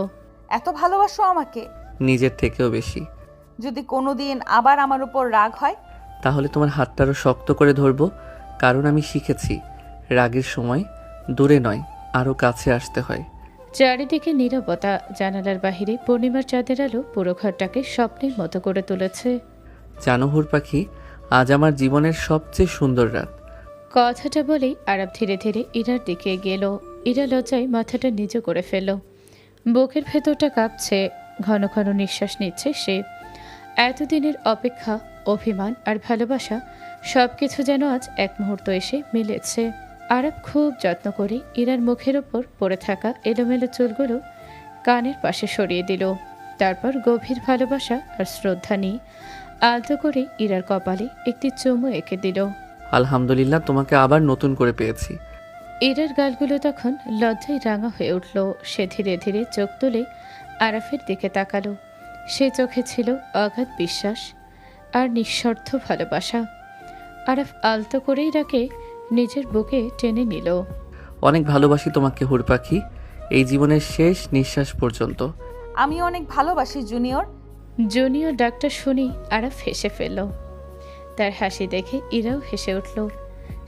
এত ভালোবাসো আমাকে? নিজের থেকেও বেশি। যদি কোনোদিন আবার আমার উপর রাগ হয়? তাহলে তোমার হাতটা আরও শক্ত করে ধরবো, কারণ আমি শিখেছি রাগের সময় দূরে নয়, আরও কাছে আসতে হয়। চারিদিকে নীরবতা, জানালার বাহিরে পূর্ণিমার চাঁদের আলো পুরো ঘরটাকে স্বপ্নের মতো করে তুলেছে। জানো হুর পাখি, আজ আমার জীবনের সবচেয়ে সুন্দর রাত। কথাটা বলেই আরব ধীরে ধীরে ইরার দিকে গেল। ইরা লজ্জায় মাথাটা নিচু করে ফেলল, বুকের ভেতরটা কাঁপছে, ঘন ঘন নিঃশ্বাস নিচ্ছে সে। এতদিনের অপেক্ষা, অভিমান আর ভালোবাসা সব কিছু যেন আজ এক মুহূর্ত এসে মিলেছে। আরব খুব যত্ন করে ইরার মুখের ওপর পড়ে থাকা এলোমেলো চুলগুলো কানের পাশে সরিয়ে দিল। তারপর গভীর ভালোবাসা আর শ্রদ্ধা নিয়ে আলতো করে ইরার কপালে একটি চুমু এঁকে দিল। আলহামদুলিল্লাহ, তোমাকে আবার নতুন করে পেয়েছি। ইরার গালগুলো তখন লজ্জায় রাঙা হয়ে উঠল। সে ধীরে ধীরে চোখ তুলে আরাফের দিকে তাকালো। সে চোখে ছিল অগাধ বিশ্বাস আর নিঃস্বার্থ ভালোবাসা। আরাফ আলতো করে ইরাকে নিজের বুকে টেনে নিল। অনেক ভালোবাসি তোমাকে হুর পাখি, এই জীবনের শেষ নিঃশ্বাস পর্যন্ত। আমি অনেক ভালোবাসি জুনিয়র। জুনিয়র ডাক্তার শুনি আরাফ হেসে ফেলল। তার হাসি দেখে ইরাও হেসে উঠল।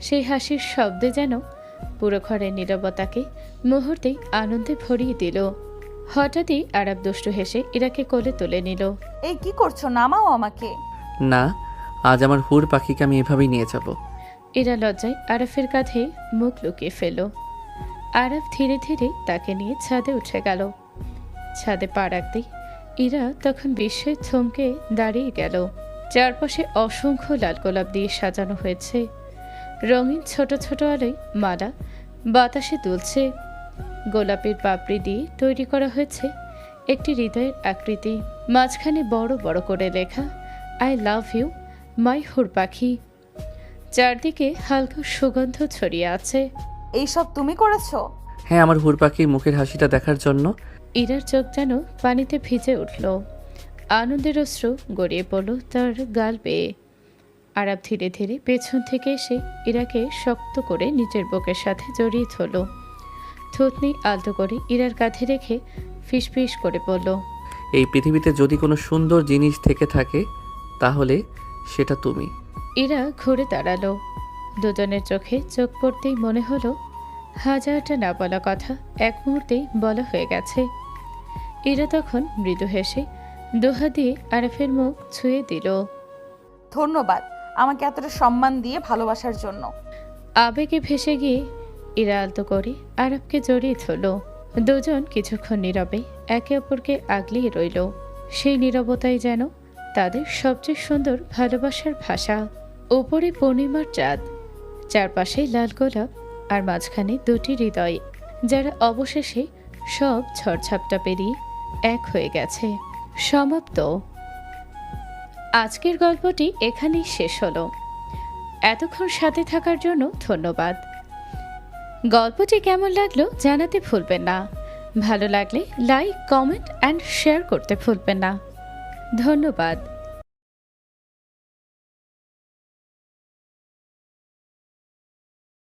সেই হাসির শব্দে যেন পুরো ঘরের নীরবতাকে মুহূর্তেই আনন্দে ভরিয়ে দিল। হঠাৎই আরাব দুষ্টু হেসে ইরাকে কোলে তুলে নিল। এই কি করছো? নামাও আমাকে। না, আজ আমার হুর পাখিকে আমি এভাবেই নিয়ে যাব। ইরা লজ্জায় আরাফের কাঁধে মুখ লুকিয়ে ফেলল। আরাফ ধীরে ধীরে তাকে নিয়ে ছাদে উঠে গেল। ছাদে পা রাখতেই ইরা তখন বিস্ময়ে থমকে দাঁড়িয়ে গেল। চারপাশে অসংখ্য লাল গোলাপ দিয়ে সাজানো হয়েছে। রঙিন ছোট ছোট আলোয় মালা বাতাসে দুলছে। গোলাপের পাপড়ি দিয়ে তৈরি করা হয়েছে একটি হৃদয়ের আকৃতি। মাঝখানে বড় বড় করে লেখা, আই লাভ ইউ মাই হুর পাখি। চারদিকে হালকা সুগন্ধ ছড়িয়ে আছে। এইসব তুমি করেছো? হ্যাঁ, আমার হুর পাখির মুখের হাসিটা দেখার জন্য। ইরার চোখ যেন পানিতে ভিজে উঠল। আনন্দের অশ্রু গড়িয়ে পড়ল তার গাল বেয়ে। আরাব ধীরে ধীরে পেছন থেকে এসে ইরাকে শক্ত করে নিজের বুকের সাথে জড়িয়ে ধরল। থুতনি আলতো করে ইরার কাঁধে রেখে ফিসফিস করে বলল, এই পৃথিবীতে যদি কোনো সুন্দর জিনিস থেকে থাকে তাহলে সেটা তুমি। ইরা ঘুরে দাঁড়ালো। দুজনের চোখে চোখ পড়তেই মনে হলো হাজারটা না বলা কথা এক মুহূর্তেই বলা হয়ে গেছে। ইরা তখন মৃদু হেসে দুহাত দিয়ে আরাফের মুখ ছুঁয়ে দিল। ধন্যবাদ আমাকে এতটা সম্মান দিয়ে ভালোবাসার জন্য। আবেগে ভেসে গিয়ে ইরা আলতো করে আরাফকে জড়িয়ে ধরল। দুজন কিছুক্ষণ নীরবে একে অপরকে আগলিয়ে রইল। সেই নীরবতাই যেন তাদের সবচেয়ে সুন্দর ভালোবাসার ভাষা। উপরে পূর্ণিমার চাঁদ, চারপাশে লাল গোলাপ, আর মাঝখানে দুটি হৃদয়, যারা অবশেষে সব ঝড়ঝাপটা পেরিয়ে এক হয়ে গেছে। সমাপ্ত। আজকের গল্পটি এখানেই শেষ হলো। এতক্ষণ সাথে থাকার জন্য ধন্যবাদ। গল্পটি কেমন লাগলো জানাতে ভুলবেন না। ভালো লাগলে লাইক, কমেন্ট অ্যান্ড শেয়ার করতে ভুলবেন না। ধন্যবাদ।